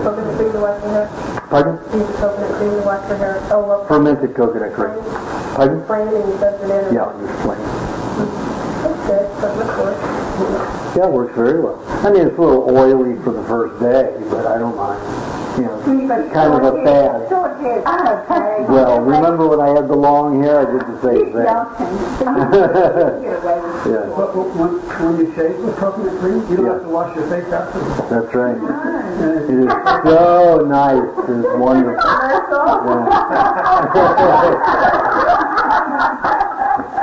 coconut cream to wash your hair? Pardon? Use the coconut cream to wash your hair? Oh, well. Fermented coconut cream. Pardon? Plain and you dust it in. Yeah, just plain. That's good. But look for it. Yeah, it works very well. I mean, it's a little oily for the first day, but I don't mind. You know, it's kind of a fad. Well, remember when I had the long hair, I did the same thing. Yeah. But when you shave with coconut cream, you don't have to wash your face afterwards. That's right. It is so nice. It's wonderful.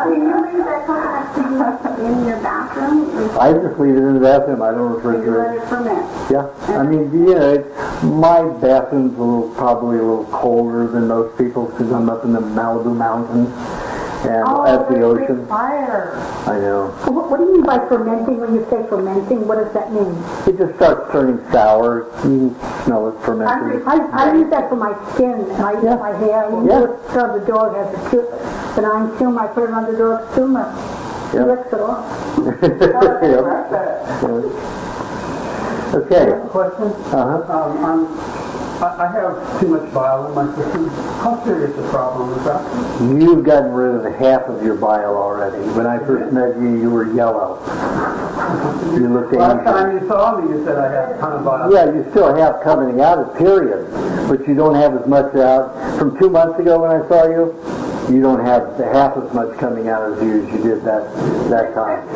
Do you leave that coconut cream in your bathroom? I just leave it in the bathroom. I don't You refrigerate let it ferment. Yeah, I mean, my bathroom's probably a little colder than most people's because I'm up in the Malibu Mountains and at the ocean. Fire. I know. What do you mean by fermenting? When you say fermenting, what does that mean? It just starts turning sour. You can smell it fermenting. I use that for my skin. I use my hair. I use it so the dog has a benign tumor. I put it on the dog's tumor. He licks it off. Okay. Question? I have too much bile in my system. How serious a problem is that? You've gotten rid of half of your bile already. When I first met you, you were yellow. You looked Last Asian. time you saw me, you said I had a ton of bile. Yeah, you still have coming out of period, but you don't have as much out. From 2 months ago when I saw you, you don't have half as much coming out as you did that time.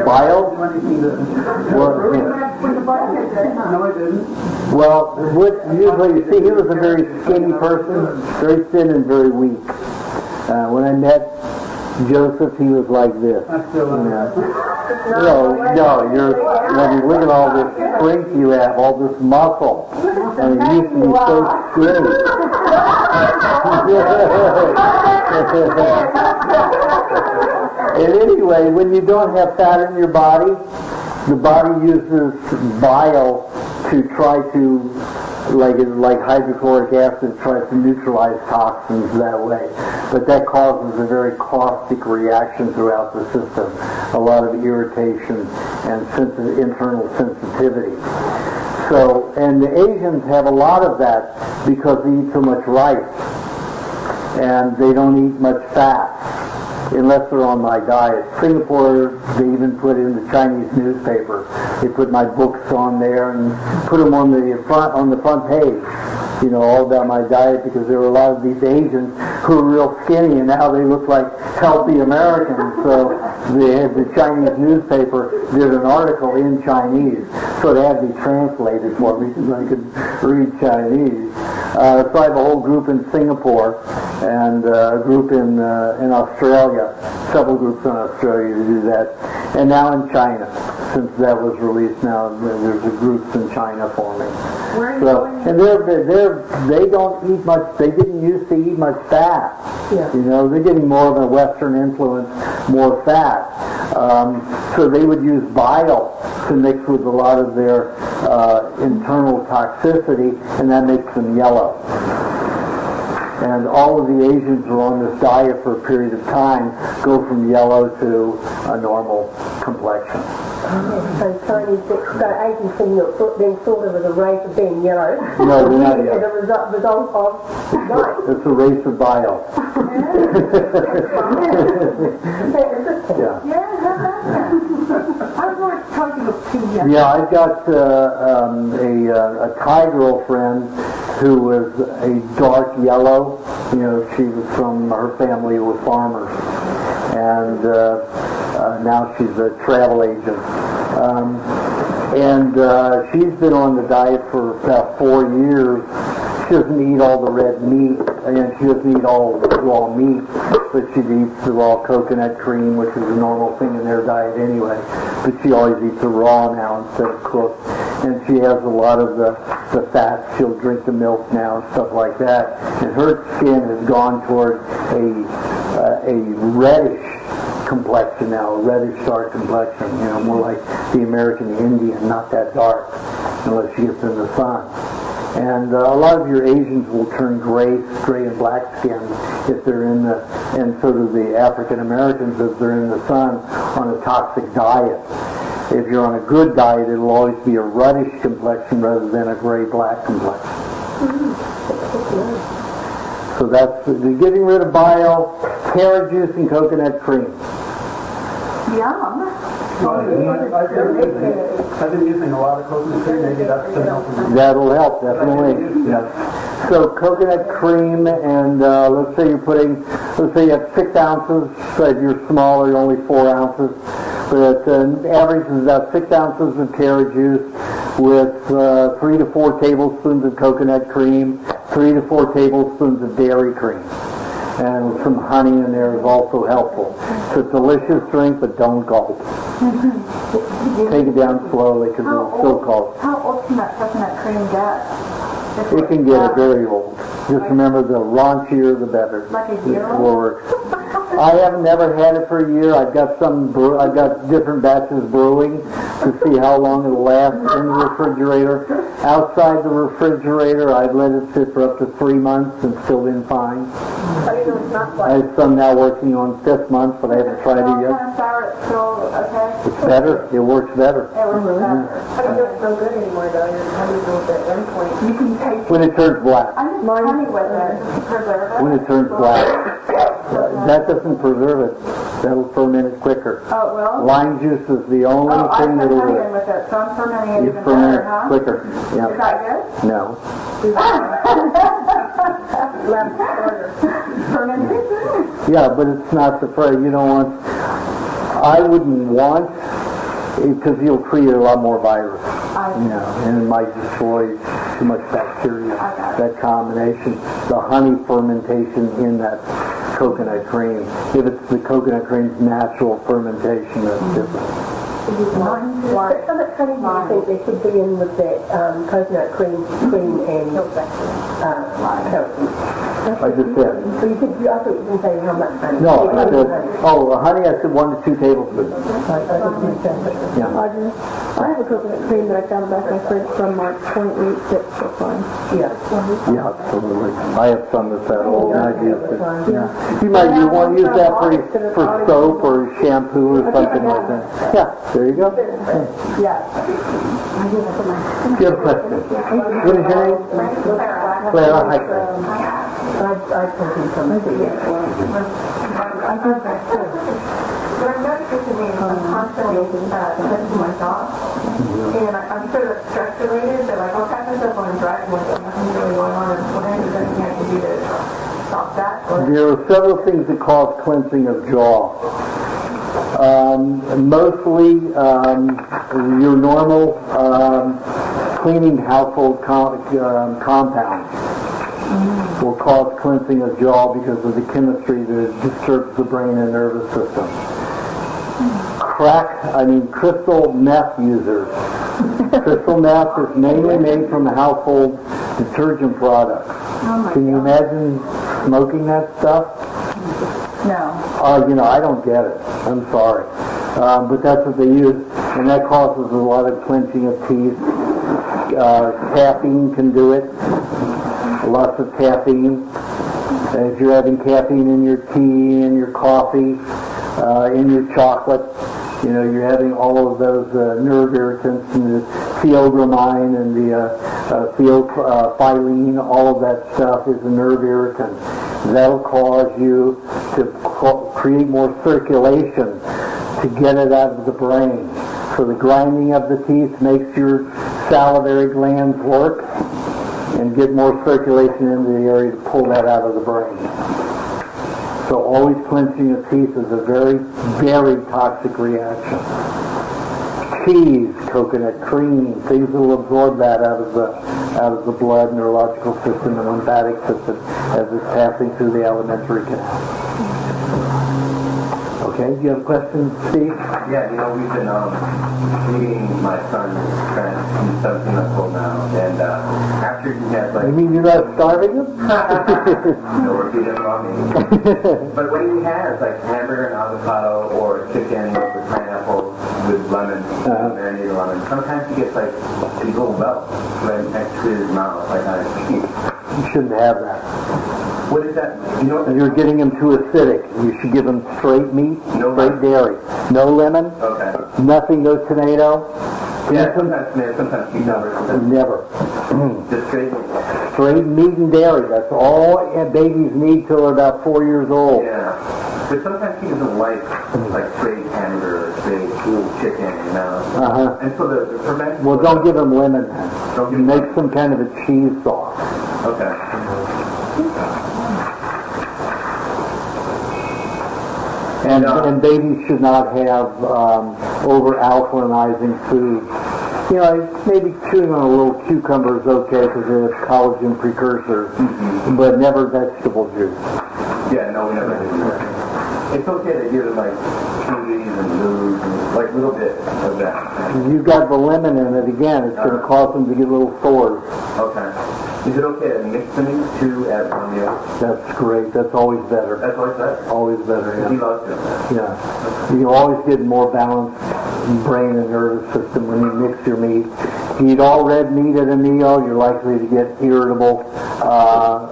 Bile? No, I didn't. Well, usually you see, he was a very skinny person, very thin and very weak. When I met Joseph, he was like this. I still don't know. No, when you look at all this strength you have, all this muscle, and you used to be so skinny. And anyway, when you don't have fat in your body, the body uses bile to try to, like hydrochloric acid, tries to neutralize toxins that way. But that causes a very caustic reaction throughout the system, a lot of irritation and internal sensitivity. So, and the Asians have a lot of that because they eat so much rice, and they don't eat much fat unless they're on my diet. Singapore, they even put in the Chinese newspaper. They put my books on there and put them on the front page. You know, all about my diet, because there were a lot of these Asians who were real skinny and now they look like healthy Americans. So the Chinese newspaper did an article in Chinese, so it had to be translated for me so I could read Chinese. So I have a whole group in Singapore and a group in Australia, several groups in Australia to do that, and now in China. Since that was released, now there's a groups in China for me. So, and they don't eat much. They didn't used to eat much fat. Yeah. You know, they're getting more of a Western influence, more fat. So they would use bile to mix with a lot of their internal toxicity, and that makes them yellow. And all of the Asians who are on this diet for a period of time go from yellow to a normal complexion. So Chinese Asian thing being thought of as a race of being yellow. No, they're not As yellow. a result of white. It's a race of bile. Yeah. Yeah, I've got a Thai girlfriend who was a dark yellow. You know, she was from, her family were farmers. And now she's a travel agent. She's been on the diet for about 4 years. She doesn't eat all the red meat, and she doesn't eat all the raw meat, but she eats the raw coconut cream, which is a normal thing in their diet anyway. But she always eats it raw now instead of cooked. And she has a lot of the fat. She'll drink the milk now and stuff like that. And her skin has gone toward a reddish complexion now, a reddish dark complexion, you know, more like the American Indian, not that dark, unless she gets in the sun. And a lot of your Asians will turn gray and black skin if they're in the, and so do the African Americans if they're in the sun on a toxic diet. If you're on a good diet, it'll always be a reddish complexion rather than a gray-black complexion. So that's getting rid of bile, carrot juice, and coconut cream. Yum. I've been using a lot of coconut cream. Maybe that's been helping me. That'll help, definitely. Yes. So coconut cream, and let's say you have 6 ounces. So if you're smaller, you're only 4 ounces. But average is about 6 ounces of carrot juice with 3 to 4 tablespoons of coconut cream, 3 to 4 tablespoons of dairy cream. And some honey in there is also helpful. It's a delicious drink, but don't gulp. Take it down slowly because it'll still gulp. How old can that coconut cream get? It can get it very old. Just remember, the raunchier the better. Like a year old? Forward. I have never had it for a year. I've got different batches brewing to see how long it'll last in the refrigerator. Outside the refrigerator, I've let it sit for up to 3 months and still been fine. I have some now working on 5th month, but I haven't tried it yet. It's still okay? It's better. It works better. It works better. I don't feel so good anymore, though. You're having to at one point. You can taste When it turns black. I'm just honey with it. Preserve it. When it turns black. That doesn't preserve it. That'll ferment it quicker. Oh, it will? Lime juice is the only Oh, I thing put that'll honey do in it. with it, so I'm fermenting it You even ferment better, huh? it quicker. Is Yeah. that good? No. Fermentation? Yeah, but it's not the fray. You don't want. I wouldn't want, because you'll create a lot more virus. And it might destroy too much bacteria. That combination, the honey fermentation in that coconut cream. If it's the coconut cream's natural fermentation, that's different. How much honey do you think there should be in with that coconut cream and carrot? I just said. So you said, I thought you didn't say how much honey. No, I said, honey, I said 1 to 2 tablespoons. Yeah. I have a coconut cream that I found back in my fridge from March 2086 so far. Yeah. Yeah, absolutely. I have some that's that old, and I've used it. Yeah. You might want to use that for soap or shampoo or something like that. Yeah, there you go. Yeah. Good question. What is your name? Clara. Hi, Clara. I told you something. What I've noticed recently is I'm constantly touching my dog. And I'm sure that's stress related, but like I'll catch myself when I'm driving when nothing's really going on, and wondering if there's anything I can do to stop that. There are several things that cause cleansing of jaw. Mostly your normal cleaning household compounds will cause cleansing of jaw because of the chemistry that disturbs the brain and nervous system. Crystal meth users. Crystal meth is mainly made from household detergent products. Can you imagine smoking that stuff? No. I don't get it. I'm sorry. But that's what they use, and that causes a lot of clenching of teeth. Caffeine can do it. Lots of caffeine. If you're having caffeine in your tea, in your coffee, in your chocolate, you're having all of those nerve irritants, and the theogramine and the theophylline, all of that stuff is a nerve irritant. That'll cause you to create more circulation to get it out of the brain. So the grinding of the teeth makes your salivary glands work and get more circulation into the area to pull that out of the brain. So always clenching of teeth is a very, very toxic reaction. Cheese, coconut cream, things that will absorb that out of the blood, neurological system, and lymphatic system as it's passing through the alimentary canal. Okay, do you have a question, Steve? Yeah, we've been feeding my son, Trent, he's 17 months old now, and after he has You mean you're not starving him? No, we're feeding him raw meat. But when he has hamburger and avocado or chicken with pineapple with lemon, marinated lemon, sometimes he gets these little welts right next to his mouth, like on his teeth. You shouldn't have that. What is that? You know what? You're getting them too acidic. You should give them straight meat, straight dairy. No lemon, nothing, no tomato. Yeah, sometimes cucumbers. Never. Just straight meat. Straight meat and dairy. That's all babies need till they're about 4 years old. Yeah. But sometimes he doesn't like straight hamburger or straight chicken, you know. And so the fermented... Well, don't give them lemon then. Don't give them Make some kind of a cheese sauce. Okay. And babies should not have over-alkalinizing foods. You know, maybe chewing on a little cucumber is okay because it has collagen precursors, but never vegetable juice. Yeah, no, we never do that. It's okay to give them smoothies and blues and a little bit of that. You've got the lemon in it again. It's going to cause them to get little sores. Okay. Is it okay to mix them too at one meal? That's great. That's always better. That's always better? Always better, yeah. He loves it. Yeah. You always get more balanced brain and nervous system when you mix your meat. If you eat all red meat at a meal, you're likely to get irritable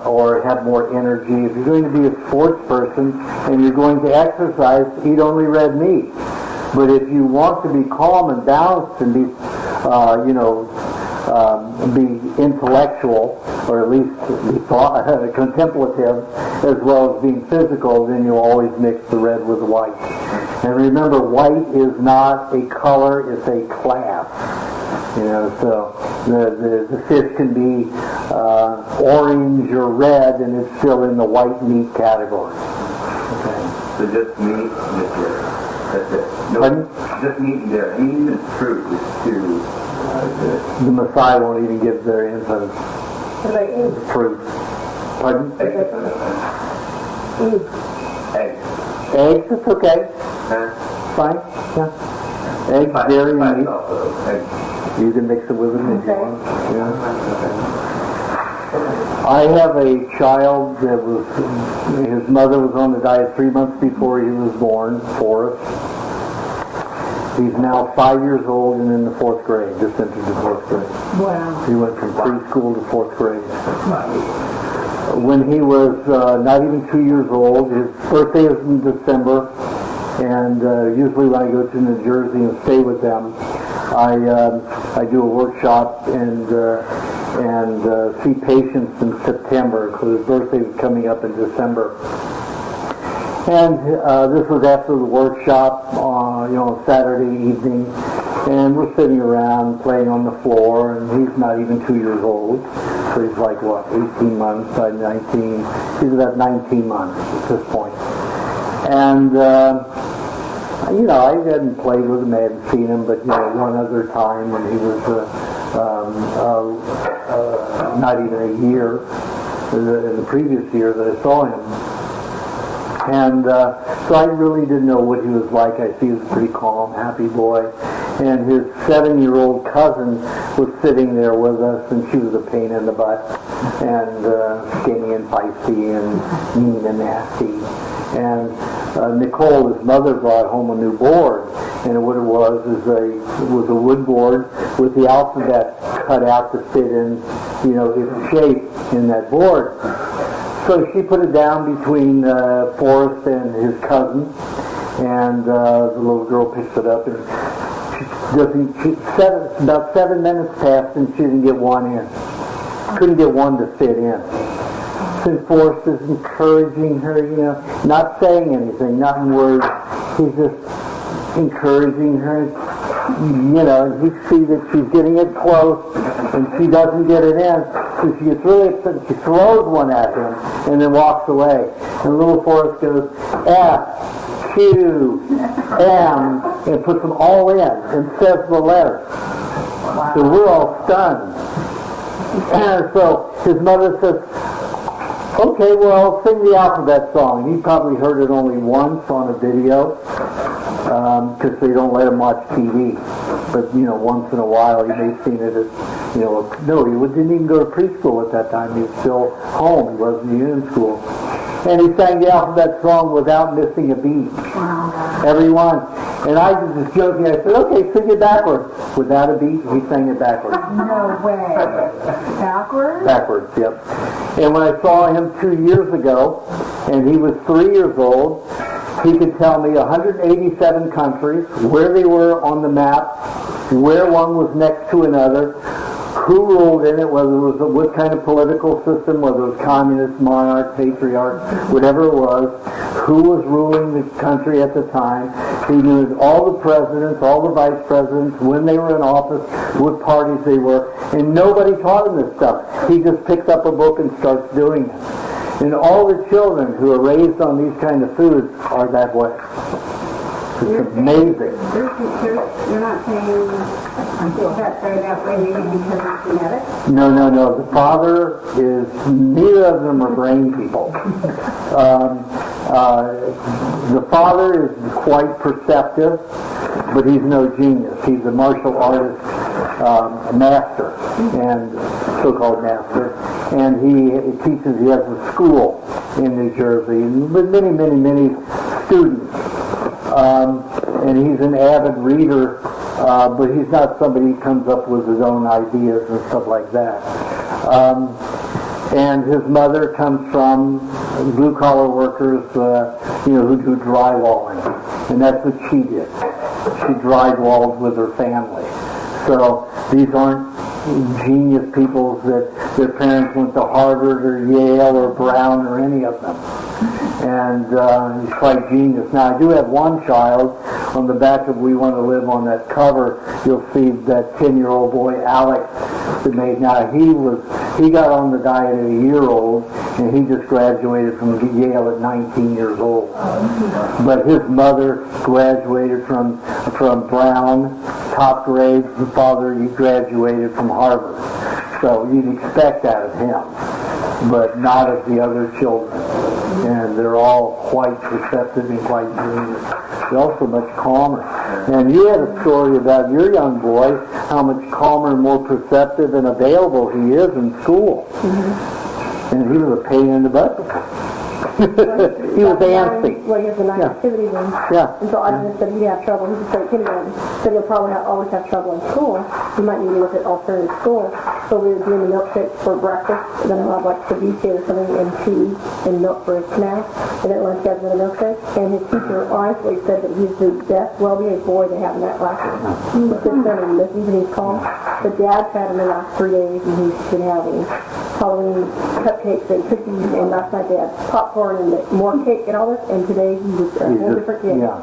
or have more energy. If you're going to be a sports person and you're going to exercise, eat only red meat. But if you want to be calm and balanced and be, be intellectual, or at least be contemplative, as well as being physical, then you'll always mix the red with the white. And remember, white is not a color, it's a class. You know, so the fish can be orange or red, and it's still in the white meat category. Okay. So just meat and dairy. That's it. No, just meat and dairy. And even fruit is too... the Maasai won't even give their infants fruit. Pardon? Eggs. Eggs, it's okay. Fine. Yeah. Eggs, dairy, and meat. You can mix it with them if you want. Yeah. I have a child that his mother was on the diet 3 months before he was born, Forrest. He's now 5 years old and in the 4th grade, just entered the 4th grade. Wow. He went from preschool to 4th grade. When he was not even 2 years old, his birthday is in December, and usually when I go to New Jersey and stay with them, I do a workshop and see patients in September, because his birthday was coming up in December. And this was after the workshop, Saturday evening, and we're sitting around playing on the floor, and he's not even 2 years old, so he's 18 months, 19, he's about 19 months at this point. And, I hadn't played with him, I hadn't seen him, but, one other time when he was not even a year, in the previous year that I saw him. And so I really didn't know what he was like. I see he was a pretty calm, happy boy. And his 7-year-old cousin was sitting there with us, and she was a pain in the butt, and skinny and feisty and mean and nasty. And Nicole, his mother, brought home a new board, and what it was was a wood board with the alphabet cut out to fit in, its shape in that board. So she put it down between Forrest and his cousin, and the little girl picks it up, and about 7 minutes passed, and she didn't get one in. Couldn't get one to fit in. Since Forrest is encouraging her, not saying anything, not in words, he's just encouraging her, and you see that she's getting it close, and she doesn't get it in. So she gets really upset, she throws one at him, and then walks away. And little Forrest goes, F, Q, M, and puts them all in, and says the letters. Wow. So we're all stunned. And so his mother says, okay, well, sing the alphabet song. He probably heard it only once on a video, because they don't let him watch TV. But, once in a while, he may have seen it at, no, he didn't even go to preschool at that time. He was still home. He wasn't even in school. And he sang the alphabet song without missing a beat. Wow. Every one. And I was just joking. I said, okay, sing it backwards. Without a beat, he sang it backwards. No way. Backwards? Backwards, yep. And when I saw him 2 years ago, and he was 3 years old, he could tell me 187 countries, where they were on the map, where one was next to another, who ruled in it, whether it was what kind of political system, whether it was communist, monarch, patriarch, whatever it was, who was ruling the country at the time. He knew all the presidents, all the vice presidents, when they were in office, what parties they were, and nobody taught him this stuff. He just picks up a book and starts doing it. And all the children who are raised on these kind of foods are that way. It's amazing. You're not saying that they're that way because it's genetic? No. The father is, neither of them are brain people. The father is quite perceptive, but he's no genius. He's a martial artist master, and so-called master. And he teaches, he has a school in New Jersey, with many students. And he's an avid reader, but he's not somebody who comes up with his own ideas and stuff like that. And his mother comes from blue-collar workers, who do drywalling. And that's what she did. She drywalled with her family. So these aren't genius people that their parents went to Harvard or Yale or Brown or any of them. And he's quite genius. Now, I do have one child on the back of We Want to Live on that cover. You'll see that 10-year-old boy, Alex, that made. Now, he got on the diet at a year old, and he just graduated from Yale at 19 years old. But his mother graduated from Brown, top grades. The father, he graduated from Harvard. So you'd expect that of him, but not of the other children. And they're all quite perceptive and quite genius. They're also much calmer. And you had a story about your young boy, how much calmer and more perceptive and available he is in school. Mm-hmm. And he was a pain in the butt. He was antsy. Well, he has a nice activity room. Yeah. And so I just said he'd have trouble. He's a straight kindergarten. So he'll probably always have trouble in school. He might need to look at alternative school. So we were doing the milkshake for breakfast. And then I'll have like ceviche or something and tea and milk for his snack. And then lunch guys with a milkshake. And his teacher honestly said that he's the best, well-behaved boy to have in that classroom. He was sitting there and listens and he's calm. The dad's had him the last 3 days and he's been having Halloween cupcakes and cookies, and last night they had popcorn and more cake and all this, and today he was a whole different kid. Yeah.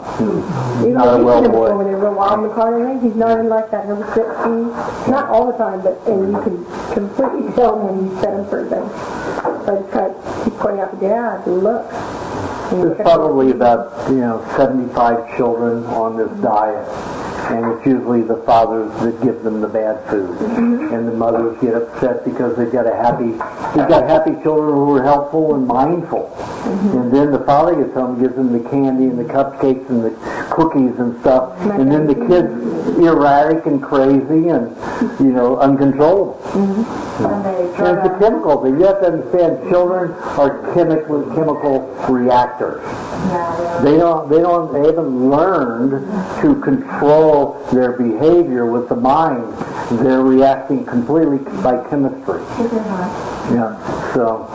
Even Not a well boy. when they were real wild in the car and everything, he's not even like that. He'll sit and not all the time, but and you can completely tell when you set him for things. So I just kind of keep pointing out to Dad, look. There's probably about 75 children on this diet. And it's usually the fathers that give them the bad food. Mm-hmm. And the mothers get upset because they've got happy children who are helpful and mindful. Mm-hmm. And then the father gets home, gives them the candy and the cupcakes and the cookies and stuff. And then the kid's erratic and crazy and, uncontrollable. Mm-hmm. And it's a chemical thing. You have to understand, children are chemical reactors. They haven't learned to control their behavior with the mind. They're reacting completely by chemistry. Yeah, so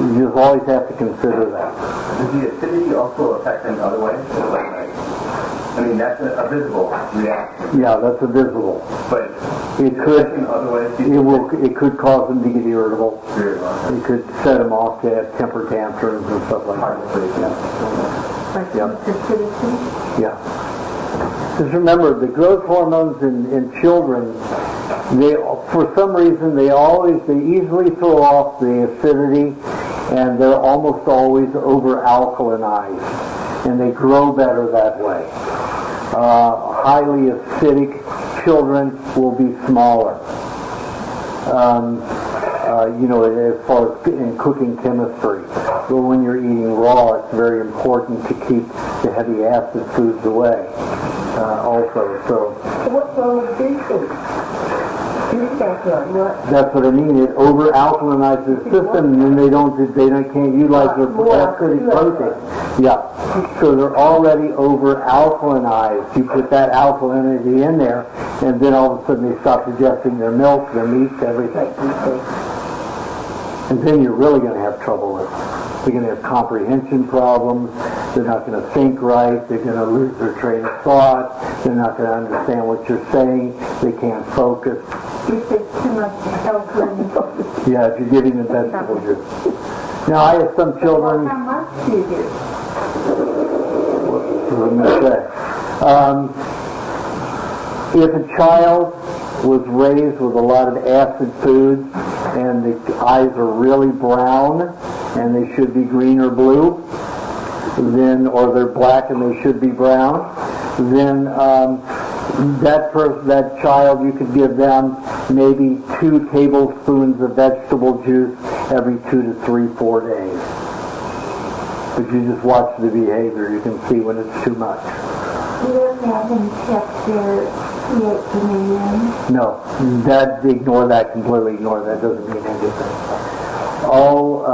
you just always have to consider that. Does the acidity also affect in other ways? That's a visible reaction. Yeah, that's a visible. But it could in other ways. It could cause them to get irritable. It could set them off to have temper tantrums and stuff like that. Yeah. Just remember, the growth hormones in children, for some reason, they easily throw off the acidity, and they're almost always over-alkalinized, and they grow better that way. Highly acidic children will be smaller. As far as in cooking chemistry. But when you're eating raw, it's very important to keep the heavy acid foods away. Also, so. What's wrong with these foods? That's what I mean. It over-alkalinizes the system, and then they can't utilize their acidic protein. Yeah. So they're already over-alkalinized. You put that alkalinity in there, and then all of a sudden they stop digesting their milk, their meat, everything. And then you're really going to have trouble with it. They're going to have comprehension problems. They're not going to think right. They're going to lose their train of thought. They're not going to understand what you're saying. They can't focus. If there's too much alkaline. Yeah, if you're giving them vegetable juice. Now, I have some children. How much do you do? What am I going to say? If a child was raised with a lot of acid foods and the eyes are really brown and they should be green or blue, then, or they're black and they should be brown, then that child, you could give them maybe 2 tablespoons of vegetable juice every 2 to 4 days. But you just watch the behavior. You can see when it's too much. You ever have them check their pH demand? No, ignore that completely. Ignore that. Doesn't mean anything. All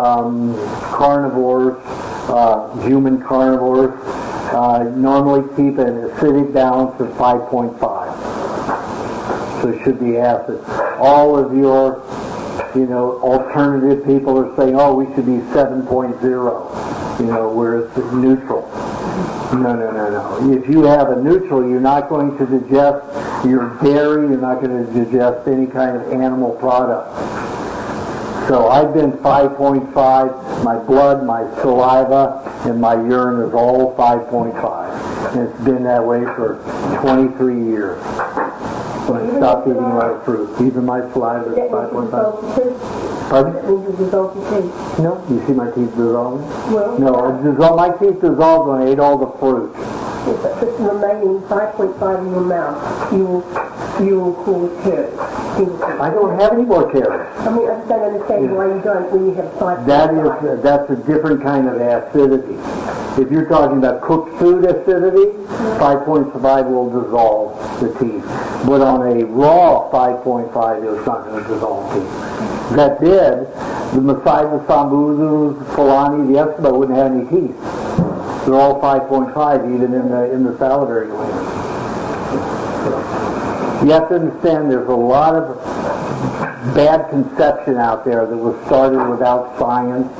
carnivores, human carnivores, normally keep an acidic balance of 5.5. So it should be acid. All of your, alternative people are saying, oh, we should be 7.0, where it's neutral. No. If you have a neutral, you're not going to digest your dairy, you're not going to digest any kind of animal product. So I've been 5.5, my blood, my saliva, and my urine is all 5.5. And it's been that way for 23 years. When I stopped eating a lot of fruit, even my saliva is 5.5. Pardon? That means you dissolve your teeth. No, you see my teeth dissolving? Well, No, my teeth dissolved when I ate all the fruit. If it's remaining 5.5 in your mouth, you will cause caries. I don't have any more caries. I mean, I just don't understand why you don't when you have 5.5. That's a different kind of acidity. If you're talking about cooked food acidity, 5.5 will dissolve the teeth. But on a raw 5.5, it's not going to dissolve teeth. That did, the Maasai, the Samburu, the Fulani, the Eskimo wouldn't have any teeth. They're all 5.5 even in the salivary glands. You have to understand there's a lot of bad conception out there that was started without science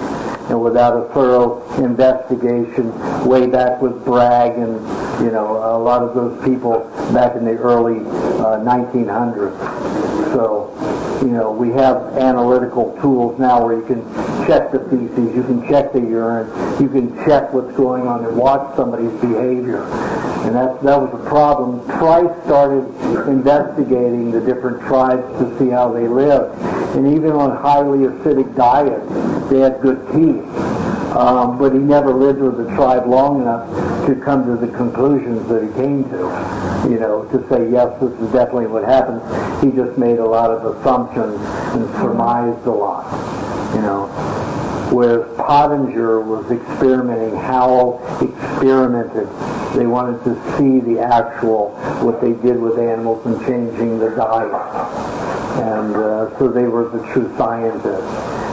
and without a thorough investigation way back with Bragg and, a lot of those people back in the early 1900s. So, we have analytical tools now where you can check the feces, you can check the urine, you can check what's going on and watch somebody's behavior. And that was a problem. Price started investigating the different tribes to see how they lived. And even on highly acidic diets, they had good teeth. But he never lived with the tribe long enough to come to the conclusions that he came to. To say, yes, this is definitely what happened. He just made a lot of assumptions and surmised a lot. Whereas Pottinger was experimenting, Howell experimented. They wanted to see the actual, what they did with animals and changing the diet. And so they were the true scientists.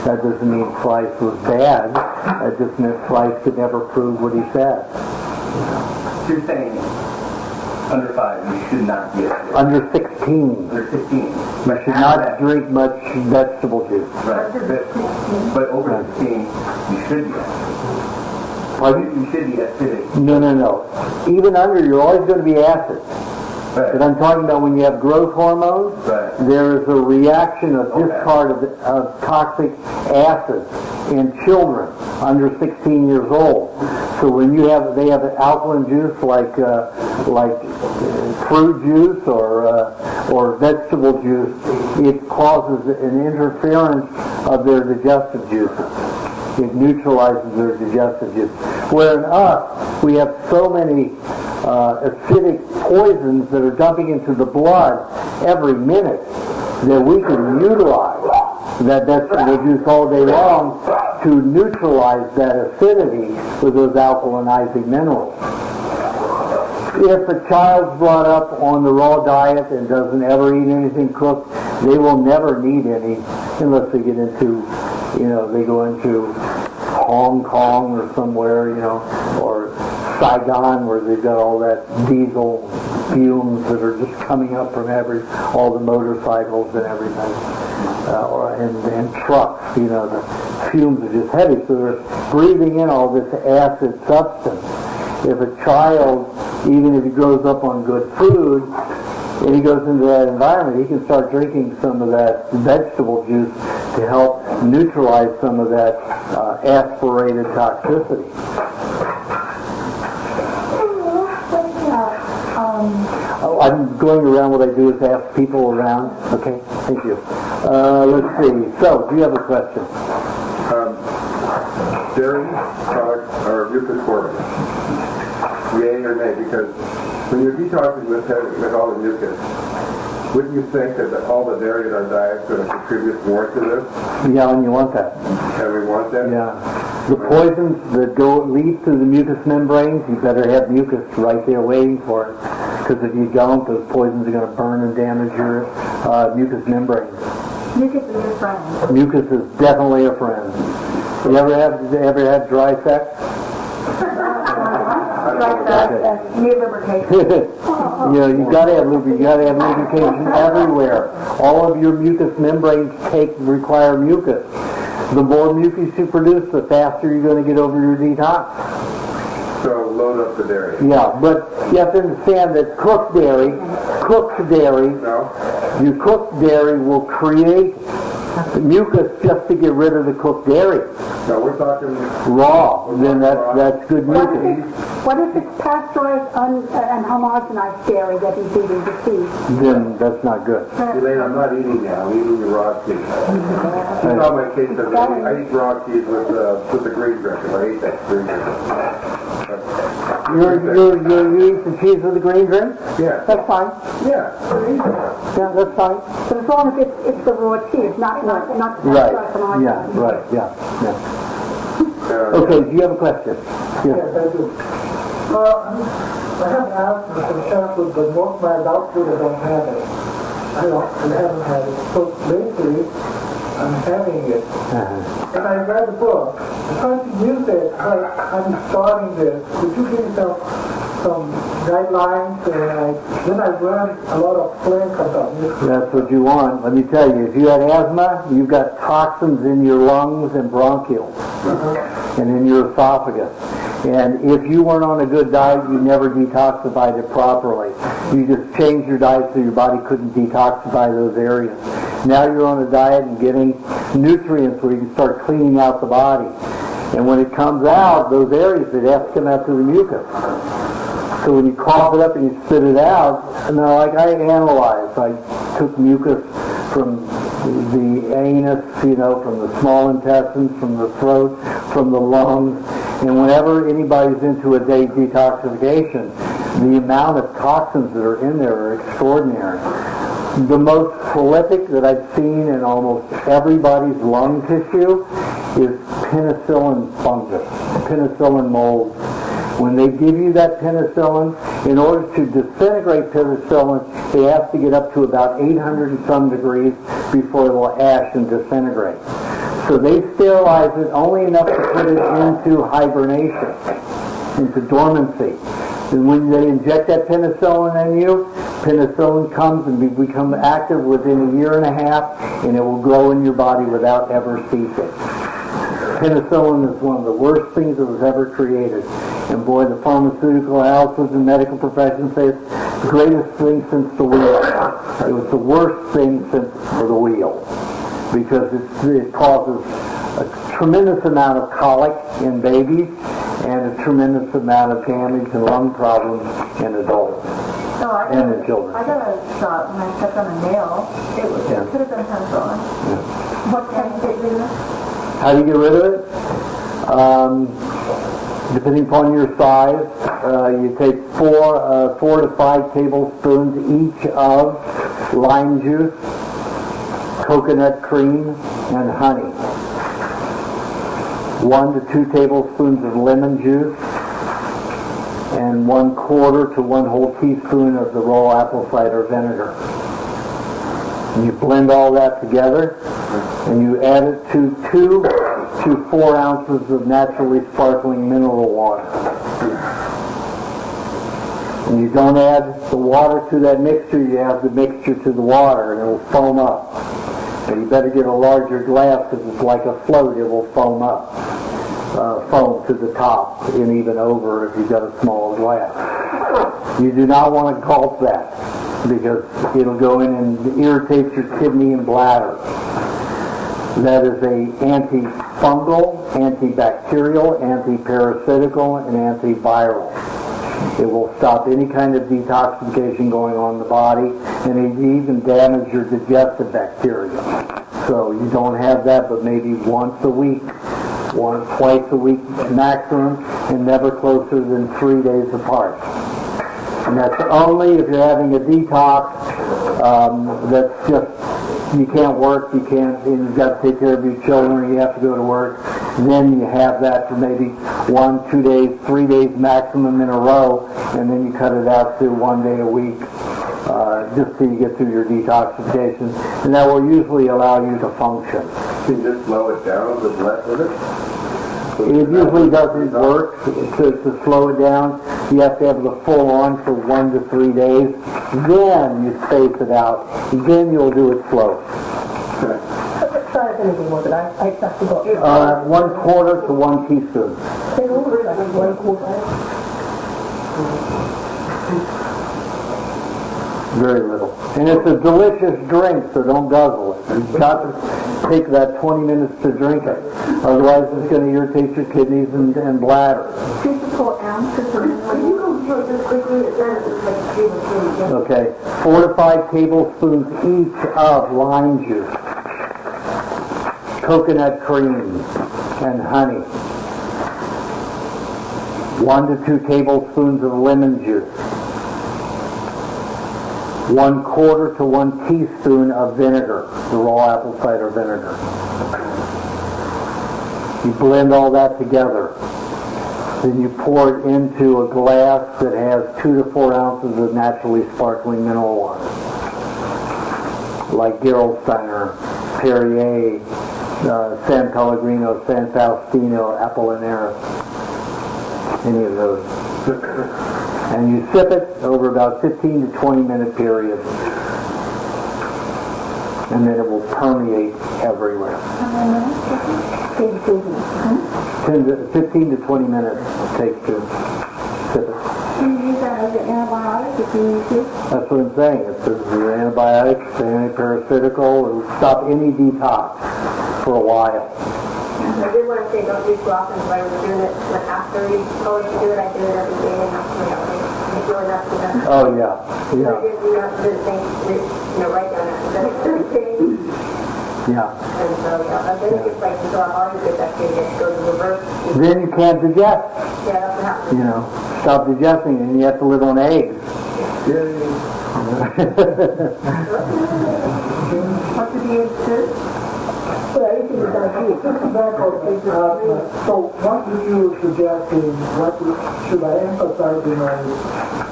That doesn't mean Price was bad. That just meant Price could never prove what he said. You're saying under 5, you should not be acidic. Under 16. Under 15. You should not drink much vegetable juice. Right. But over 16, you should be acidic. Pardon? You should be acidic. No. Even under, you're always going to be acid. Right. But I'm talking about when you have growth hormones, Right. there is a reaction of discard of toxic acids in children under 16 years old. So when they have an alkaline juice like fruit juice or vegetable juice, it causes an interference of their digestive juices. It neutralizes their digestive juice. Where in us, we have so many acidic poisons that are dumping into the blood every minute that we can utilize that vegetable juice all day long to neutralize that acidity with those alkalinizing minerals. If a child's brought up on the raw diet and doesn't ever eat anything cooked, they will never need any unless they get into, they go into Hong Kong or somewhere, or Saigon where they've got all that diesel fumes that are just coming up from all the motorcycles and everything, and trucks, the fumes are just heavy, so they're breathing in all this acid substance. If a child, even if he grows up on good food, and he goes into that environment, he can start drinking some of that vegetable juice to help neutralize some of that aspirated toxicity. I'm going around. What I do is ask people around. Okay, thank you. Let's see. So, do you have a question? Dairy products are mucus forming. Yay or nay? Because when you're detoxing with all the mucus, wouldn't you think that all the dairy in our diet is going to contribute more to this? Yeah, and you want that. And we want that? Yeah. The poisons that lead through the mucous membranes, you better have mucus right there waiting for it. Because if you don't, those poisons are going to burn and damage your mucous membranes. Mucus is your friend. Mucus is definitely a friend. You ever had dry sex? Need lubrication. You gotta have lubrication everywhere. All of your mucous membranes require mucus. The more mucus you produce, the faster you're going to get over your detox. So load up the dairy. Yeah, but you have to understand that cooked dairy, your cooked dairy will create mucus just to get rid of the cooked dairy. No, we're talking raw. Then that's good mucus. What if it's pasteurized and homogenized dairy that he's eating to feed? Then that's not good. Elaine, I'm not eating now. I'm eating the raw cheese. You saw my case of I eat raw cheese with the green dressing. I ate that green dressing. You eat the cheese with the green drink? Yeah. That's fine. Yeah. Yeah, that's fine. But as long as it's the raw cheese, not Right. Yeah. Right. Yeah. Okay. Do you have a question? Yes, I do. I have asked for some cat food, but most of my adult food I don't have it. I haven't had it. So lately, I'm having it. And I read the book. I'm trying to use it. I'm starting this. Could you give me some guidelines? Then I learned a lot of things about this. That's what you want. Let me tell you, if you had asthma, you've got toxins in your lungs and bronchioles and in your esophagus. And if you weren't on a good diet, you never detoxified it properly. You just changed your diet so your body couldn't detoxify those areas. Now you're on a diet and getting nutrients where you can start cleaning out the body. And when it comes out, those areas, it has to come out through the mucus. So when you cough it up and you spit it out, like I analyzed, I took mucus from the anus, from the small intestines, from the throat, from the lungs, and whenever anybody's into a day detoxification, the amount of toxins that are in there are extraordinary. The most prolific that I've seen in almost everybody's lung tissue is penicillin fungus, penicillin mold. When they give you that penicillin, in order to disintegrate penicillin, they have to get up to about 800 and some degrees before it will ash and disintegrate. So they sterilize it only enough to put it into hibernation, into dormancy. And when they inject that penicillin in you, penicillin comes and becomes active within a year and a half, and it will grow in your body without ever ceasing. Penicillin is one of the worst things that was ever created. And boy, the pharmaceutical houses and medical professions say it's the greatest thing since the wheel. It was the worst thing since the wheel, because it causes a tremendous amount of colic in babies and a tremendous amount of damage and lung problems in adults and in children. I got a shot when I stepped on a nail. It could have been penicillin. Yeah. What can you get rid of it? How do you get rid of it? Depending upon your size, you take 4 to 5 tablespoons each of lime juice, coconut cream, and honey. 1 to 2 tablespoons of lemon juice, and 1/4 to 1 whole teaspoon of the raw apple cider vinegar. And you blend all that together, and you add it to 2 to 4 ounces of naturally sparkling mineral water. And you don't add the water to that mixture, you add the mixture to the water, and it will foam up. And you better get a larger glass because it's like a float, it will foam up. Foam to the top and even over if you've got a small glass. You do not want to gulp that because it'll go in and irritate your kidney and bladder. That is a antifungal, antibacterial, antiparasitical, and antiviral. It will stop any kind of detoxification going on in the body, and it even damage your digestive bacteria. So you don't have that, but maybe once a week, twice a week maximum, and never closer than 3 days apart. And that's only if you're having a detox that's just, you can't work, you've got to take care of your children, you have to go to work. Then you have that for maybe 1, 2 days, 3 days maximum in a row, and then you cut it out to 1 day a week, just so you get through your detoxification. And that will usually allow you to function. Can you just slow it down with less of it? It usually doesn't work to slow it down. You have to have the full on for 1 to 3 days. Then you space it out. Then you'll do it slow. What size anything was it? I forgot. 1/4 to 1 teaspoon. Say all the time, 1/4. Very little. And it's a delicious drink, so don't guzzle it. You've got to take that 20 minutes to drink it. Otherwise it's going to irritate your kidneys and bladder. 2 to 4 ounces. Can you go through it just quickly? Okay. 4 to 5 tablespoons each of lime juice, coconut cream, and honey. 1 to 2 tablespoons of lemon juice. 1/4 to 1 teaspoon of vinegar, the raw apple cider vinegar. You blend all that together. Then you pour it into a glass that has 2 to 4 ounces of naturally sparkling mineral water, like Gerolsteiner, Perrier, San Pellegrino, San Faustino, Apollinaris, any of those. And you sip it over about 15 to 20 minute period. And then it will permeate everywhere. 15 to 20 minutes it takes to sip it. Do you use that as an antibiotic if you use it? That's what I'm saying. It's an antibiotic, it's antiparasitical, it will stop any detox for a while. I did want to say don't do it too often, but I was doing it after you told me to do it, I do it every day, and it's really not too bad. Oh, yeah. You have to do the thing, write down that thing. Yeah. And so, I think it's like until all your good bacteria goes in reverse. Then you can't digest. Yeah, that's what happens. Stop digesting, and you have to live on eggs. What did you do? So what do you suggest what should I emphasize in my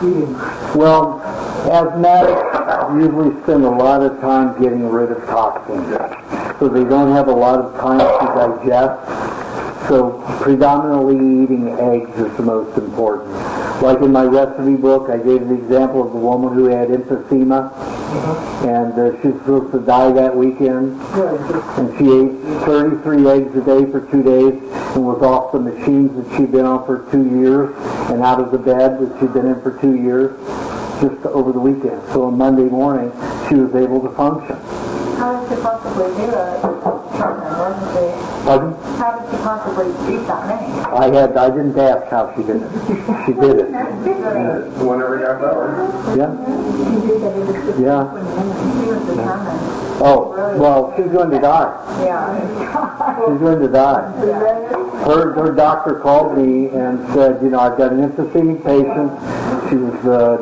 eating? Well, asthmatics usually spend a lot of time getting rid of toxins, so they don't have a lot of time to digest. So predominantly eating eggs is the most important. Like in my recipe book, I gave the example of the woman who had emphysema, and she was supposed to die that weekend, and she ate 33 eggs a day for 2 days and was off the machines that she'd been on for 2 years and out of the bed that she'd been in for 2 years just over the weekend. So on Monday morning, she was able to function. How did you possibly do it? Pardon? How did you possibly eat that many? I didn't ask how she did it. She did it. One every half hour. Yeah. Yeah. He was determined. Oh, well, she's going to die. Yeah. She's going to die. Her doctor called me and said, I've got an emphysemic patient. She was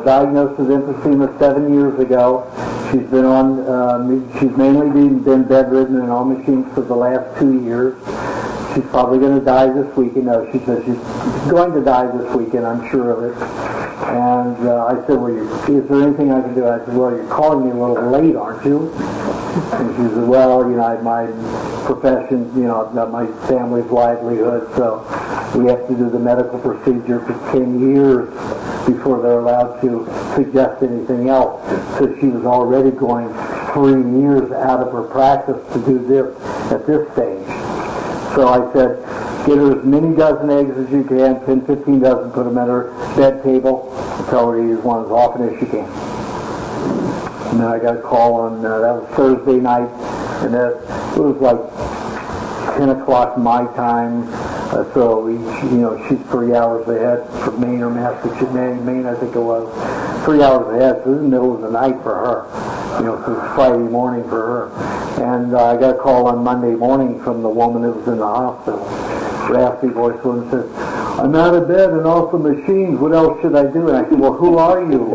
diagnosed with emphysema 7 years ago. She's been she's mainly been bedridden and on machines for the last 2 years. she's probably going to die this weekend. No, she said she's going to die this weekend, I'm sure of it. And I said, well, is there anything I can do? I said, well, you're calling me a little late, aren't you? And she said, well, my profession, I've got my family's livelihood, so we have to do the medical procedure for 10 years before they're allowed to suggest anything else. So she was already going 3 years out of her practice to do this at this stage. So I said, get her as many dozen eggs as you can, 10, 15 dozen, put them at her bed table, and tell her to use one as often as she can. And then I got a call on, that was Thursday night, and it was like 10 o'clock my time, so she's 3 hours ahead from Maine or Massachusetts, Maine I think it was, 3 hours ahead, so this is the middle of the night for her, so it's Friday morning for her. And I got a call on Monday morning from the woman that was in the hospital, raspy voice, and said, I'm out of bed and off the machines, what else should I do? And I said, well, who are you?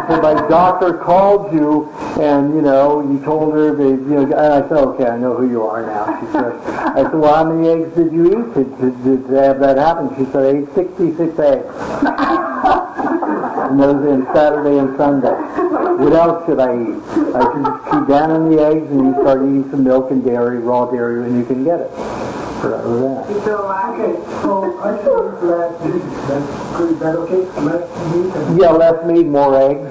So my doctor called you, and you told her that and I said, okay, I know who you are now. She said, I said, well, how many eggs did you eat to have that happen? She said, I ate 66 eggs. And those in Saturday and Sunday. What else should I eat? I said, just keep down on the eggs, and you start eating some milk and dairy, raw dairy, when you can get it. So that was that. Okay, so I should eat less meat. Is that okay? Less meat? Yeah, less meat, more eggs.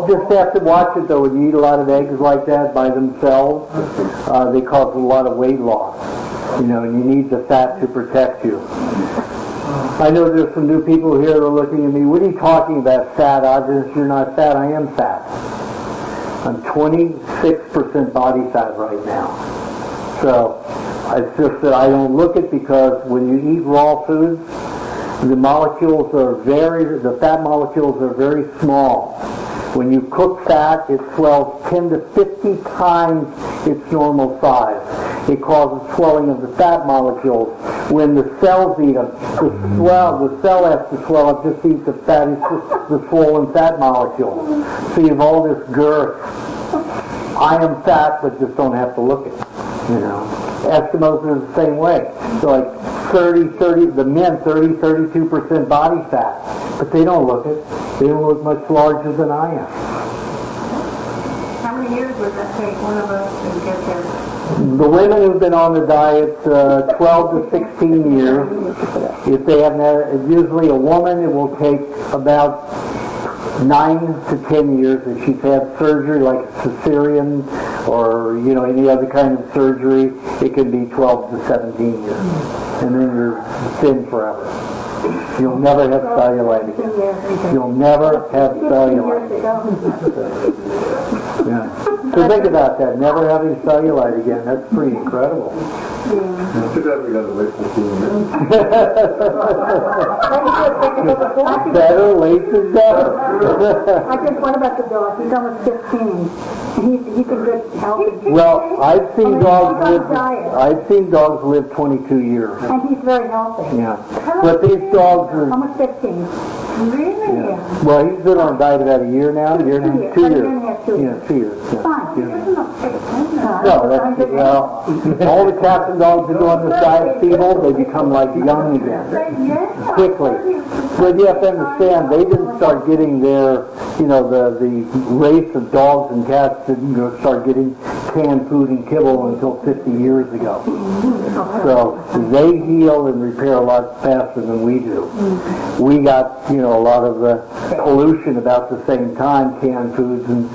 Just have to watch it though. When you eat a lot of eggs like that by themselves, they cause a lot of weight loss. And you need the fat to protect you. I know there's some new people here that are looking at me. What are you talking about, fat? Aajonus, you're not fat. I am fat. I'm 26% body fat right now. So it's just that I don't look it because when you eat raw foods, the fat molecules are very small. When you cook fat, it swells 10 to 50 times its normal size. It causes swelling of the fat molecules. When the cells eat them, the cell has to swell up just to eat the swollen fat molecules. So you have all this girth. I am fat, but just don't have to look at it. Eskimos are the same way. So like the men, 32% body fat. But they don't look it. They don't look much larger than I am. How many years would that take one of us to get there? The women who've been on the diet 12 to 16 years. If they have usually a woman, it will take about 9 to 10 years. If she's had surgery like cesarean or any other kind of surgery, it can be 12 to 17 years. And then you're thin forever. You'll never have cellulite again. You'll never have cellulite. Yeah. So think about that. Never having cellulite again. That's pretty incredible. Too bad we got to wait 15 years. Better late than never. I just wonder about the dog. He's almost 15. He's in good health. Well, I've seen dogs live 22 years. And he's very healthy. Yeah. But these dogs are... Almost 15. Really? Yeah. Well, he's been on a diet about a year now. 2 years. 2 years. Yeah, 2 years. Yeah. Fine. Yeah. No, all the cats and dogs that go on this diet feeble, they become like young again. Quickly. But you have to understand, they didn't start getting their, the race of dogs and cats didn't start getting canned food and kibble until 50 years ago. So they heal and repair a lot faster than we do. We got, a lot of the pollution about the same time, canned foods and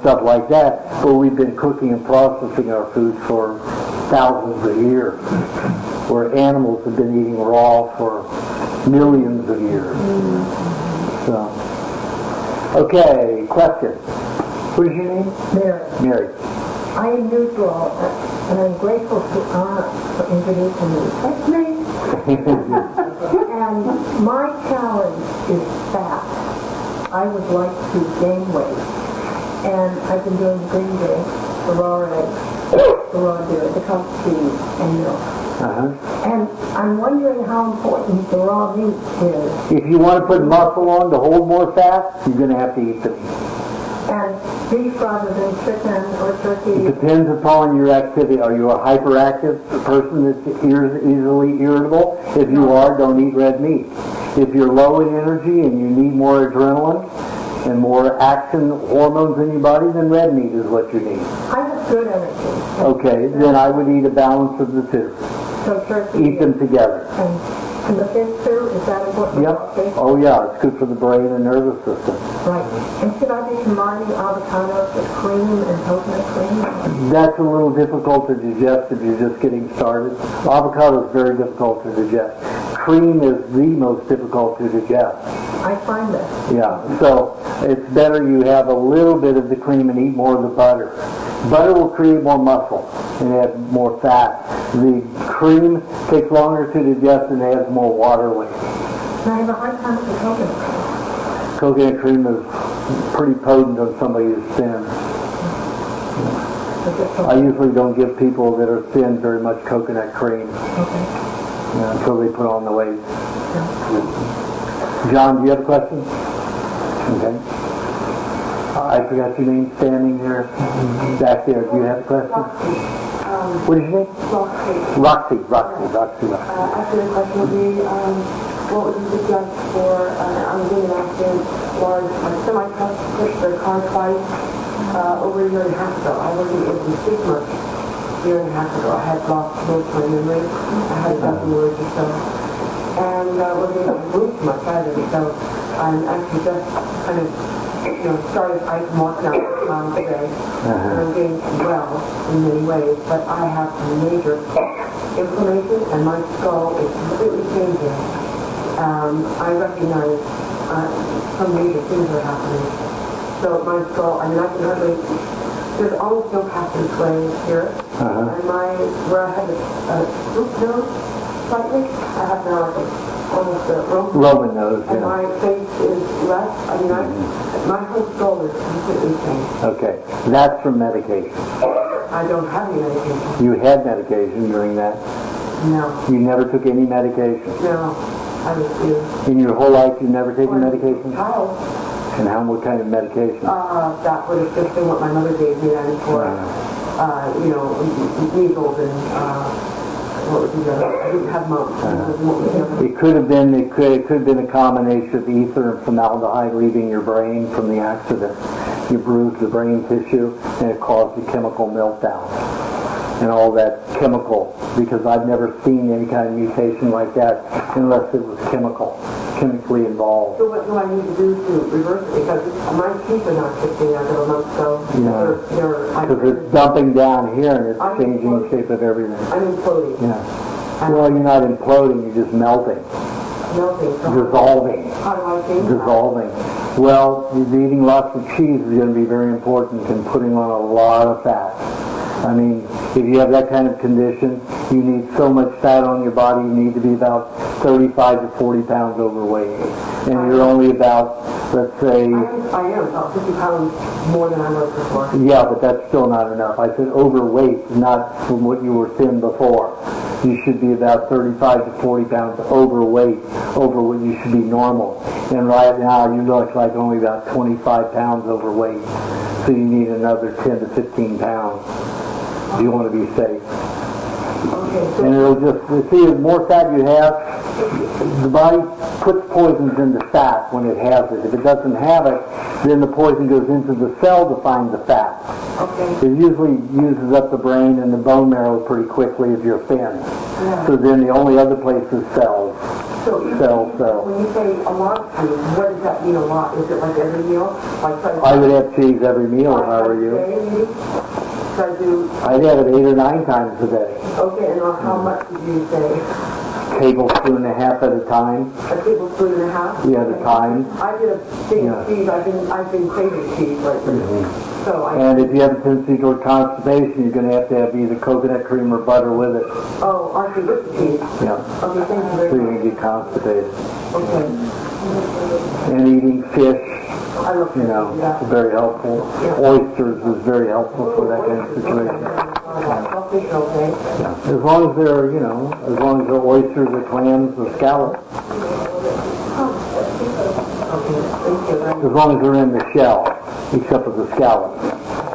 stuff like that, but we've been cooking and processing our food for thousands of years, where animals have been eating raw for millions of years. So, okay, question. What is your name? Mary. Mary. I am neutral, and I'm grateful to Anna for introducing me. That's me. And my challenge is fat. I would like to gain weight. And I've been doing the green day, the raw eggs, the raw dairy, the cooked cheese, and milk. And I'm wondering how important the raw meat is. If you want to put muscle on to hold more fat, you're going to have to eat the meat. And beef rather than chicken or turkey. It depends upon your activity. Are you a hyperactive person that's easily irritable? If you are, don't eat red meat. If you're low in energy and you need more adrenaline and more action hormones in your body, then red meat is what you need. I have good energy. Okay, then I would eat a balance of the two. So turkey. Eat them together. And the fish too, is that important? Yep. Fish? Oh yeah, it's good for the brain and nervous system. Right. And should I be combining avocados with cream and coconut cream? That's a little difficult to digest if you're just getting started. Avocado is very difficult to digest. Cream is the most difficult to digest. I find that. Yeah, so it's better you have a little bit of the cream and eat more of the butter. Butter will create more muscle and add more fat. The cream takes longer to digest and adds more water weight. And I have a hard time with the coconut cream. Coconut cream is pretty potent on somebody who's thin. I usually don't give people that are thin very much coconut cream until they put on the weight. John, do you have a question? Okay. I forgot your name standing there. Back there. Do you have a question? What is your name? Roxy. Actually, the question would be, what would you suggest for, I'm doing an accident, large semi-truck pushed their car twice over a year and a half ago. I wasn't able to speak much a year and a half ago. I had lost most of my memory. I had a dozen words or so. And wasn't able to move too much either. So I'm actually just kind of started, I can walk now 6 miles a day, and I'm getting well in many ways, but I have major inflammation, and my skull is completely changing. I recognize some major things are happening. So my skull, I mean, I can hardly, there's almost no passageway here, and where I had a swoop nose slightly, I have now almost a Roman nose, and my face is less, I mean, my whole skull is completely changed. Okay, that's from medication. I don't have any medication. You had medication during that? No. You never took any medication? No, I refuse. In your whole life you've never taken medication? Child. And what kind of medication? That would have just been what my mother gave me then for, measles and, what was the other? I didn't have mumps. It could have been a combination of ether and formaldehyde leaving your brain from the accident. You bruised the brain tissue and it caused a chemical meltdown. And all that chemical, because I've never seen any kind of mutation like that unless it was chemically involved. So what do I need to do to reverse it? Because my teeth are not fixing as of a month ago. Yeah. Because it's dumping down here and it's changing the shape of everything. I'm imploding. Yeah. Well, you're not imploding, you're just melting. Melting. Dissolving. How do I change Dissolving. Well, eating lots of cheese is going to be very important and putting on a lot of fat. I mean, if you have that kind of condition, you need so much fat on your body, you need to be about 35 to 40 pounds overweight. And you're only about, let's say... I am about 50 pounds more than I was before. Yeah, but that's still not enough. I said overweight, not from what you were thin before. You should be about 35 to 40 pounds overweight over what you should be normal. And right now, you look like only about 25 pounds overweight. So you need another 10 to 15 pounds. Do you want to be safe? Okay. And it'll just, see, the more fat you have, the body puts poisons into fat when it has it. If it doesn't have it, then the poison goes into the cell to find the fat. Okay. It usually uses up the brain and the bone marrow pretty quickly if you're thin. Yeah. So then the only other place is cells. So Cells. when you say a lot of cheese, what does that mean a lot? Is it like every meal? I would have cheese every meal if I were you. I'd have it 8 or 9 times a day. Okay, and how much did you say? Tablespoon and a half at a time. A tablespoon and a half? Yeah, at a time. I did a thing of cheese. I've been craving cheese lately. And if you have a tendency toward constipation, you're going to have either coconut cream or butter with it. Oh, aren't you with the cheese? Yeah. Okay, thank you very much. So you can get constipated. Okay. And eating fish, I love fish, very helpful. Oysters is very helpful for that kind of situation. Okay. Yeah. As long as they're oysters, the clams, the scallops. Thank you. as long as they're in the shell, except for the scallops,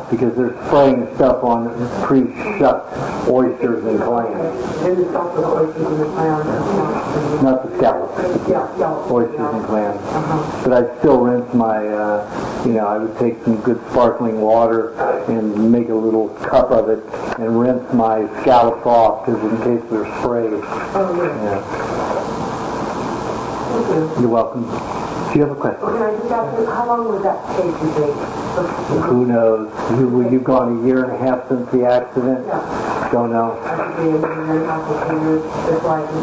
because they're spraying stuff on pre-shucked oysters and clams. And it's also the oysters in the clam. Not the scallops, Yeah. oysters and clams. But I'd still rinse my, I would take some good sparkling water and make a little cup of it and rinse my scallops off, because in case they're sprayed. Oh, yeah. Thank you. You're welcome. Do you have a question? Can I just ask you, how long would that take, you think? Who knows? You've gone a year and a half since the accident? Yeah. Don't know. I could be a year and a half or 2 years before I can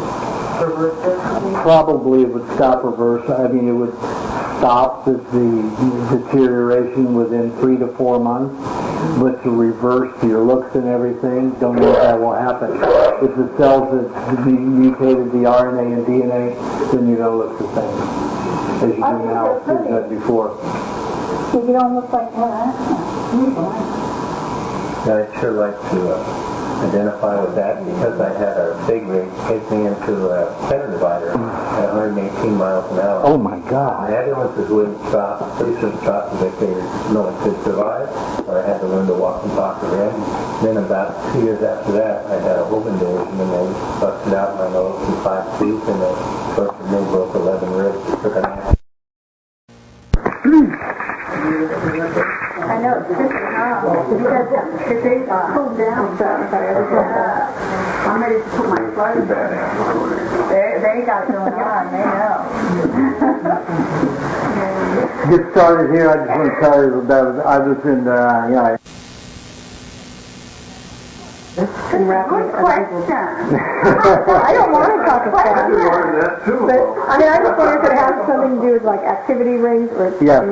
reverse this. Probably it would stop reverse. I mean, it would stop the deterioration within 3 to 4 months. But to reverse your looks and everything, don't know if that will happen. If the cells have mutated the RNA and DNA, then you don't look the same as you do now, as you did before. You don't look like that. I'd sure like to identify with that because I had a big rig hit me into a center divider at 118 miles an hour. Oh my God. The ambulances wouldn't stop, police wouldn't stop because they figured no one could survive, or I had to learn to walk and talk again. Then about 2 years after that, I had a home invasion and they busted out my nose in 5 teeth and they tortured me, broke 11 ribs, took a nap. I know, it's just because they pulled down. I'm ready to put my clothes on. They got it going on, they know. Get started here. I just want to tell you about I was in, Good question. I don't want to talk about that. But, I mean, I just wonder if it has something to do with, like, activity rings or anxiety. Yes,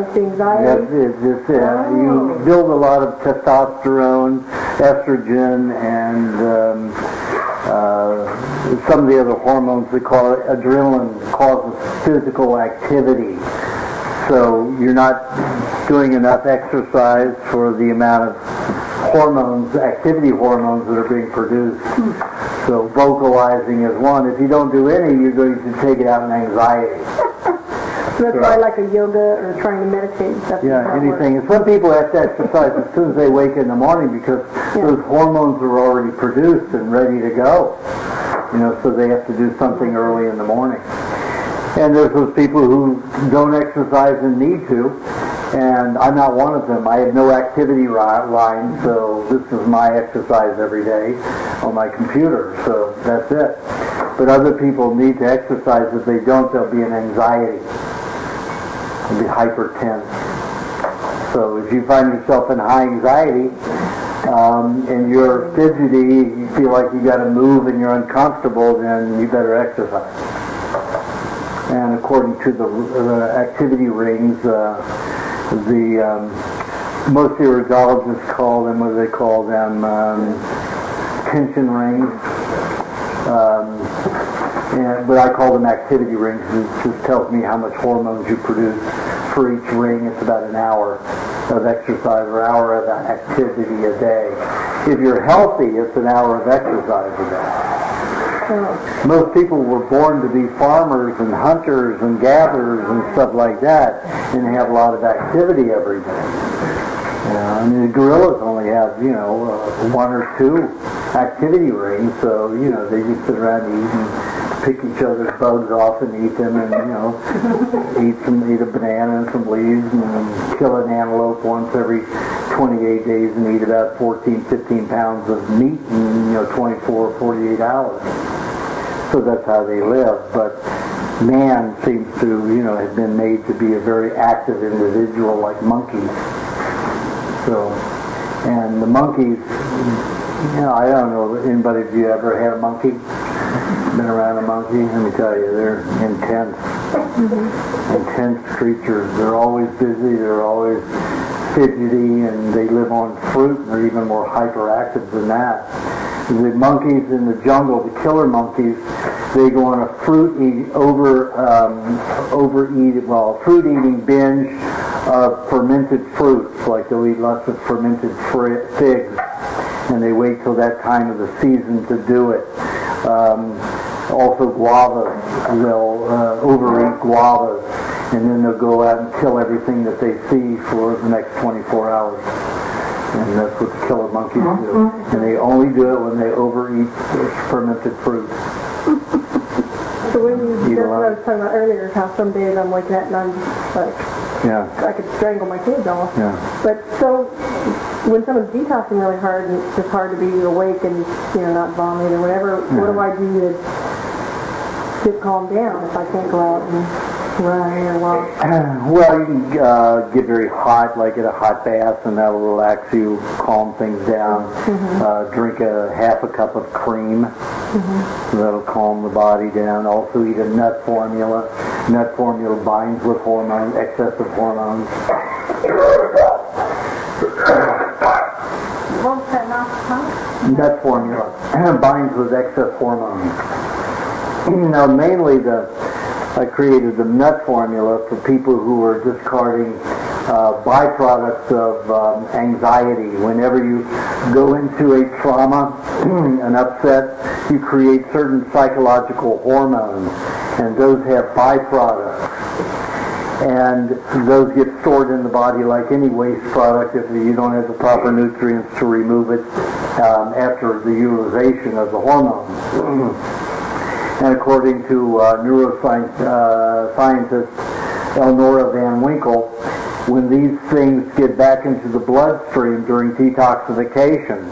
you build a lot of testosterone, estrogen, and some of the other hormones we call it adrenaline causes physical activity. So you're not doing enough exercise for the amount of hormones, activity hormones that are being produced. So vocalizing is one. If you don't do any, you're going to take it out in anxiety. So that's why like a yoga or trying to meditate and stuff. Yeah, anything. And some people have to exercise as soon as they wake in the morning because those hormones are already produced and ready to go. So they have to do something early in the morning. And there's those people who don't exercise and need to. And I'm not one of them. I have no activity line, so this is my exercise every day on my computer, so that's it. But other people need to exercise. If they don't, they'll be in anxiety. They'll be hypertense. So if you find yourself in high anxiety and you're fidgety, you feel like you got to move and you're uncomfortable, then you better exercise. And according to the activity rings, most urologists call them, what do they call them, tension rings. But I call them activity rings. It just tells me how much hormones you produce for each ring. It's about an hour of exercise or hour of activity a day. If you're healthy, it's an hour of exercise a day. Most people were born to be farmers and hunters and gatherers and stuff like that, and they have a lot of activity every day. I mean, the gorillas only have, 1 or 2 activity rings, so, they just sit around and eat and pick each other's bugs off and eat them and, eat a banana and some leaves and kill an antelope once every 28 days and eat about 14, 15 pounds of meat in, 24 or 48 hours. So that's how they live. But man seems to, have been made to be a very active individual like monkeys. So, and the monkeys, I don't know, anybody, have you ever had a monkey? Been around a monkey? Let me tell you, they're intense. Intense creatures. They're always busy, they're always fidgety, and they live on fruit, and they're even more hyperactive than that. The monkeys in the jungle, the killer monkeys, they go on a fruit eating binge of fermented fruits. Like they'll eat lots of fermented figs, and they wait till that time of the season to do it. Also guavas, they'll overeat guavas. and then they'll go out and kill everything that they see for the next 24 hours. And that's what the killer monkeys do. And they only do it when they overeat fermented fruit. So when that's what I was talking about earlier, how some days I'm waking up and I'm just like, I could strangle my kids off. Yeah. But so when someone's detoxing really hard and it's just hard to be awake and not vomit or whatever, what do I do to calm down if I can't go out and run or walk? Well, you can get very hot, like at a hot bath, and that'll relax you, calm things down. Drink a half a cup of cream. That'll calm the body down. Also eat a nut formula. Nut formula binds with hormones, excessive hormones. What's that now? Nut formula binds with excess hormones. Now, mainly I created the nut formula for people who are discarding byproducts of anxiety. Whenever you go into a trauma, an upset, you create certain psychological hormones, and those have byproducts. And those get stored in the body like any waste product if you don't have the proper nutrients to remove it after the utilization of the hormones. And according to neuroscientist Elnora Van Winkle, when these things get back into the bloodstream during detoxification,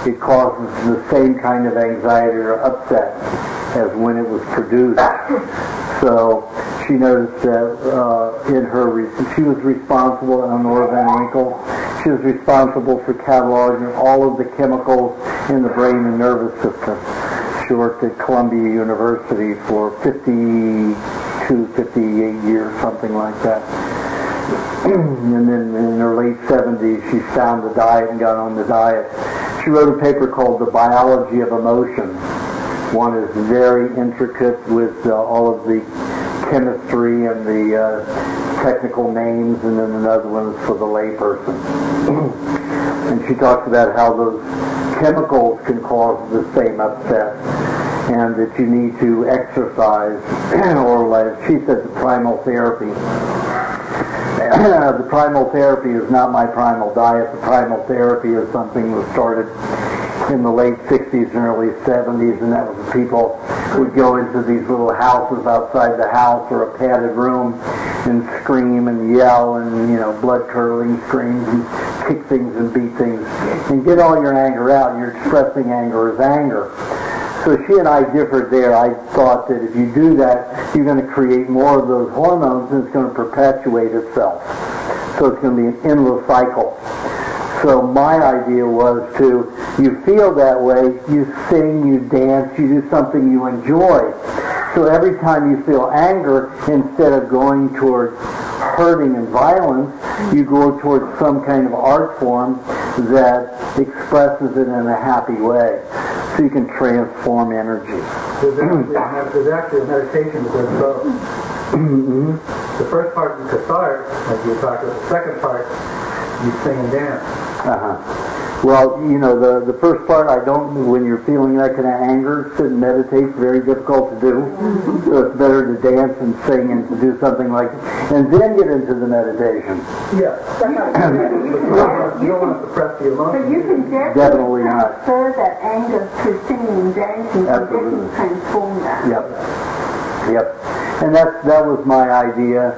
it causes the same kind of anxiety or upset as when it was produced. So she noticed that she was responsible, Elnora Van Winkle, she was responsible for cataloging all of the chemicals in the brain and nervous system. She worked at Columbia University for 58 years, something like that. And then in her late 70s, she found the diet and got on the diet. She wrote a paper called The Biology of Emotion. One is very intricate with all of the chemistry and the technical names, and then another one is for the layperson. And she talks about how those chemicals can cause the same upset, and that you need to exercise, or like she said, the primal therapy. The primal therapy is not my primal diet. The primal therapy is something that was started in the late 60s and early 70s, and that was people would go into these little houses outside the house or a padded room and scream and yell and, blood-curdling screams and kick things and beat things and get all your anger out. You're expressing anger as anger. So she and I differed there. I thought that if you do that, you're going to create more of those hormones and it's going to perpetuate itself. So it's going to be an endless cycle. So my idea was you feel that way, you sing, you dance, you do something you enjoy. So every time you feel anger, instead of going towards hurting and violence, you go towards some kind of art form that expresses it in a happy way. So you can transform energy. There's actually a meditation that does both. The first part is cathartic, like you talked about. The second part, you sing and dance. Well, the first part, when you're feeling that kind of anger, sit and meditate, very difficult to do. So it's better to dance and sing and to do something like that, and then get into the meditation. Yeah. You don't want to suppress the emotion. But you can definitely not transfer that anger to singing and dancing and definitely transform that. Yep. And that was my idea.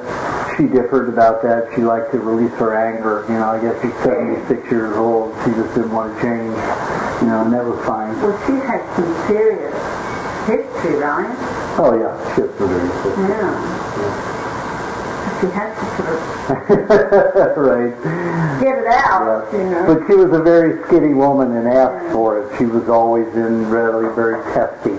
She differed about that. She liked to release her anger. I guess she's 76 years old. She just didn't want to change. And that was fine. Well, she had some serious history, right? Oh, yeah. She had some serious history. Yeah. She had to sort of right. get it out, But she was a very skinny woman and asked for it. She was always really very testy.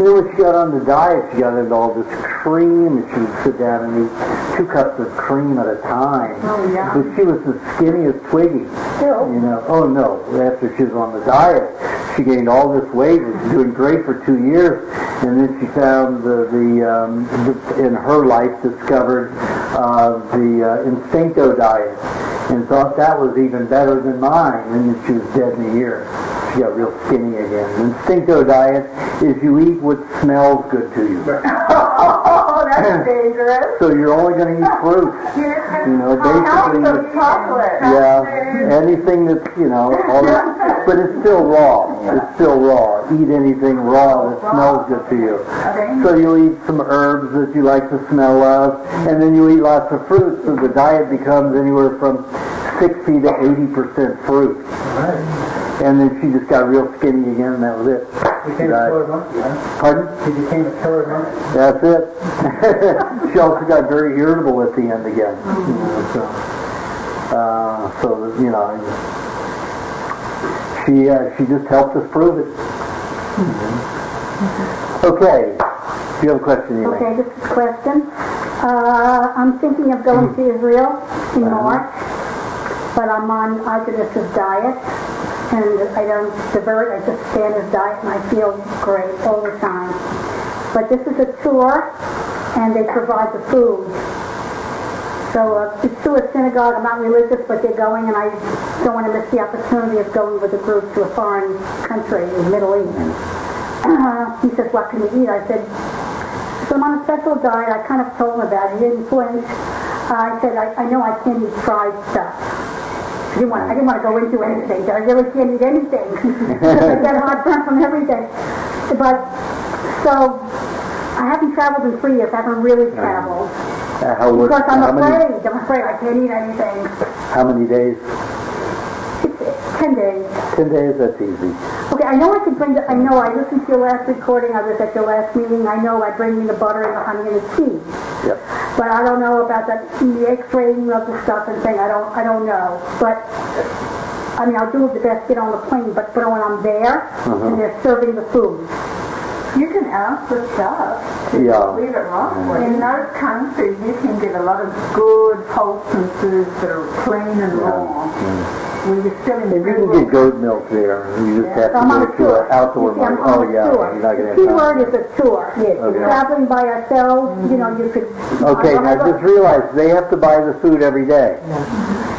Then when she got on the diet, she got into all this cream, and she would sit down and eat 2 cups of cream at a time. Oh, yeah. But she was as skinny as Twiggy. Still? Oh, no. After she was on the diet, she gained all this weight, was doing great for 2 years, and then she found in her life discovered the Instincto diet, and thought that was even better than mine, and then she was dead in a year. She got real skinny again. The Instincto diet is you eat what smells good to you. Oh, That's dangerous. So you're only going to eat fruit. You know, basically. Also chocolate. Yeah, anything that's, you know, all that, but it's still raw. It's still raw. Eat anything raw that smells good to you. So you eat some herbs that you like the smell of, and then you eat lots of fruit, so the diet becomes anywhere from 60 to 80% fruit. And then she just got real skinny again, and that was it. Became a killer monkey, huh? Pardon? He became a killer monkey. That's it. She also got very irritable at the end again. You know, so you know, she just helped us prove it. Okay. Do you have a question, Elaine? Okay, this is a question. I'm thinking of going to Israel in March, but I'm on Aajonus' diet, and I don't divert, I just stay on his diet, and I feel great all the time. But this is a tour, and they provide the food. So it's to a synagogue. I'm not religious, but they're going, and I don't want to miss the opportunity of going with a group to a foreign country in the Middle East. He says, what can you eat? I said, so I'm on a special diet. I kind of told him about it. He didn't flinch. I said, I know I can't eat fried stuff. I didn't want to go into anything. I really can't eat anything. I get heartburn from everything. But, so, I haven't traveled in 3 years. I haven't really traveled. Because I'm afraid I can't eat anything. How many days? 10 days. 10 days, that's easy. Okay, I know I could bring I know I listened to your last recording, I was at your last meeting, I know I bring in the butter and the honey and the tea. Yep. But I don't know about the X-rating of the stuff and thing, I don't know. But, I mean, I'll do the best to get on the plane, but when I'm there, and they're serving the food. You can ask the chef to leave it raw. In those countries, you can get a lot of good, wholesome foods that are plain and raw. When you're still in and you can get goat milk there. You just have to go to an outdoor market. Oh, yeah. You're not going to have the key word is a tour. Yes. Okay. Traveling by ourselves, you know, you could... Okay, now just realize they have to buy the food every day.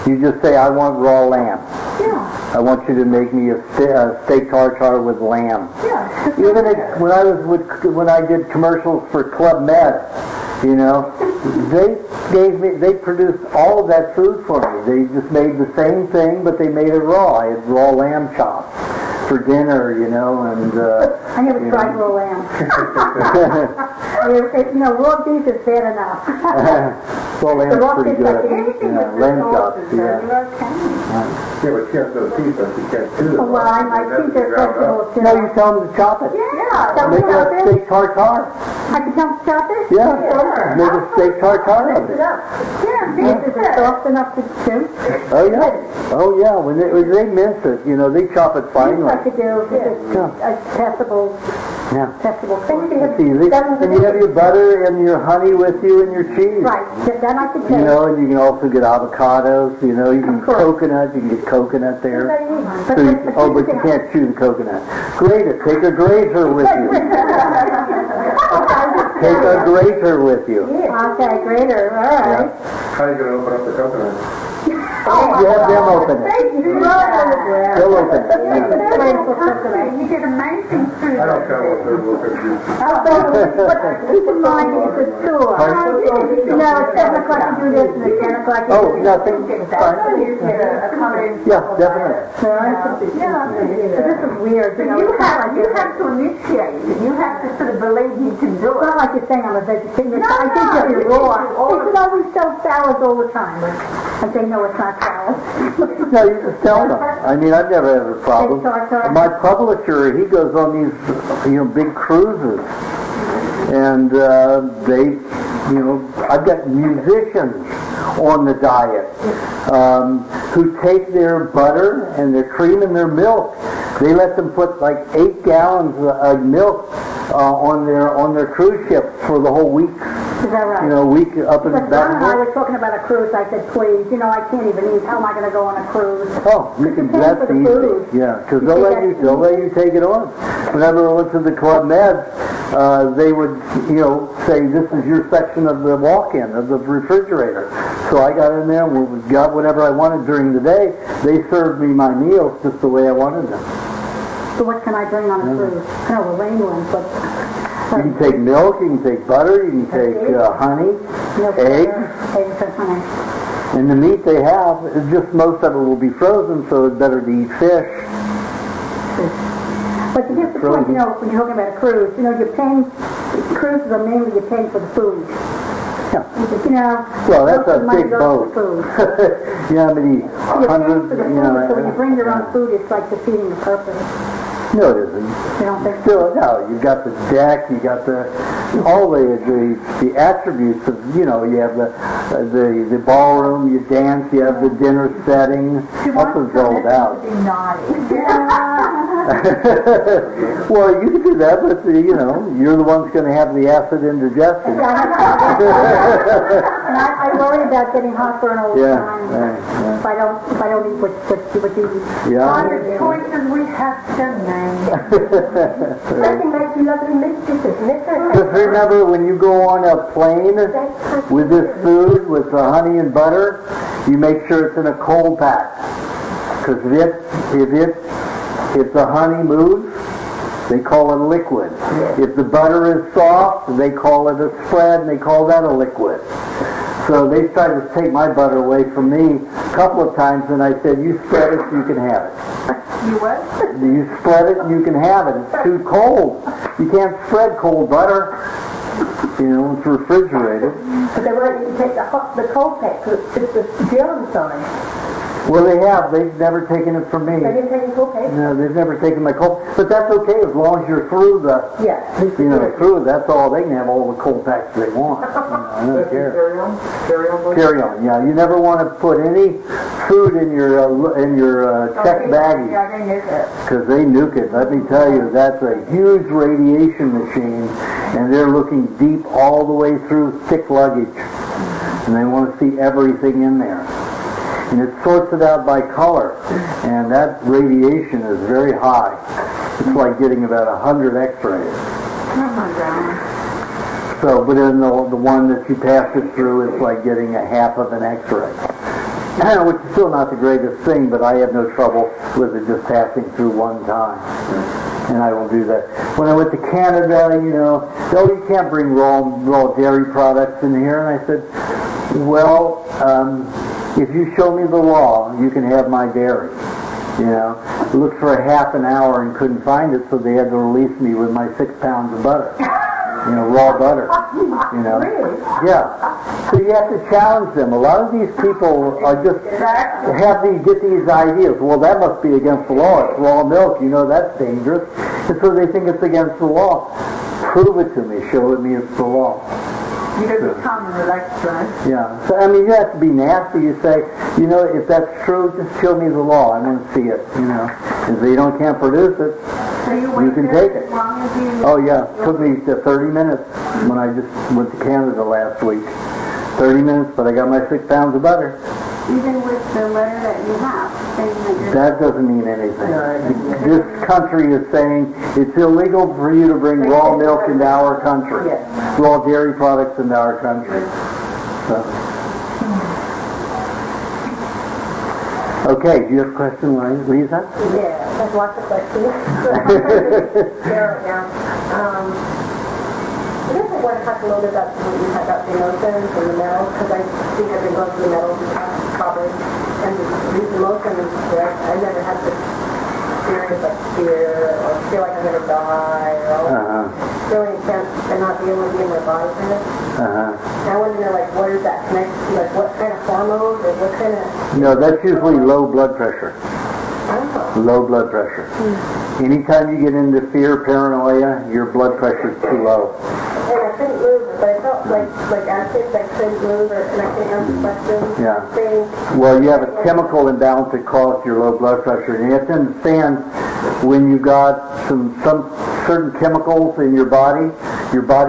You just say, I want raw lamb. Yeah. I want you to make me a steak tartare with lamb. Yeah. Even when I did commercials for Club Med, you know, they produced all of that food for me. They just made the same thing, but they made it raw. I had raw lamb chops for dinner, you know, and... I never tried raw lamb. You know, raw beef is bad enough. Raw lamb's pretty good. Lamb chops, Yeah, but she has those teeth, but she can't chew them. Well, I teeth are flexible too. No, you tell them to chop it. Yeah. Make a steak tartare. I can tell them to chop it? Yeah. Make a steak tartare of it. Yeah. Is it soft enough to chew? Oh, yeah. Oh, yeah. When they mince it, you know, they chop it finely. I could do a testable thing. And you have your butter and your honey with you and your cheese. Right. Then I could take. You know, and you can also get avocados. You know, you can coconut. You can get coconut there. But you can't chew the coconut. Grate it. Take a grater with you. Take a grater with you. Okay, grater. All right. How are you going to open up the coconut? You have them open it. They'll open it. You get amazing food. I don't care what they're looking at. But keep in mind it's a tour. No, at 7 o'clock you do this, and at 10 o'clock you do this. Nothing. Fine. Yeah, definitely. But this is weird. You know, You have to initiate it. You have to sort of believe you can do it's it. not like you're saying I'm a vegetarian. I think you're raw. They said, oh, we sell salads all the time. I say, no, it's not salad. No, you just tell them. I mean, I've never had a problem. My publisher, he goes on these, big cruises, and I've got musicians on the diet who take their butter and their cream and their milk. They let them put like 8 gallons of milk on their cruise ship for the whole week. Is that right? A week up and But back. John and I were talking about a cruise. I said, please, I can't even eat. How am I going to go on a cruise? Oh, you can. That's for the easy. food. Yeah, because they'll let you take it on. Whenever I went to the Club Med, they would, say this is your section of the walk-in of the refrigerator. So I got in there and got whatever I wanted during the day. They served me my meals just the way I wanted them. So what can I bring on a cruise? No, we're England, but You can take milk, you can take butter, you can take honey, eggs. Eggs and honey. And the meat they have, it's just most of it will be frozen, so it's better to eat fish. But here's the point, when you're talking about a cruise, you're paying, cruises are mainly you're paying for the food. Yeah. Well, that's a big boat. You know how many hundreds, so when you bring your own food, it's like defeating the purpose. No, it isn't. You don't think Still, no, you got the deck, you got all the attributes of, you have the ballroom, you dance, you have the dinner setting. That's what it's all about. To be naughty. Well, you can do that, but you're the one's going to have the acid indigestion. and I worry about getting heartburn all the time. Right. If I don't eat what you eat. Yeah. The choices we have to make. Nothing makes you lovely mistresses, Just remember, when you go on a plane with this food, with the honey and butter, you make sure it's in a cold pack. Because if the honey moves, they call it a liquid. If the butter is soft, they call it a spread, and they call that a liquid. So they tried to take my butter away from me a couple of times, and I said, you spread it, you can have it. You what? You spread it, you can have it. It's too cold. You can't spread cold butter. It's refrigerated. But they want you to take the cold pack because it's the gel inside. Well, they have. They've never taken it from me. They didn't take the cold pack? No, they've never taken my cold. But that's okay as long as you're through the. Yeah. Through. That's all. They can have all the cold packs they want. I don't care. Carry on. Yeah. You never want to put any food in your check baggie because they nuke it. Let me tell you, that's a huge radiation machine, and they're looking deep all the way through thick luggage, and they want to see everything in there. And it sorts it out by color, and that radiation is very high. It's like getting about 100 X-rays. Oh my God. So, but then the one that you pass it through is like getting a half of an X-ray. Which is still not the greatest thing, but I have no trouble with it just passing through one time. And I will do that. When I went to Canada, you can't bring raw dairy products in here. And I said, well, if you show me the law, you can have my dairy. Looked for a half an hour and couldn't find it, so they had to release me with my 6 pounds of butter. Raw butter. Really? Yeah. So you have to challenge them. A lot of these people are just get these ideas. Well, that must be against the law. It's raw milk. That's dangerous. And so they think it's against the law. Prove it to me. Show me it's the law. You don't become an electron. Yeah. So, you have to be nasty. You say, if that's true, just show me the law. I want to see it, If they can't produce it, So you can take it. As long as you... Oh, yeah. It took me 30 minutes when I just went to Canada last week. 30 minutes, but I got my 6 pounds of butter. Even with the letter that you have, saying that you're... That doesn't mean anything. This country is saying it's illegal for you to bring raw milk into our country, raw dairy products into our country. So. Okay, do you have a question, Lisa? Yeah, there's lots of questions. Narrow it down. I guess I want to talk a little bit about what you talked about the emotions and the metals, because I think I've been going through the metals and copper, and these emotions, I've never had this experience like fear, or feel like I'm going to die, or all that. Feeling intense and not being able to be in my body for it. And I want to know, what is that connected to? What kind of hormones, or what kind of... No, that's usually low blood pressure. Low blood pressure. Anytime you get into fear, paranoia, your blood pressure is too low. And I couldn't move, but I felt like anxious, I couldn't move, and I couldn't answer questions. Yeah. Well, you have a chemical imbalance that causes your low blood pressure. And you have to understand, when you got some certain chemicals in your body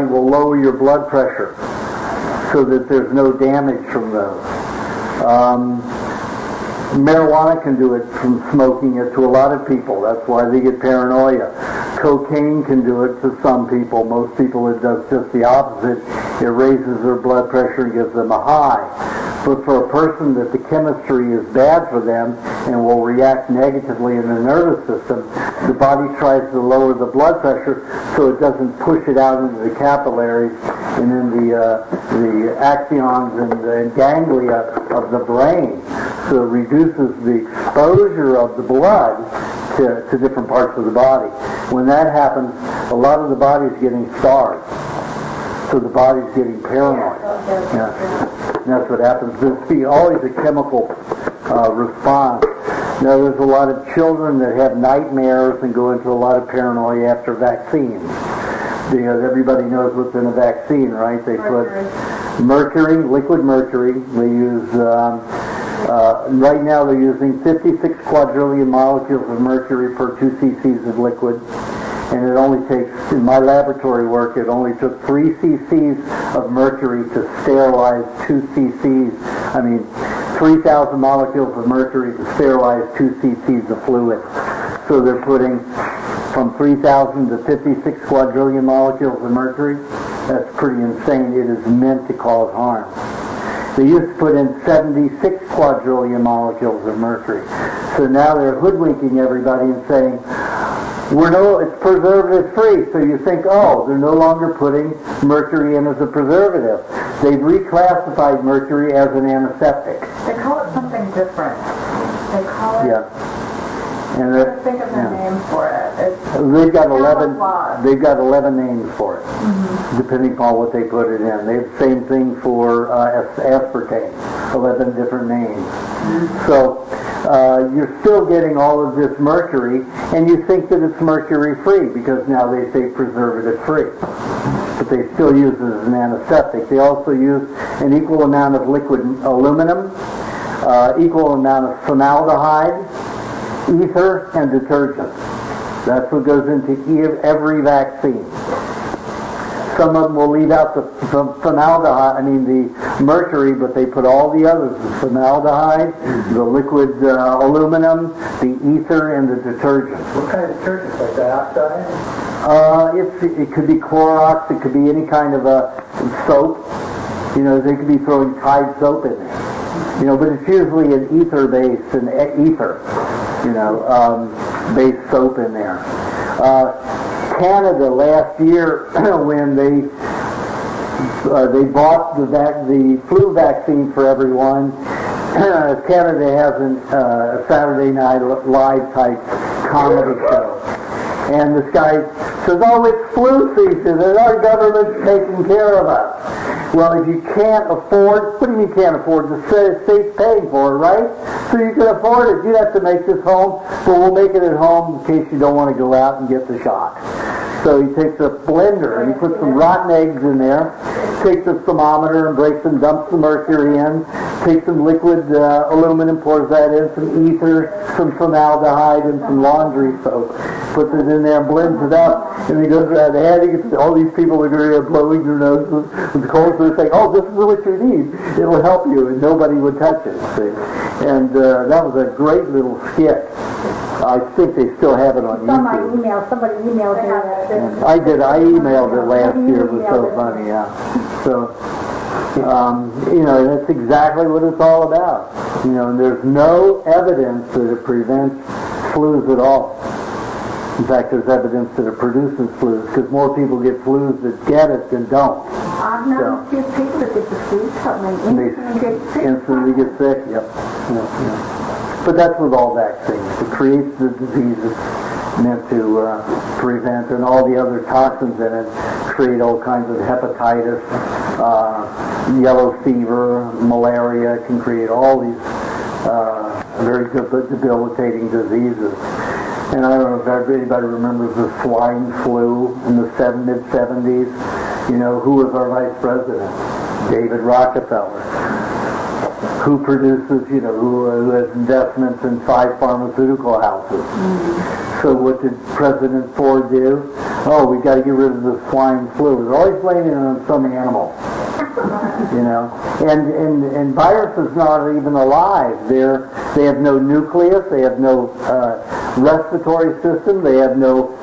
will lower your blood pressure so that there's no damage from those. Marijuana can do it from smoking it to a lot of people. That's why they get paranoia. Cocaine can do it to some people. Most people it does just the opposite. It raises their blood pressure and gives them a high. But for a person that the chemistry is bad for them and will react negatively in the nervous system, the body tries to lower the blood pressure so it doesn't push it out into the capillaries and in the axons and the ganglia of the brain. So it reduces the exposure of the blood to different parts of the body. When that happens, a lot of the body is getting starved. So the body's getting paranoid. And that's what happens. There's always a chemical response. Now, there's a lot of children that have nightmares and go into a lot of paranoia after vaccines. Because everybody knows what's in a vaccine, right? They put mercury, liquid mercury. They use, right now they're using 56 quadrillion molecules of mercury per 2 cc's of liquid. And it only takes, in my laboratory work, it only took 3 cc's of mercury to sterilize 2 cc's, 3,000 molecules of mercury to sterilize 2 cc's of fluid. So they're putting from 3,000 to 56 quadrillion molecules of mercury. That's pretty insane. It is meant to cause harm. They used to put in 76 quadrillion molecules of mercury. So now they're hoodwinking everybody and saying, it's preservative free. So you think, they're no longer putting mercury in as a preservative. They've reclassified mercury as an antiseptic. They call it something different. They call it... Yeah. And I can't think of the name for it. They've got 11 names for it, depending upon what they put it in. They have the same thing for aspartame, 11 different names. So you're still getting all of this mercury, and you think that it's mercury-free because now they say preservative-free. But they still use it as an antiseptic. They also use an equal amount of liquid aluminum, equal amount of formaldehyde, ether, and detergent. That's what goes into every vaccine. Some of them will leave out the formaldehyde, the mercury, but they put all the others, the formaldehyde, the liquid aluminum, the ether, and the detergent. What kind of detergent? Like dioxide? It could be Clorox, it could be any kind of a soap. They could be throwing Tide soap in there. But it's usually an ether-based, based soap in there. Canada last year, when they bought the flu vaccine for everyone, Canada has a Saturday Night Live type comedy show. And this guy says, it's flu season and our government's taking care of us. Well, if you can't afford, what do you mean can't afford? The state's paying for it, right? So you can afford it. You'd have to make this home, but we'll make it at home in case you don't want to go out and get the shot. So he takes a blender and he puts some rotten eggs in there, takes a thermometer and breaks and dumps the mercury in, takes some liquid aluminum, pours that in, some ether, some formaldehyde, and some laundry soap. Puts it in there and blends it up, and he goes around the head. He gets all these people are going to be blowing their noses with the cold, so they're saying, this is what you need. It'll help you, and nobody would touch it. See? And that was a great little skit. I think they still have it on YouTube. My email, somebody emailed me that. I did. I emailed it last year. It was so funny, yeah. So, that's exactly what it's all about. And there's no evidence that it prevents flus at all. In fact, there's evidence that it produces flus, because more people get flus that get it than don't. I've known a few people that get the flu, they instantly get sick. Yep. But that's with all vaccines. It creates the diseases meant to prevent, and all the other toxins in it create all kinds of hepatitis, yellow fever, malaria. It can create all these very debilitating diseases. And I don't know if anybody remembers the swine flu in the mid-70s. Who was our vice president? David Rockefeller. Who produces, who has investments in 5 pharmaceutical houses. So what did President Ford do? We got to get rid of the swine flu. They're always blaming it on some animal. And virus is not even alive. They have no nucleus. They have no respiratory system. They have no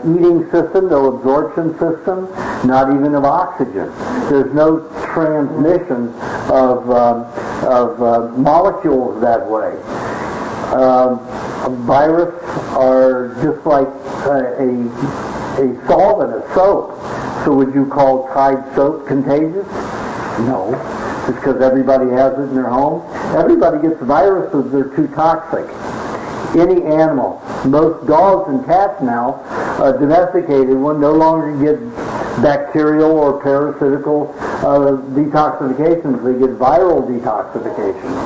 eating system, no absorption system, not even of oxygen. There's no transmission of molecules that way. Viruses are just like a solvent, a soap. So would you call Tide soap contagious? No. It's because everybody has it in their home. Everybody gets viruses. They're too toxic. Any animal, most dogs and cats now, domesticated one, no longer get bacterial or parasitical detoxifications. They get viral detoxifications.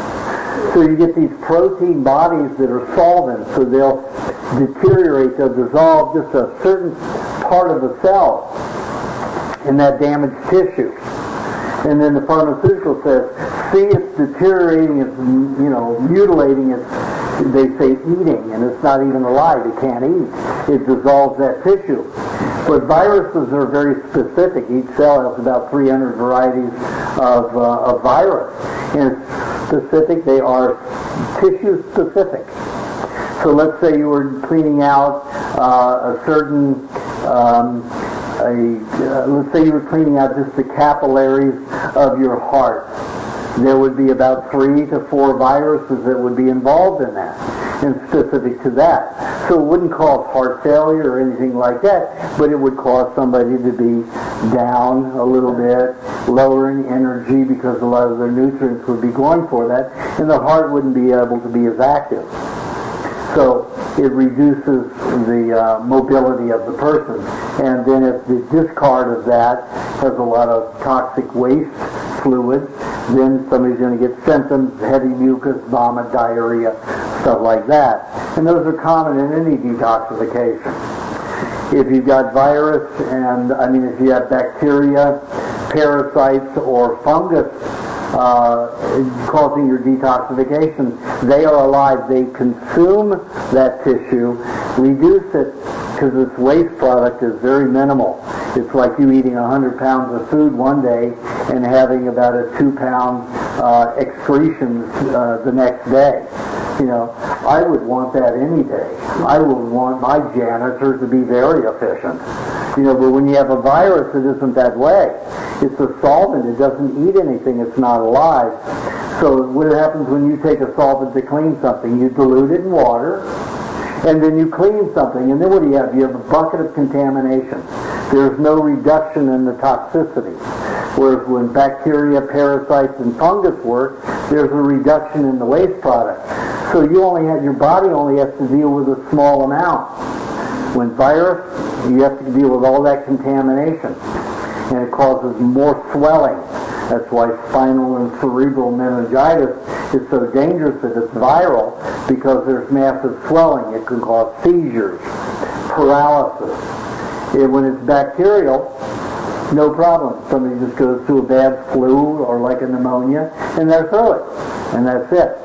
So you get these protein bodies that are solvents, so they'll deteriorate, they'll dissolve just a certain part of the cell in that damaged tissue. And then the pharmaceutical says, see, it's deteriorating, it's, mutilating, they say eating, and it's not even alive, it can't eat. It dissolves that tissue. But viruses are very specific. Each cell has about 300 varieties of virus. And specific, they are tissue specific. So let's say you were cleaning out let's say you were cleaning out just the capillaries of your heart. There would be about 3 to 4 viruses that would be involved in that, and specific to that. So it wouldn't cause heart failure or anything like that, but it would cause somebody to be down a little bit, lowering energy because a lot of their nutrients would be going for that, and the heart wouldn't be able to be as active. So it reduces the mobility of the person. And then if the discard of that has a lot of toxic waste fluid, then somebody's going to get symptoms, heavy mucus, vomit, diarrhea, stuff like that. And those are common in any detoxification. If you've got virus, if you have bacteria, parasites, or fungus causing your detoxification, they are alive. They consume that tissue, reduce it, because this waste product is very minimal. It's like you eating 100 pounds of food one day and having about a 2-pound excretions the next day. I would want that any day. I would want my janitors to be very efficient. But when you have a virus, it isn't that way. It's a solvent. It doesn't eat anything. It's not alive. So what happens when you take a solvent to clean something? You dilute it in water, and then you clean something. And then what do you have? You have a bucket of contamination. There's no reduction in the toxicity. Whereas when bacteria, parasites, and fungus work, there's a reduction in the waste product. So your body only has to deal with a small amount. When virus, you have to deal with all that contamination. And it causes more swelling. That's why spinal and cerebral meningitis is so dangerous that it's viral, because there's massive swelling. It can cause seizures, paralysis. When it's bacterial, no problem. Somebody just goes through a bad flu or like a pneumonia, and they're through it. And that's it.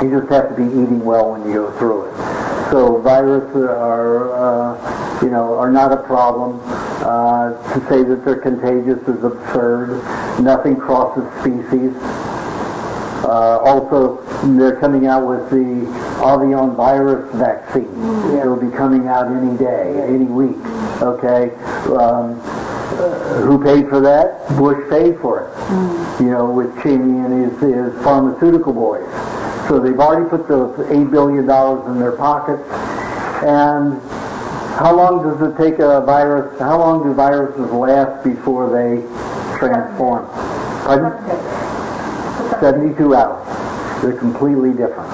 You just have to be eating well when you go through it. So viruses are not a problem. To say that they're contagious is absurd. Nothing crosses species. Also, they're coming out with the avian virus vaccine. It'll be coming out any day, any week. Okay? Who paid for that? Bush paid for it. With Cheney and his pharmaceutical boys. So they've already put those $8 billion in their pockets. And how long does it take a virus? How long do viruses last before they transform? Pardon? 72 hours. They're completely different.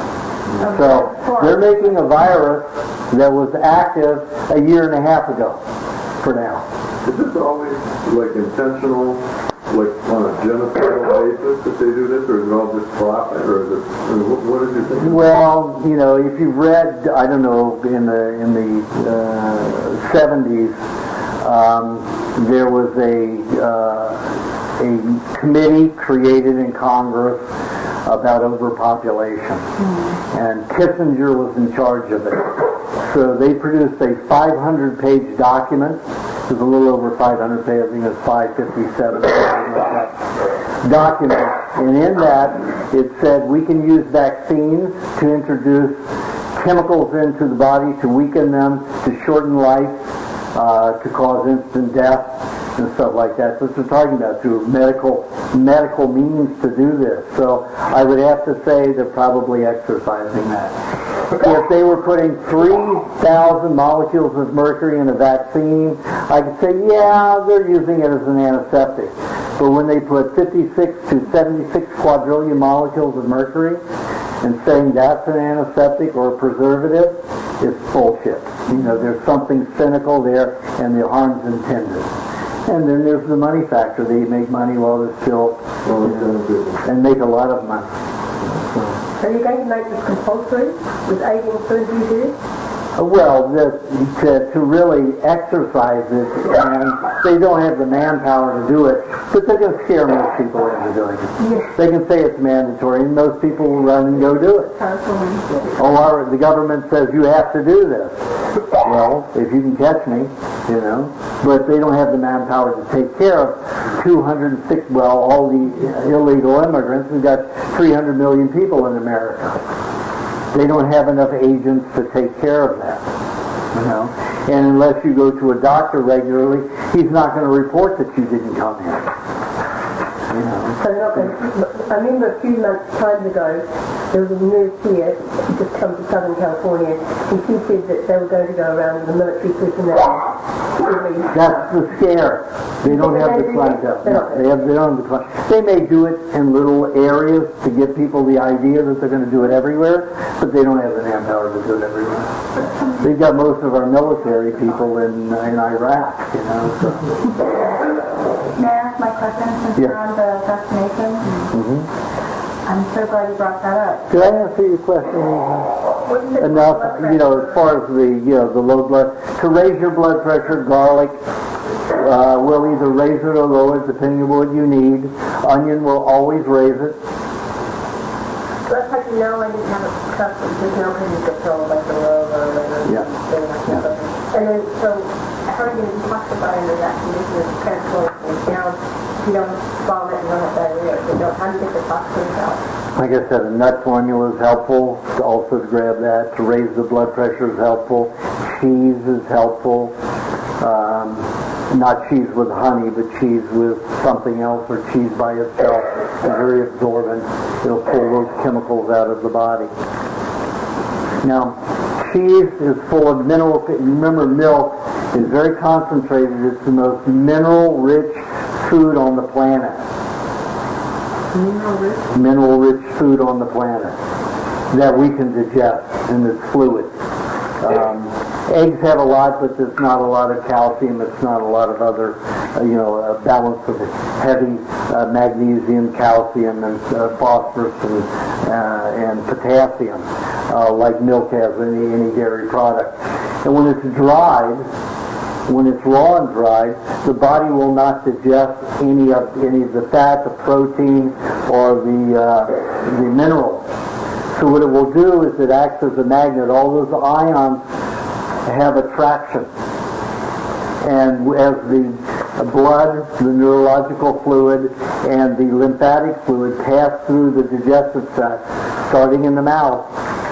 So they're making a virus that was active a year and a half ago for now. Is this always intentional, on a genocidal basis that they do this, or is it all just profit, or is it, what did you think? Well, if you've read, I don't know, in the 70s, there was a committee created in Congress about overpopulation, and Kissinger was in charge of it. So they produced a 500-page document. It was a little over 500 pages. I think it was 557 document. And in that, it said we can use vaccines to introduce chemicals into the body to weaken them, to shorten life, to cause instant death, and stuff like that. So what we're talking about through medical medical means to do this. So I would have to say they're probably exercising that. If they were putting 3,000 molecules of mercury in a vaccine, I could say, yeah, they're using it as an antiseptic. But when they put 56 to 76 quadrillion molecules of mercury and saying that's an antiseptic or a preservative, it's bullshit. You know, there's something cynical there, and the harm's intended. And then there's the money factor. They make money while they're still, and make a lot of money. Are you going to make this compulsory with avian food users? Well, to really exercise it, and they don't have the manpower to do it, but they can scare most people into doing it. They can say it's mandatory, and most people will run and go do it. Oh, the government says you have to do this. Well, if you can catch me, you know, but they don't have the manpower to take care of 206, well, all the illegal immigrants. We've got 300 million people in America. They don't have enough agents to take care of that, you know. And unless you go to a doctor regularly, he's not going to report that you didn't come in, you know. So they're not going to, I remember a few months time ago, there was a nurse here, she just come to Southern California, and she said that they were going to go around with the military personnel. That's the scare. They don't have the clientele. No, they don't have the clientele. They may do it in little areas to give people the idea that they're going to do it everywhere, but they don't have the manpower to do it everywhere. They've got most of our military people in Iraq, you know. So. May I ask my question since we're on the vaccination? Mm-hmm. I'm so glad you brought that up. Did I answer your question? Enough, you know, as far as the, you know, the low blood, to raise your blood pressure, garlic will either raise it or lower it depending on what you need. Onion will always raise it. That's like, no, I didn't have a cup, because no, because you could feel like the low or whatever. Yeah. And then, so, how are you going to detoxify under that condition of transport things down? You don't vomit and don't have diarrhea. You don't, how do you get the toxins out? Like I said, a nut formula is helpful. Also to grab that, to raise the blood pressure is helpful. Cheese is helpful. Not cheese with honey, but cheese with something else, or cheese by itself is very absorbent. It'll pull those chemicals out of the body. Now, cheese is full of mineral. Remember, milk is very concentrated. It's the most mineral-rich food on the planet. Mineral-rich food on the planet that we can digest, and it's fluid. Eggs have a lot, but there's not a lot of calcium. It's not a lot of other, balance of heavy magnesium, calcium, and phosphorus and potassium, like milk has any dairy product. And when it's dried, when it's raw and dried, the body will not digest any of the fat, the protein, or the minerals. So what it will do is it acts as a magnet. All those ions have attraction, and as the blood, the neurological fluid, and the lymphatic fluid pass through the digestive tract, starting in the mouth,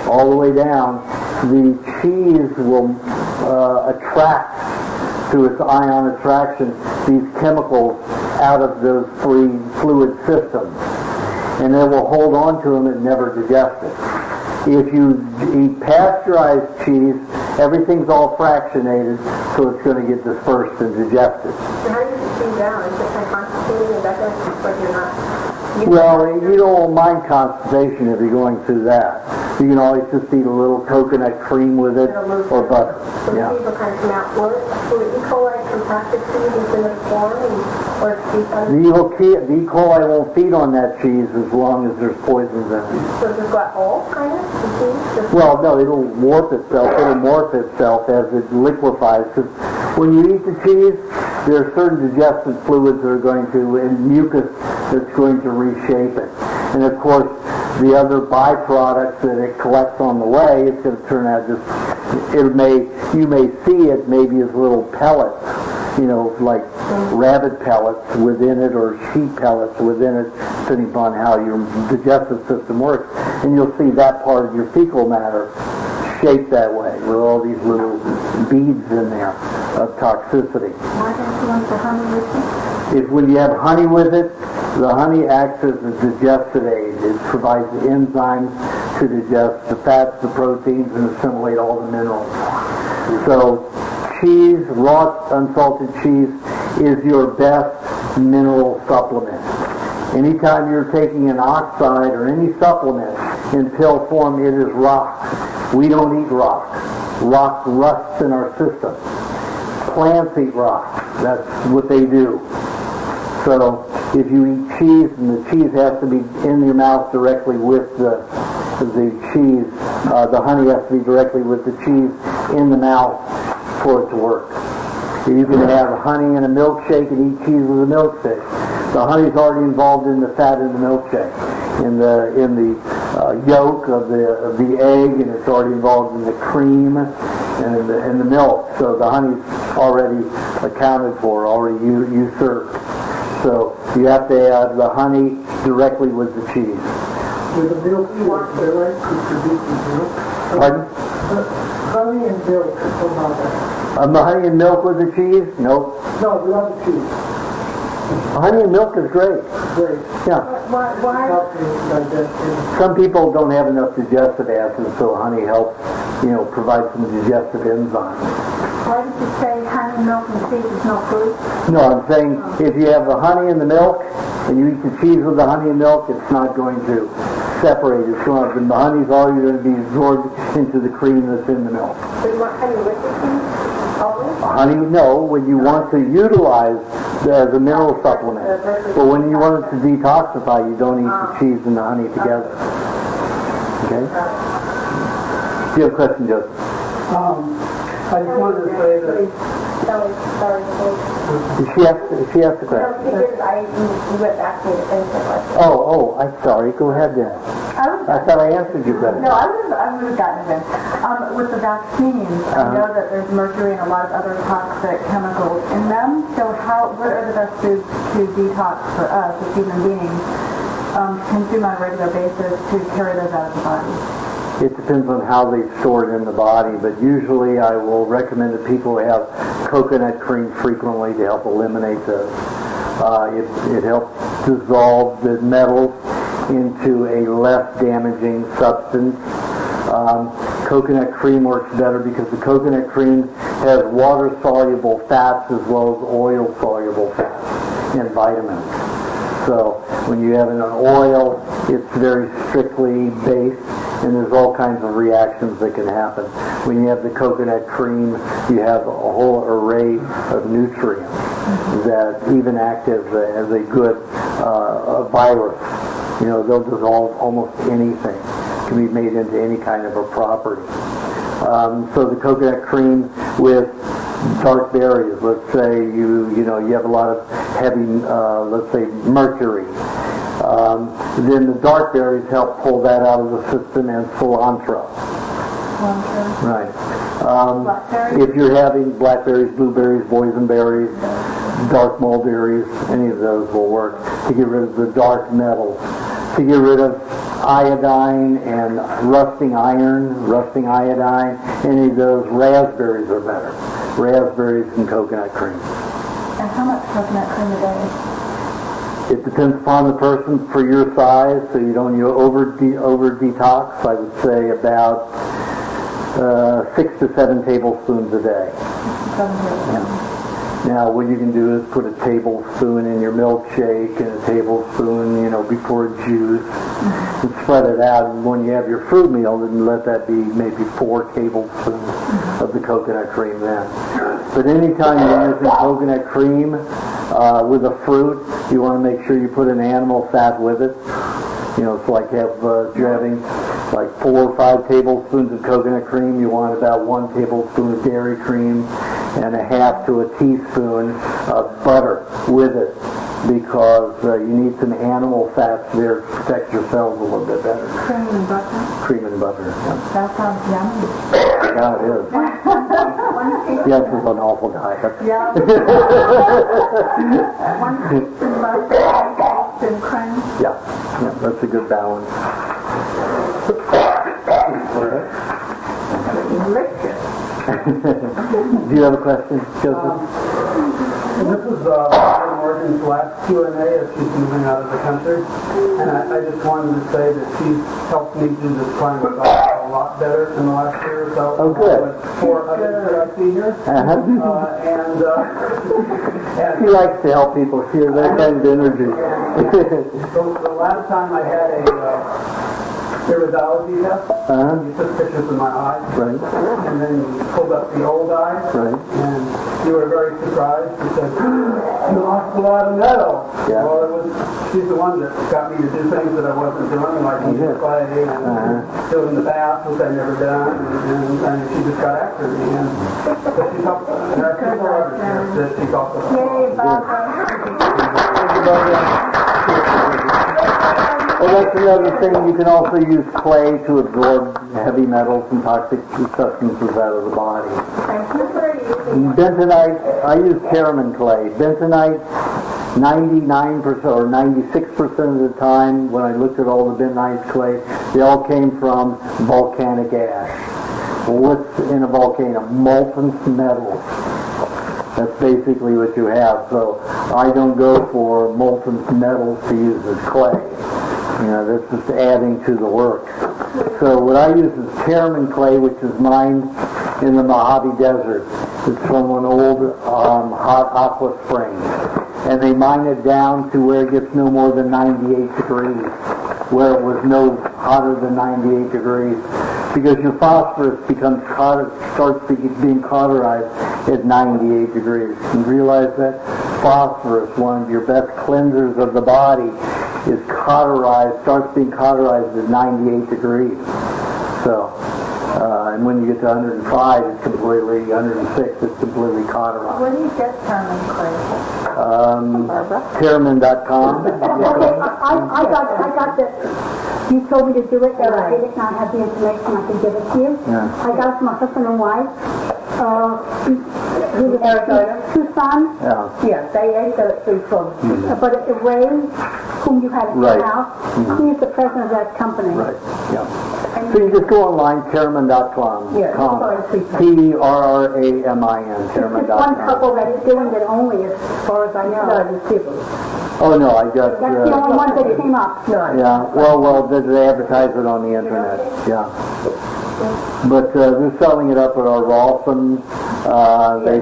all the way down, the cheese will attract, through its ion attraction, these chemicals out of those three fluid systems, and it will hold on to them and never digest it. If you eat pasteurized cheese, everything's all fractionated, so it's going to get dispersed and digested. So how do you get the cheese down? Is it kind of constipating? Is that going to like you're not... Well, you don't mind constipation if you're going through that. You can always just eat a little coconut cream with it, or butter. So Yeah. the cheese will kind of come out. Will E. coli compact the cheese into the form, or cheese on The E. coli won't feed on that cheese as long as there's poisons in it. So it's just got whole, kind of, the cheese? Just Well, no, it'll warp itself. It'll morph itself as it liquefies. Because when you eat the cheese, there are certain digestive fluids that are going to, and mucus that's going to reshape it. And of course, the other byproducts that it collects on the way, it's going to turn out just, you may see it maybe as little pellets, like rabbit pellets within it, or sheep pellets within it, depending upon how your digestive system works. And you'll see that part of your fecal matter shaped that way, with all these little beads in there of toxicity. Why don't you want the honey with it? When you have honey with it, The honey acts as a digestive aid. It provides the enzymes to digest the fats, the proteins, and assimilate all the minerals. So cheese, raw unsalted cheese, is your best mineral supplement. Anytime you're taking an oxide or any supplement in pill form, it is rock. We don't eat rock. Rock rusts in our system. Plants eat rock. That's what they do. So if you eat cheese, and the cheese has to be in your mouth directly with the cheese, the honey has to be directly with the cheese in the mouth for it to work. You can have honey in a milkshake and eat cheese with a milkshake. The honey's already involved in the fat in the milkshake, in the yolk of the egg, and it's already involved in the cream and the milk. So the honey's already accounted for, already usurped. So you have to add the honey directly with the cheese. With the milk, they like to produce the milk. Pardon? Honey and milk, what about that? The honey and milk with the cheese? Nope. No, without the cheese. Honey and milk is great. Great. Yeah. Why? Some people don't have enough digestive acid, so honey helps, provide some digestive enzymes. Why did you say honey, milk, and cheese is no food? No, I'm saying if you have the honey and the milk, and you eat the cheese with the honey and milk, it's not going to separate. It's going to, the honey's already going to be absorbed into the cream that's in the milk. So you want honey with the cheese? Always? Honey, no, when you want to utilize the mineral supplement. But when you want it to detoxify, you don't eat the cheese and the honey together. Okay? Do you have a question, Joseph? I just wanted to say that... Sorry. She asked the question. You went back to the question. Oh, I'm sorry. Go ahead then. I thought I answered your question. No, I would have gotten it in. With the vaccines, I know that there's mercury and a lot of other toxic chemicals in them. So what are the best foods to detox for us as human beings to consume on a regular basis to carry those out of the body? It depends on how they store it in the body, but usually I will recommend that people have coconut cream frequently to help eliminate those. It helps dissolve the metals into a less damaging substance. Coconut cream works better because the coconut cream has water-soluble fats as well as oil-soluble fats and vitamins. So when you have an oil, it's very strictly based, and there's all kinds of reactions that can happen. When you have the coconut cream, you have a whole array of nutrients that even act as a good virus. They'll dissolve almost anything. Can be made into any kind of a property. So the coconut cream with dark berries, let's say you have a lot of heavy, let's say mercury. Then the dark berries help pull that out of the system, and cilantro. Right. If you're having blackberries, blueberries, boysenberries, dark mulberries, any of those will work to get rid of the dark metals. To get rid of iodine and rusting iron, rusting iodine, any of those, raspberries are better. Raspberries and coconut cream. And how much coconut cream a day? It depends upon the person for your size, so you don't over detox. I would say about 6 to 7 tablespoons a day. 7 tablespoons. Yeah. Now, what you can do is put a tablespoon in your milkshake and a tablespoon, before juice, and spread it out. And when you have your fruit meal, then let that be maybe 4 tablespoons of the coconut cream then. But anytime you're using coconut cream with a fruit, you want to make sure you put an animal fat with it. It's like if you're having like 4 or 5 tablespoons of coconut cream, you want about 1 tablespoon of dairy cream and a half to a teaspoon of butter with it, because you need some animal fats there to protect your cells a little bit better. Cream and butter? Cream and butter, yeah. That sounds yummy. Yeah, it is. Yes, it's an awful diet. Yeah. 1 teaspoon butter, 1 teaspoon cream. Yeah, that's a good balance. Delicious. Do you have a question, Joseph? This is Morgan's last Q&A as she's moving out of the country. And I just wanted to say that she's helped me do this primal diet a lot better in the last year or so. Oh, good. With 4 others that I see here. She likes to help people. She has that kind of energy. The last time I had a iridology test, you took pictures of my eyes, right, and then you pulled up the old eyes, right, and you were very surprised. You said, "You lost a lot of metal." Yeah. Well, she's the one that got me to do things that I wasn't doing, like eating clay and doing the bath, which I never done, and she just got after me. And but she's helped. There are 2 more others here that she's also helped. Yay, Barbara. Well, that's another thing. You can also use clay to absorb heavy metals and toxic substances out of the body. Bentonite, I use Karaman clay. Bentonite, 99% or 96% of the time, when I looked at all the bentonite clay, they all came from volcanic ash. Well, what's in a volcano? Molten metals. That's basically what you have. So I don't go for molten metals to use as clay. You know, that's just adding to the work. So what I use is Karaman clay, which is mined in the Mojave Desert. It's from an old hot aqua spring. And they mine it down to where it gets no more than 98 degrees, where it was no hotter than 98 degrees. Because your phosphorus starts being cauterized at 98 degrees. You realize that? Phosphorus, one of your best cleansers of the body, is starts being cauterized at 98 degrees. So, and when you get to 105, it's completely, 106, it's completely cauterized. Where do you get Karaman clay? Karaman.com. Okay, I got this. You told me to do it, and I did it, and I have the information, I can give it to you. Yeah. I got it from my husband and wife. He was Arizona. 2 sons. Yeah, they got it through from. But Ray, whom you had at Right. your house, he is the president of that company. Right, yeah. So you just go online, Karaman.com. Yeah, It's Karamin, just one couple that is doing it only, as far as I know. No, there's people. Oh no, I got. That's the only one that came up. No. Yeah, well, they advertise it on the internet. Yeah. But they're selling it up at our Rawson. They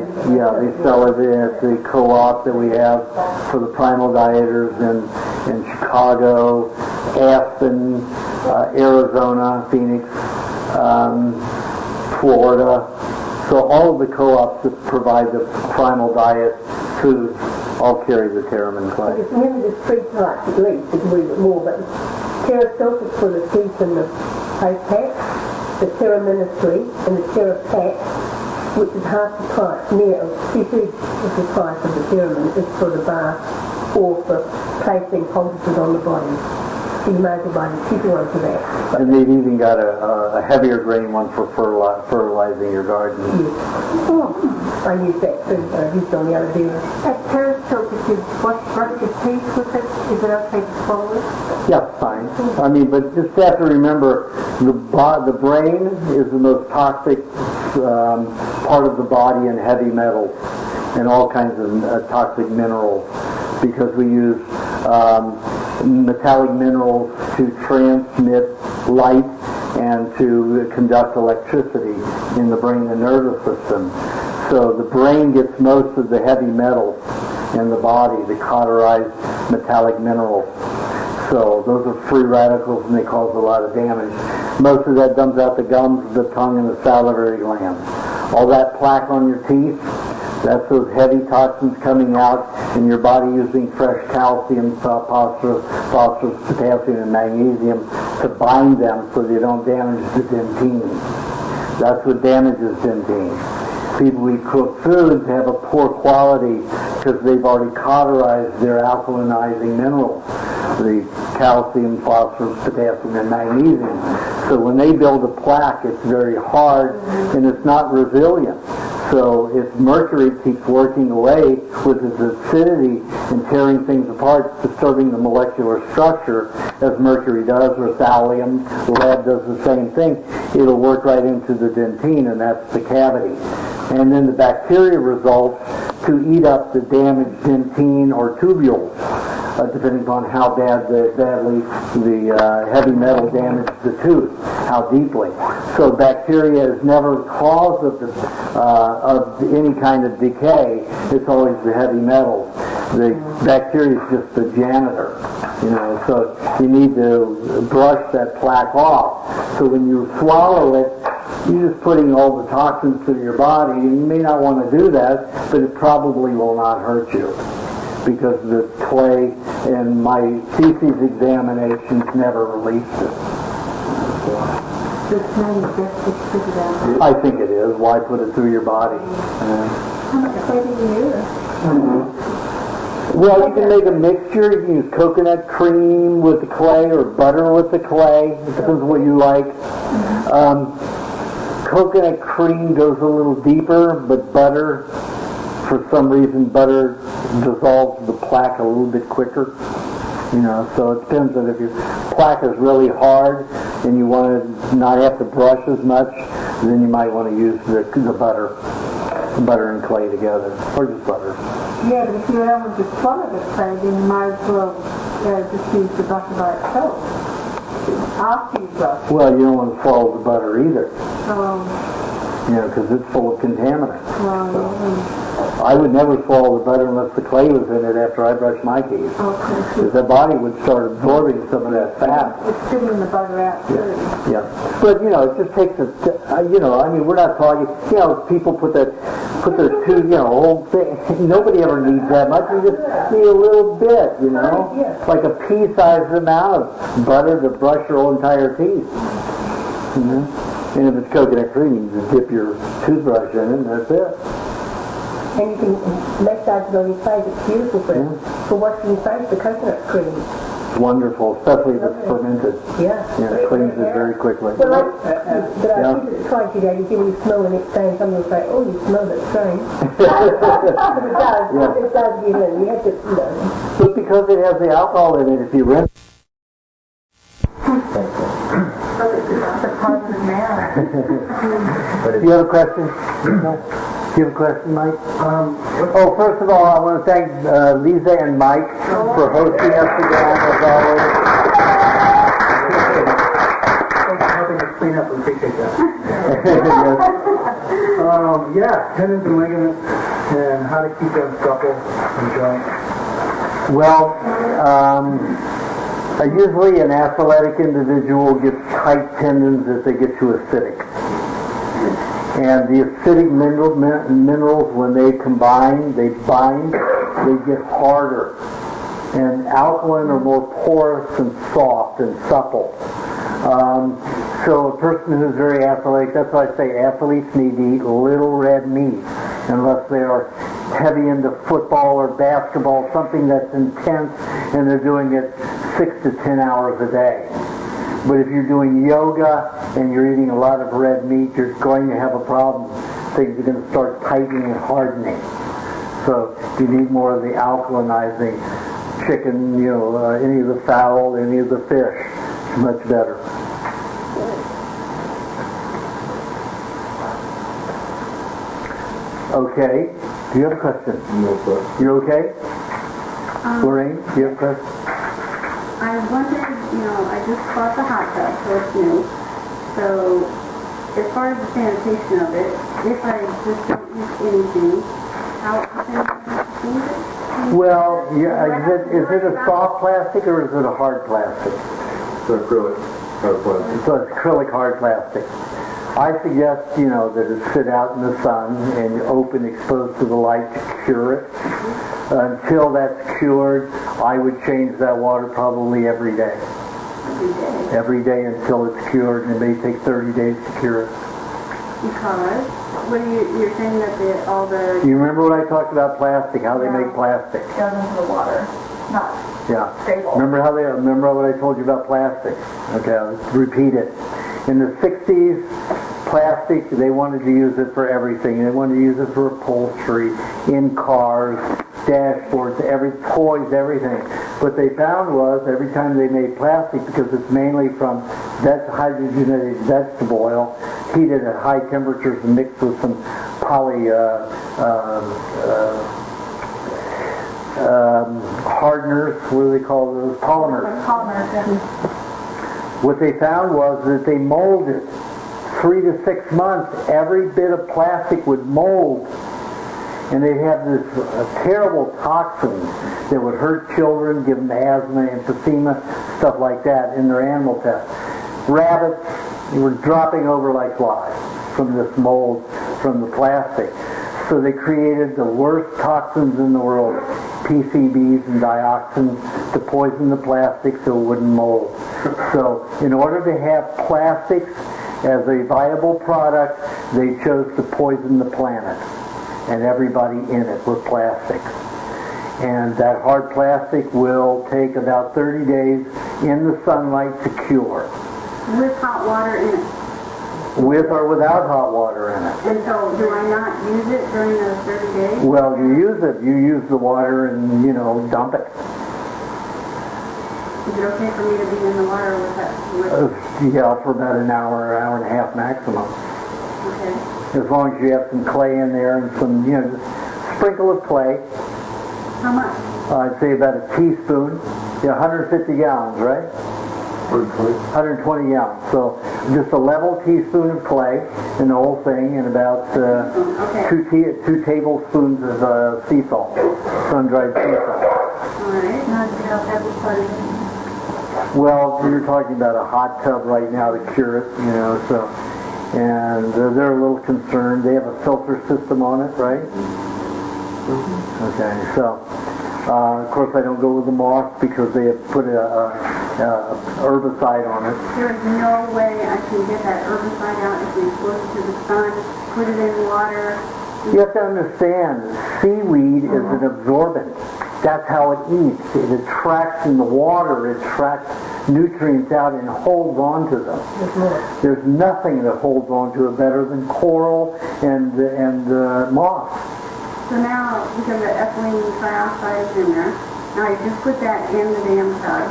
sell it at the co-op that we have for the primal dieters in Chicago, Aspen, Arizona, Phoenix, Florida. So all of the co-ops that provide the primal diet foods all carry the Karaman clay. It's nearly the 3 parts at least, it's a little bit more, but Terrasilk is for the teeth and the face pack, the Terraministry and the Terrapack, which is half the price, near 2/3 of the price of the Karaman, is for the bath or for placing poultices on the body. So you might as well buy the cheaper one for that. And they've even got a heavier grain one for fertilizing your garden. Yes. Oh, I use that too. I used on the other day. At Terrasilk, if you brush your teeth with it, is it okay to swallow it? Yeah, fine. I mean, but just have to remember, the brain is the most toxic part of the body in heavy metals and all kinds of toxic minerals, because we use metallic minerals to transmit light and to conduct electricity in the brain and nervous system. So the brain gets most of the heavy metals in the body, the cauterized metallic minerals. So those are free radicals and they cause a lot of damage. Most of that dumps out the gums, the tongue, and the salivary glands. All that plaque on your teeth, that's those heavy toxins coming out in your body using fresh calcium, phosphorus, potassium, and magnesium to bind them so they don't damage the dentine. That's what damages dentine. People eat cooked foods have a poor quality because they've already cauterized their alkalinizing minerals, the calcium, phosphorus, potassium, and magnesium. So when they build a plaque, it's very hard and it's not resilient. So if mercury keeps working away with its acidity and tearing things apart, disturbing the molecular structure, as mercury does, or thallium, lead does the same thing, it'll work right into the dentine, and that's the cavity. And then the bacteria results to eat up the damaged dentine or tubules, depending upon how badly the heavy metal damaged the tooth, how deeply. So bacteria is never the cause of any kind of decay. It's always the heavy metals. The bacteria is just the janitor, so you need to brush that plaque off. So when you swallow it, you're just putting all the toxins through your body, and you may not want to do that, but it probably will not hurt you, because the clay in my feces examinations never released it. I think it is. Why put it through your body? How much clay do you use? Well, you can make a mixture. You can use coconut cream with the clay or butter with the clay. It depends on what you like. Coconut cream goes a little deeper, but butter, for some reason, butter dissolves the plaque a little bit quicker. So it depends on if your plaque is really hard and you want to not have to brush as much, then you might want to use the butter and clay together, or just butter. Yeah, but if you don't want to swallow the clay, then you might as well just use the butter by itself. After you brush. Well, you don't want to swallow the butter either. Oh. Because it's full of contaminants. Well, I would never swallow the butter unless the clay was in it after I brushed my teeth. Okay. Because the body would start absorbing some of that fat. It's spitting the butter out too. Yeah. But, it just takes we're not talking, people put their tooth, whole thing. Nobody ever needs that much. You just need a little bit, like a pea-sized amount of butter to brush your whole entire teeth. And if it's coconut cream, you just dip your toothbrush in it, and that's it. And you can massage it on your face. It's beautiful for washing your face, the coconut cream. It's wonderful, especially if it's fermented. Yeah. It cleans it very quickly. Well, I think it's trying today. You give me a smell the next day, and someone will say, "Oh, you smell that strange." But it does. Yeah. It does get in. You have to, But because it has the alcohol in it, if you rinse Do you have a question? No? Do you have a question, Mike? First of all, I want to thank Lisa and Mike for hosting us again, as always. Thanks for helping us clean up. We appreciate that. Tendons and ligaments, and how to keep them supple and joint. Well, usually an athletic individual gets tight tendons if they get too acidic. And the acidic minerals, when they combine, they bind, they get harder. And alkaline are more porous and soft and supple. So a person who's very athletic, that's why I say athletes need to eat little red meat, unless they are heavy into football or basketball, something that's intense, and they're doing it 6 to 10 hours a day. But if you're doing yoga and you're eating a lot of red meat, you're going to have a problem. Things are going to start tightening and hardening. So you need more of the alkalinizing chicken, any of the fowl, any of the fish. It's much better. Okay. Do you have a question? No question. You okay? Lorraine, do you have a question? I wondered, I just bought the hot tub, so it's new. So, as far as the sanitation of it, if I just don't use anything, how often do I have to clean it? Well, is it a soft plastic or is it a hard plastic? It's acrylic hard plastic. So it's acrylic hard plastic. I suggest, that it sit out in the sun and open, exposed to the light to cure it. Until that's cured, I would change that water probably every day. Every day until it's cured, and it may take 30 days to cure it. Because? You're saying that all the... You remember when I talked about plastic, how they make plastic? It goes into the water. Not stable. Remember what I told you about plastic? Okay, I'll repeat it. In the 60s, plastic, they wanted to use it for everything. They wanted to use it for upholstery, in cars, dashboards, toys, everything. What they found was every time they made plastic, because it's mainly from hydrogenated vegetable oil, heated at high temperatures and mixed with some hardeners, what do they call those? Polymers. What they found was that they molded 3 to 6 months, every bit of plastic would mold, and they'd have this terrible toxin that would hurt children, give them asthma, emphysema, stuff like that in their animal tests. Rabbits were dropping over like flies from this mold, from the plastic. So they created the worst toxins in the world, PCBs and dioxins, to poison the plastic so it wouldn't mold. So in order to have plastics as a viable product, they chose to poison the planet and everybody in it with plastic. And that hard plastic will take about 30 days in the sunlight to cure. With hot water in it. With or without hot water in it. And so do I not use it during those 30 days? Well, you use it. You use the water and, dump it. Is it okay for me to be in the water with that? Yeah, for about an hour and a half maximum. Okay. As long as you have some clay in there and some, just sprinkle of clay. How much? I'd say about a teaspoon. 150 gallons, right? 120 gallons. So just a level teaspoon of clay in the whole thing, and about 2 tablespoons of sea salt, sun-dried sea salt. All right. Now to help everybody. Well, you're talking about a hot tub right now to cure it, so, and they're a little concerned. They have a filter system on it, right? Okay, so, of course I don't go with the moss because they have put a herbicide on it. There's no way I can get that herbicide out if we float it to the sun, put it in water. You have to understand, seaweed is an absorbent. That's how it eats. It attracts in the water, it attracts nutrients out and holds on to them. There's nothing that holds on to it better than coral and moss. So now, because the ethylene trioxide is in there, now I just put that in the damn tub,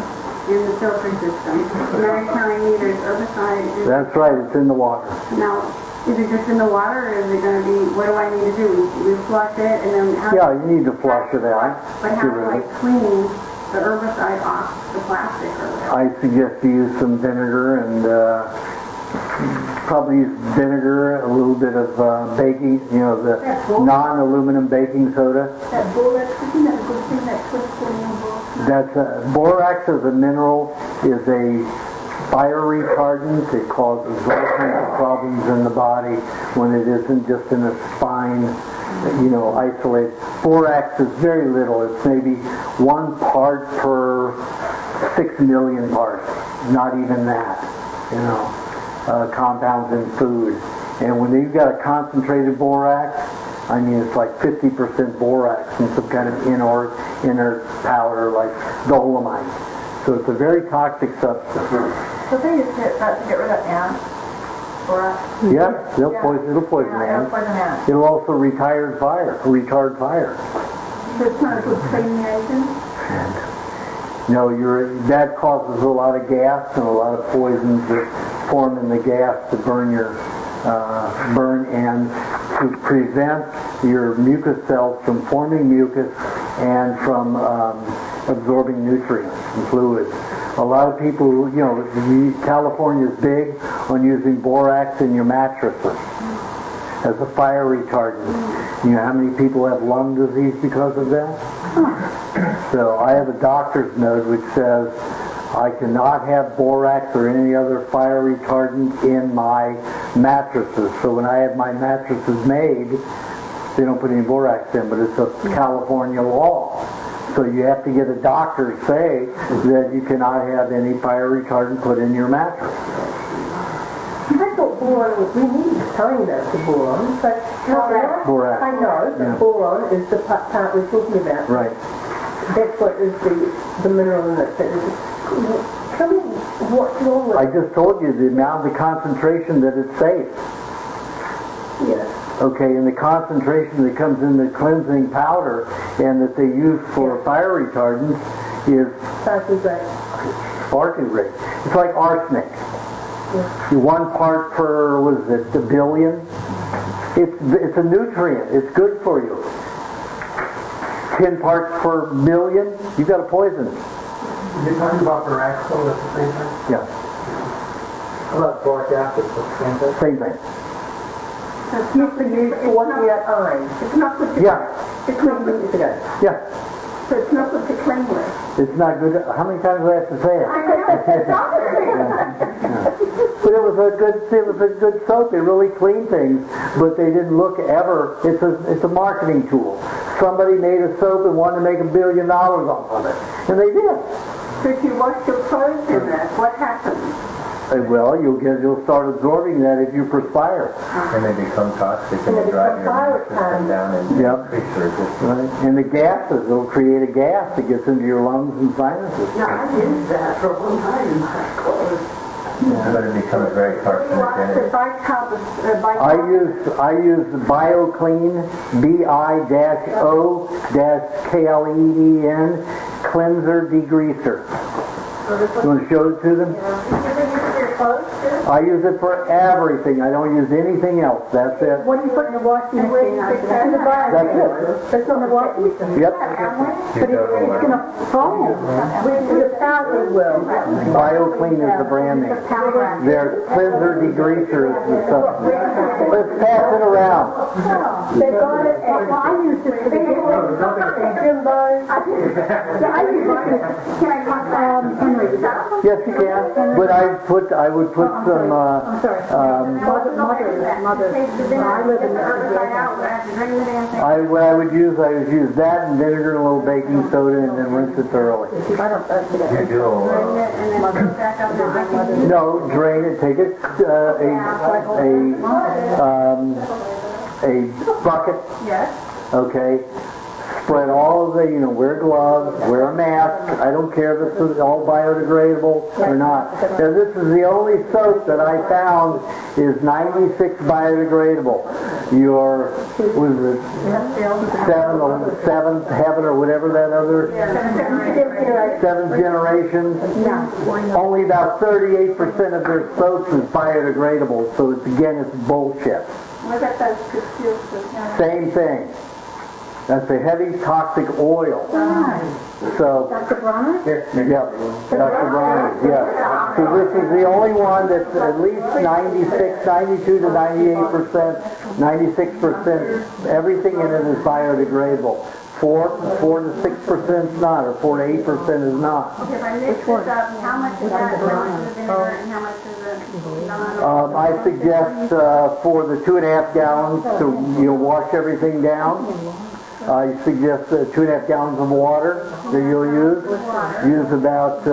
in the filter system. Now you're telling me there's herbicide. That's right, it's in the water. Now, is it just in the water, or is it going to be, what do I need to do? We flush it, and then how... Yeah, you need to flush it out. But how do I clean the herbicide off the plastic or whatever? I suggest you use some vinegar and probably use vinegar, a little bit of baking, the non-aluminum baking soda. That borax, isn't that a good thing, that borax as a mineral is a fire retardant. It causes all kinds of problems in the body when it isn't just in a spine, isolated. Borax is very little. It's maybe 1 part per 6 million parts. Not even that, compounds in food. And when you've got a concentrated borax, it's like 50% borax and some kind of inert powder like dolomite. So it's a very toxic substance. So they use that to get rid of ants? Borax? Yeah, it'll poison ants. It'll also retard fire. So it's not a good cleaning agent? No, that causes a lot of gas and a lot of poisons that form in the gas to burn and to prevent your mucus cells from forming mucus and from absorbing nutrients and fluids. A lot of people, California is big on using borax in your mattresses as a fire retardant. You know how many people have lung disease because of that? So I have a doctor's note which says I cannot have borax or any other fire retardant in my mattresses. So when I have my mattresses made, they don't put any borax in, but it's a California law. So you have to get a doctor to say that you cannot have any fire retardant put in your mattress. I thought boron was, we need to sign that to boron, but Borax. I know that boron is the part we're talking about. Right. That's what is the mineral in it. Tell me what's wrong with it. I just told you the amount of the concentration that it's safe. Yeah. Okay, and the concentration that comes in the cleansing powder and that they use for fire retardants is far too great. It's like arsenic. 1 part per, what is it, a billion? It's a nutrient. It's good for you. 10 parts per million, you've got a poison. You're talking about the Raxol at the same time? Yeah. How about boric acid? Same thing? Same thing. It's not for use for what we are on. It's not good to Yeah. Yeah. So it's not good to clean with. It's not good. How many times do I have to say it? But it was a good soap. It really cleaned things, but they didn't look ever. It's a marketing tool. Somebody made a soap and wanted to make $1 billion off of it, and they did. So if you wash your clothes in that, what happens? Well, you'll start absorbing that if you perspire. And they become toxic and they drive your system down and increase the resistance. Right. And the gases, it'll create a gas that gets into your lungs and sinuses. Yeah, I used that for a long time in my clothes. But it becomes very carcinogenic. I use BioClean, BI-O-KLEEN cleanser degreaser. You want to show it to them? I use it for everything. I don't use anything else. That's it. What do you put in the washing machine? That's it. That's on the washing machine. Yep. But it's going to foam. The powder will. BioClean is the brand name. Their cleanser degreaser is the substance. Let's pass it around. They got it. I used it for the Jimbo's. I used it for can I talk Henry? Yes, you can. But I would put some. Mother. I live in What I would use that and vinegar and a little baking soda and then rinse it thoroughly. You do No, drain it. Take a bucket. Yes. Okay. Spread all of the, wear gloves, wear a mask. I don't care if it's all biodegradable or not. Now, this is the only soap that I found is 96 biodegradable. Your, what is it, seventh heaven or whatever that other, 7th generation. Only about 38% of their soaps is biodegradable. So it's bullshit. Same thing. That's a heavy toxic oil. So, Dr. Bronner? yeah, Dr. Bronner, yeah. So this is the only one that's at least 96, 92 to 98%, 96%, everything in it is biodegradable. 4 to 6% is not, or 4 to 8% is not. Okay, if I mix this up, how much is that vinegar and how much is it I suggest for the 2.5 gallons to wash everything down. I suggest 2.5 gallons of water that you'll use. Use about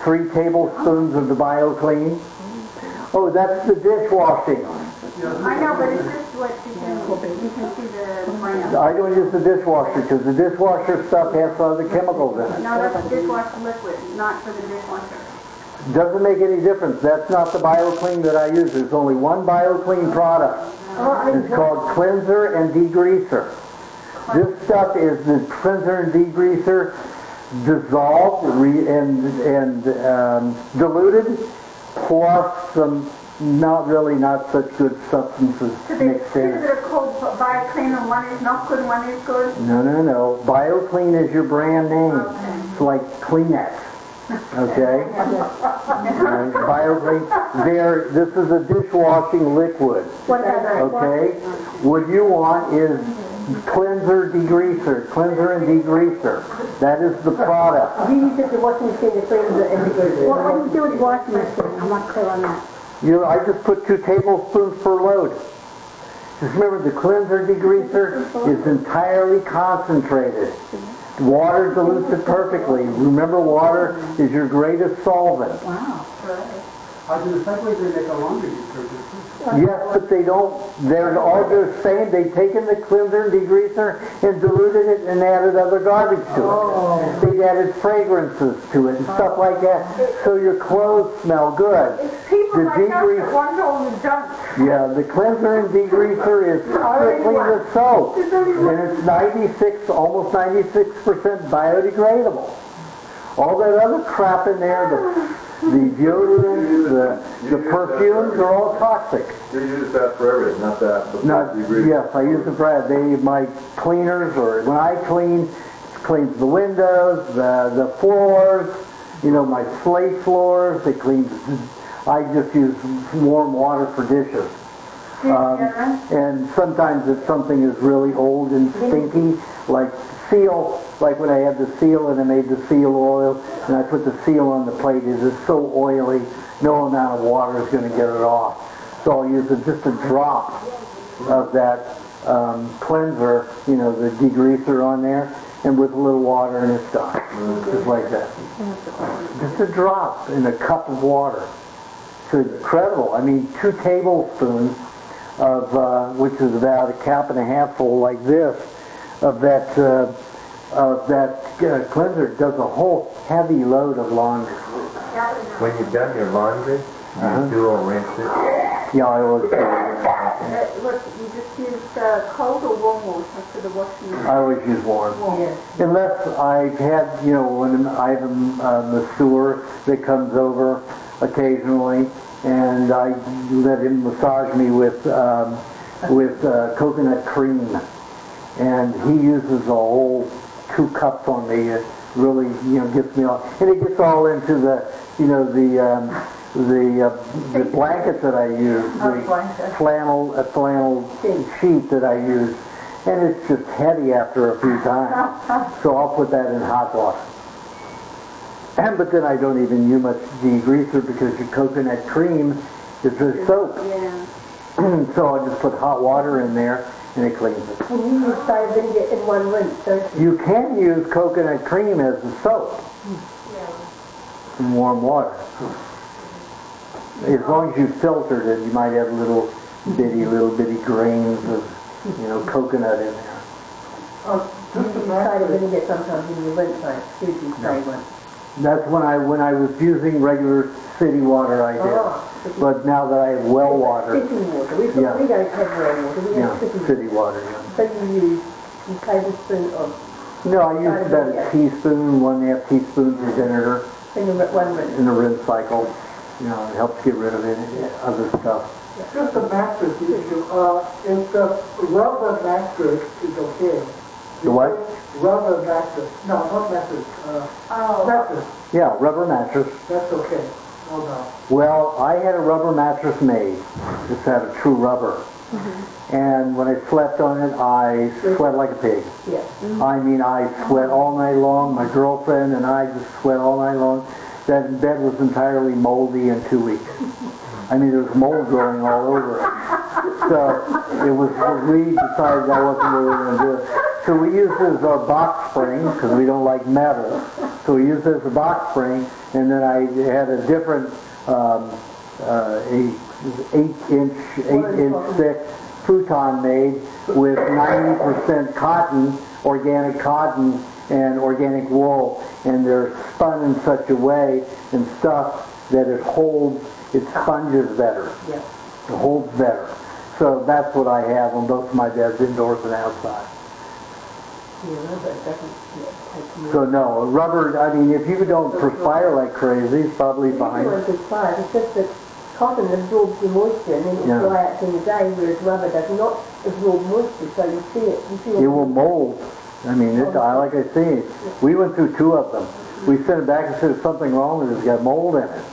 3 tablespoons of the BioClean. Oh, that's the dishwashing. I know, but it's just what you can see the brand. I don't use the dishwasher because the dishwasher stuff has other chemicals in it. No, that's dishwasher liquid, not for the dishwasher. Doesn't make any difference. That's not the BioClean that I use. There's only one BioClean product. It's called Cleanser and Degreaser. This stuff is the cleanser and degreaser dissolved and diluted, plus some not such good substances mixed in. Is it called BioClean and one is not good and one is good? No. BioClean is your brand name. Okay. It's like Kleenex. Okay? BioClean. This is a dishwashing liquid. Okay? What you want is cleanser and degreaser. That is the product. You use it to washing machine to clean the degreaser. What do you do with washing machine? I'm not clear on that. I just put 2 tablespoons per load. Just remember, the cleanser degreaser is entirely concentrated. Water dilutes it perfectly. Remember, water is your greatest solvent. Wow. I do the same way they make a laundry detergent. Yes, but they don't, all they're saying, they've taken the cleanser and degreaser and diluted it and added other garbage to it. They've added fragrances to it and stuff like that, so your clothes smell good. People like us that want to go in the junk. Yeah, the cleanser and degreaser is strictly the soap, and it's 96, almost 96% biodegradable. All that other crap in there, the deodorants, the perfumes are all toxic. You use that for everything, not that. Not, yes, I use it for my cleaners, or when I clean, it cleans the windows, the floors, my slate floors. It cleans. I just use warm water for dishes. And sometimes if something is really old and stinky, like seal, like when I had the seal and I made the seal oil and I put the seal on the plate, it is so oily, no amount of water is going to get it off. So I'll use just a drop of that cleanser, the degreaser on there, and with a little water and it's done. Just like that. Just a drop in a cup of water. It's incredible. I mean, 2 tablespoons of, which is about a cup and a half full like this, of that cleanser does a whole heavy load of laundry. When you've done your laundry, you do or rinse it? Yeah, I always do. Look, you just use cold or warm water for the washing? I always use warm. Unless I've had, when I have a masseur that comes over occasionally, and I let him massage me with coconut cream. And he uses a whole 2 cups on me. It really, gets me all, and it gets all into the blanket that I use, the flannel sheet that I use, and it's just heavy after a few times. So I'll put that in hot water. But then I don't even use much degreaser because your coconut cream is the soap. So I just put hot water in there and it cleans it. And you use cider vinegar in one rinse, don't you? You can use coconut cream as the soap in warm water. As long as you filtered it, you might have little bitty grains of coconut in there. You use cider vinegar sometimes in your rinse, like Susie's favourite. That's when I was using regular city water, I did. But now that I have well water. City water. We don't have well water. We have city water. So you use a tablespoon of... No, I use about a teaspoon, 1.5 teaspoons of vinegar. In one rinse. In the rinse cycle. It helps get rid of other stuff. Just the mattress issue. If the rubber mattress is okay. The what? Rubber mattress. No, not mattress. Mattress. Yeah, rubber mattress. That's okay. Oh, no. Well, I had a rubber mattress made. Just had a true rubber. And when I slept on it, I sweat like a pig. I mean, I sweat all night long. My girlfriend and I just sweat all night long. That bed was entirely moldy in 2 weeks. I mean, there was mold growing all over it. So we decided that wasn't what we were going to do. So we used it as our box spring because we don't like metal. So we used it as a box spring, and then I had a different 8-inch thick futon made with 90% cotton, organic cotton, and organic wool, and they're spun in such a way and stuff that it sponges better. It holds better. So that's what I have on both of my beds, indoors and outside. So no, rubber, I mean, if you don't perspire like crazy, it's probably fine. It's just that cotton absorbs the moisture and then it will dry out in the day, whereas rubber does not absorb moisture, so you see it. It will mold. I mean, like I say, we went through 2 of them. We sent it back and said, there's something wrong with it, it's got mold in it.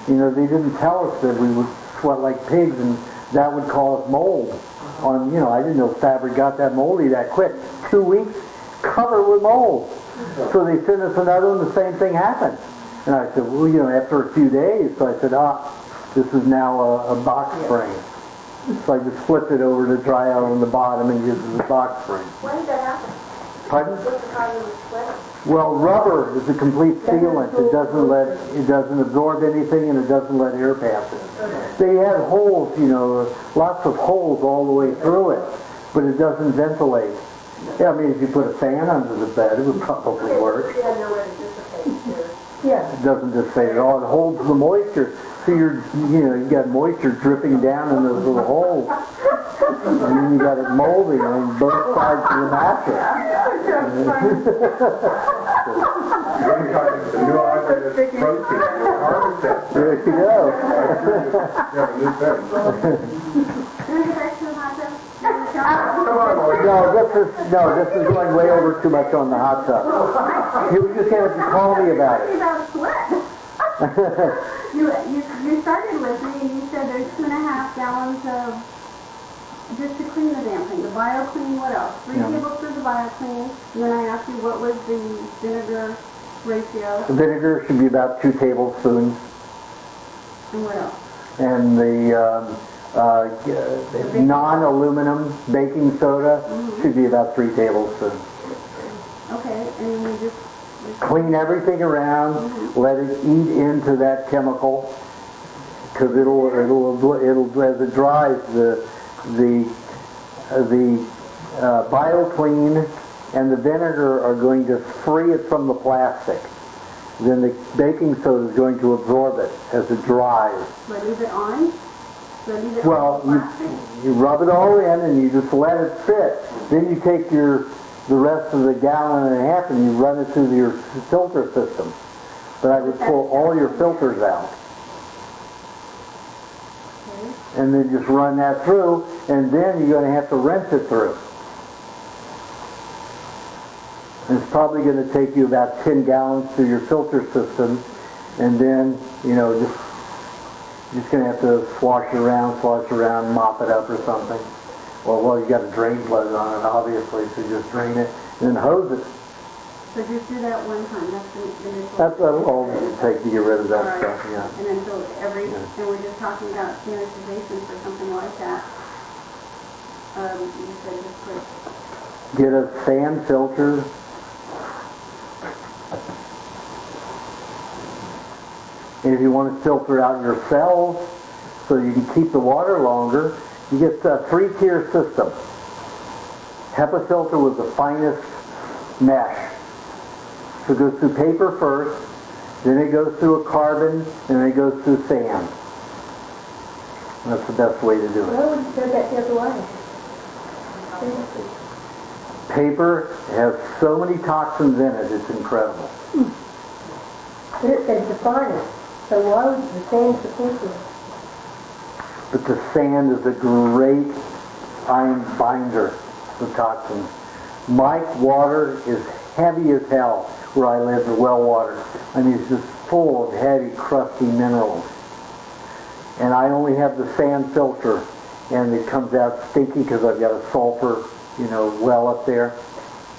They didn't tell us that we would sweat like pigs and that would cause mold. I didn't know fabric got that moldy that quick. 2 weeks, covered with mold. So they sent us another one, the same thing happened. And I said, well, after a few days, so I said, this is now a box spring. So I just flipped it over to dry out on the bottom and used it as a box spring. When did that happen? Pardon? What's the time you sweat? Well, rubber is a complete sealant. It doesn't absorb anything, and it doesn't let air pass it. They had holes, lots of holes all the way through it, but it doesn't ventilate. Yeah, I mean, if you put a fan under the bed, it would probably work. Yeah. It doesn't dissipate at all. It holds the moisture. So you got moisture dripping down in those little holes. And then you got it molding on both sides of the mattress. You're talking the new operative protein. There you go. You have a new thing. This is going way over too much on the hot tub. You just have to call me about it. You started with me and you said there's 2.5 gallons of just to clean the damn thing. The BioClean, what else? 3 tablespoons of BioClean. And then I asked you what was the vinegar ratio. The vinegar should be about 2 tablespoons. And what else? And the non-aluminum baking soda should be about 3 tablespoons. Okay, and then you just clean everything around, let it eat into that chemical, because it'll as it dries, the BioClean and the vinegar are going to free it from the plastic. Then the baking soda is going to absorb it as it dries. But leave it on? Well, you rub it all in and you just let it sit. Then you take the rest of the gallon and a half and you run it through your filter system. But I would pull all your filters out. And then just run that through, and then you're going to have to rinse it through. And it's probably going to take you about 10 gallons through your filter system, and then, just going to have to swash it around, mop it up or something. Well, you got a drain plug on it, obviously, so just drain it and then hose it. So just do that one time. That's all it takes to get rid of that stuff, yeah. And then so and we're just talking about sanitization for something like that. You said just put... Get a sand filter. And if you want to filter out your cells so you can keep the water longer, you get a 3-tier system. HEPA filter with the finest mesh. So it goes through paper first, then it goes through a carbon, and then it goes through sand. And that's the best way to do it. Why would you throw that the other way? Paper has so many toxins in it, it's incredible. But it says the finest. So why would the sand support it? But the sand is a great fine binder of toxins. My water is heavy as hell where I live, the well water. I mean, it's just full of heavy, crusty minerals. And I only have the sand filter, and it comes out stinky because I've got a sulfur, well up there.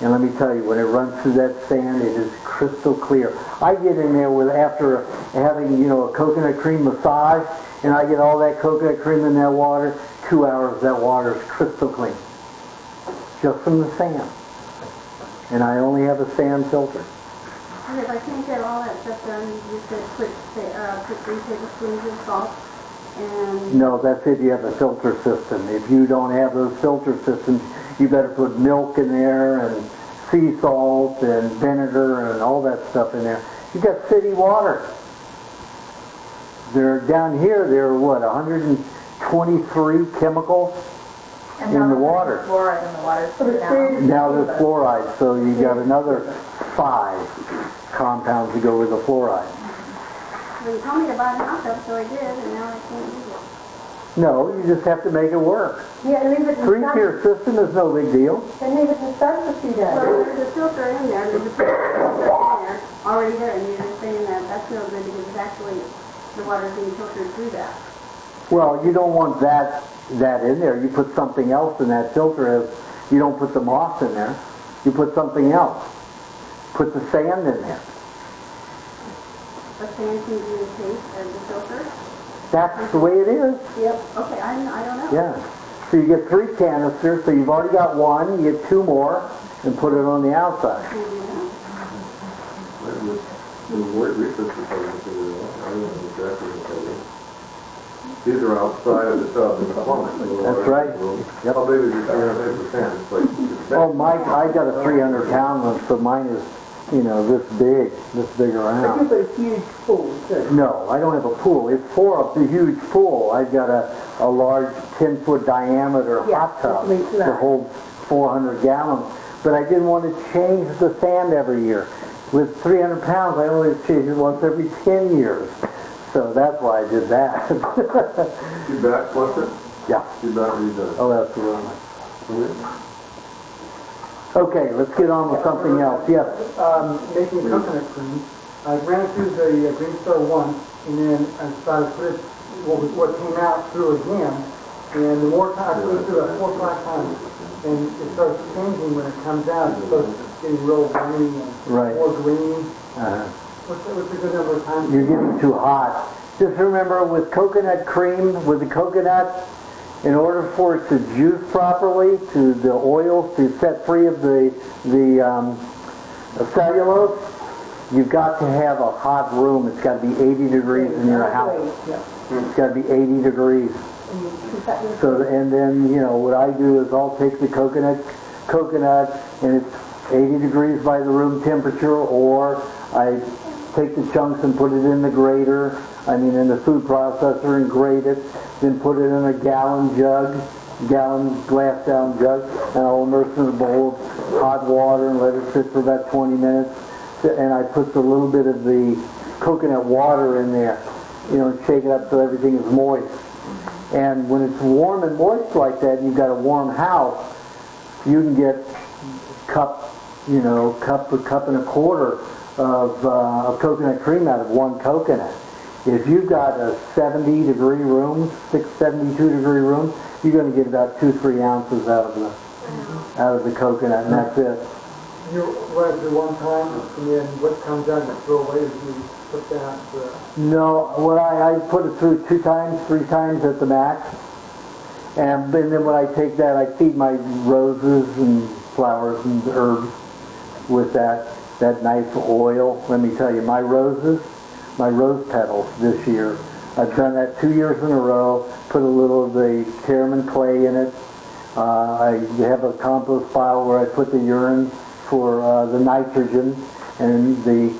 And let me tell you, when it runs through that sand, it is crystal clear. I get in there after having, a coconut cream massage, and I get all that coconut cream in that water. 2 hours, that water is crystal clean, just from the sand. And I only have a sand filter. And if I can't get all that stuff done, you said put 3 tablespoons of salt and... No, that's if you have a filter system. If you don't have those filter systems, you better put milk in there and sea salt and vinegar and all that stuff in there. You got city water. They're down here, there are 123 chemicals in the water. Fluoride in the water. Now there's fluoride, so you got another 5 compounds to go with the fluoride. Well, you told me to buy an hot tub, so I did, and now I can't use it. No, you just have to make it work. Yeah, and leave it in 3-tier system is no big deal. And leave it in sun for 2 days. Well, there's a filter in there, there's a filter in there, already there, and you're just saying that that's no good because it's actually, the water's being filtered through that. Well, you don't want that in there. You put something else in that filter. You don't put the moss in there. You put something else. Put the sand in there. But sand can be the taste as the filter? That's the way it is. Yep. Okay, I don't know. Yeah. So you get 3 canisters, so you've already got 1, you get 2 more, and put it on the outside. the word research department, I don't know exactly what that is. These are outside of the tub in the plumbing. That's right. Yep. How big is your 300%? It's like, Oh, I got a 300-pound one, so mine is, this big around. It's a huge pool, too. No, I don't have a pool. It's for a huge pool. I've got a large 10-foot diameter hot tub that holds 400 gallons. But I didn't want to change the sand every year. With 300 pounds, I only change it once every 10 years. So that's why I did that. you back flush it? Yeah. You back redone. Oh, that's the one. Okay, let's get on with something else. Yes. Making coconut cream. I ran through the Green Star once, and then I started to put it, what came out through again. And the more time I put it through, 4 or 5 times. And it starts changing when it comes out. It starts getting real green and more green. What's a good number of times? You're getting too hot. Just remember, with coconut cream, with the coconut, in order for it to juice properly, to the oils to set free of the cellulose, you've got to have a hot room. It's got to be 80 degrees in your house. It's got to be 80 degrees. So, and then, what I do is I'll take the coconut, and it's 80 degrees by the room temperature, or I take the chunks and put it in the grater, in the food processor, and grate it, then put it in a glass gallon jug, and I'll immerse it in a bowl of hot water and let it sit for about 20 minutes, and I put a little bit of the coconut water in there, and shake it up so everything is moist. And when it's warm and moist like that, and you've got a warm house, you can get cup and a quarter of coconut cream out of one coconut. If you've got a 70 degree room, 72 degree room, you're going to get about 2-3 ounces out of the coconut, and that's it. You run it through one time, and then what comes out and throw away is you put that. No, I put it through 2 times, 3 times at the max, and then when I take that, I feed my roses and flowers and herbs with that nice oil. Let me tell you, my rose petals this year, I've done that 2 years in a row, put a little of the caramel clay in it. I have a compost pile where I put the urine for the nitrogen, and the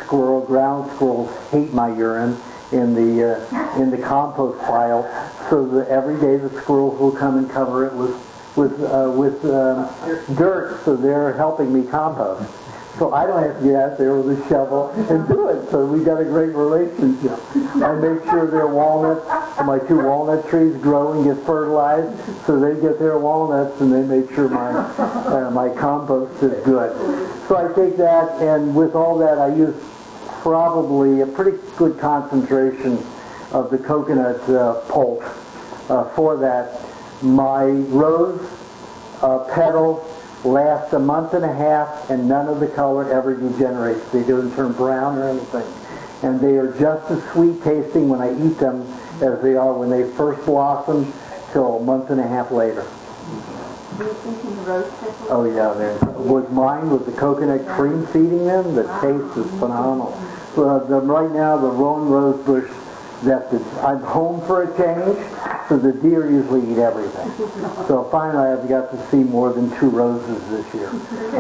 ground squirrels hate my urine in the compost pile, so that every day the squirrels will come and cover it with dirt, so they're helping me compost. So I don't have to get out there with a shovel and do it. So we got a great relationship. I make sure my 2 walnut trees grow and get fertilized, so they get their walnuts, and they make sure my compost is good. So I take that, and with all that, I use probably a pretty good concentration of the coconut pulp for that. My rose petals last a month and a half, and none of the color ever degenerates. They don't turn brown or anything. And they are just as sweet tasting when I eat them as they are when they first blossom till a month and a half later. Do you think in rose petals? Oh yeah, with mine, with the coconut cream feeding them, the taste is phenomenal. Right now, the rowan rose bush, I'm home for a change, so the deer usually eat everything. So finally I've got to see more than 2 roses this year.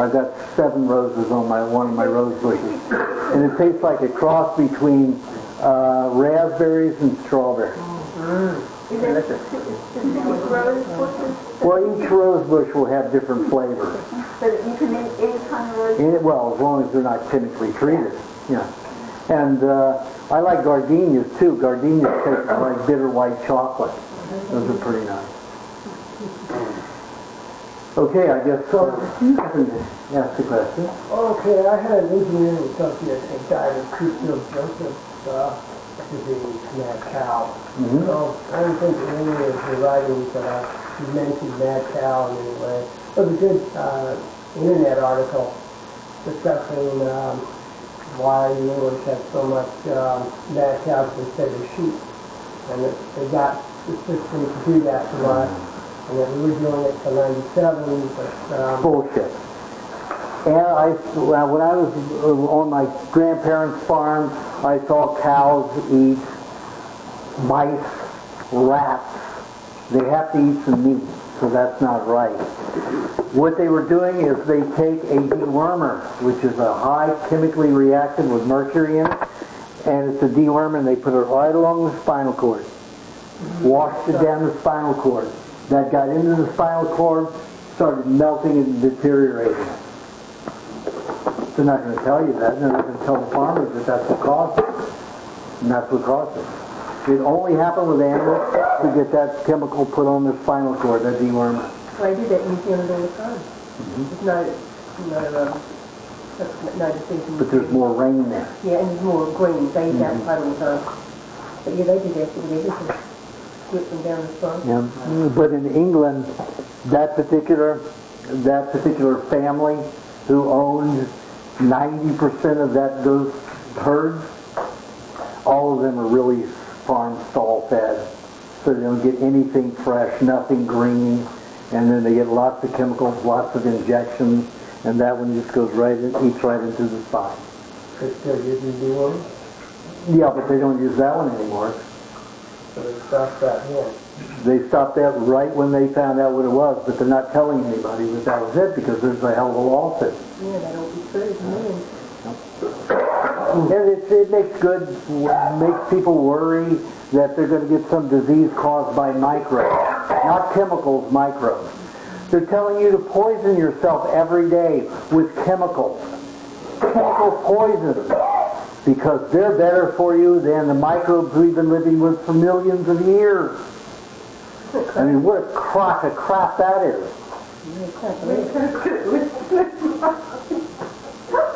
I've got 7 roses on one of my rose bushes. And it tastes like a cross between raspberries and strawberries. Well, each rose bush will have different flavors. So that you can make any kind of rose? Well, as long as they're not chemically treated. Yeah. And I like gardenias too. Gardenias taste like bitter white chocolate. Those are pretty nice. Okay, I guess you can ask the question. Okay, I had an engineering associate, a guy named Christopher Joseph, the mad cow. So I don't think in any of your writings you mentioned mad cow in any way. It was a good internet article discussing why the English had so much mad cows instead of sheep, and that they got the system to do that to us, and that we were doing it for 97, but... Bullshit. And when I was on my grandparents' farm, I saw cows eat mice, rats. They have to eat some meat, so that's not right. What they were doing is they take a dewormer, which is a high chemically reactant with mercury in it, and it's a dewormer, and they put it right along the spinal cord. Washed it down the spinal cord. That got into the spinal cord, started melting and deteriorating. They're not going to tell you that. They're not going to tell the farmers that that's what caused it. And that's what caused it. It only happened with animals to get that chemical put on their spinal cord, that dewormer. Well, I do that in New Zealand all the time. It's no decision. But there's more rain there. Yeah, and there's more green. They eat outside all the time. But yeah, they do that with everything. Sweep them down the spine. Yeah. But in England, that particular family who owned 90% of those herds, all of them are really farm stall fed, so they don't get anything fresh, nothing green, and then they get lots of chemicals, lots of injections, and that one just goes right in, eats right into the spine. They're still using dewormer? Yeah, but they don't use that one anymore. So they stopped that here. They stopped that right when they found out what it was, but they're not telling anybody that was it because there's a hell of a lawsuit. Yeah, that don't be true. And it makes people worry that they're going to get some disease caused by microbes. Not chemicals, microbes. They're telling you to poison yourself every day with chemicals. Chemical poisons. Because they're better for you than the microbes we've been living with for millions of years. I mean, what a crock of crap that is.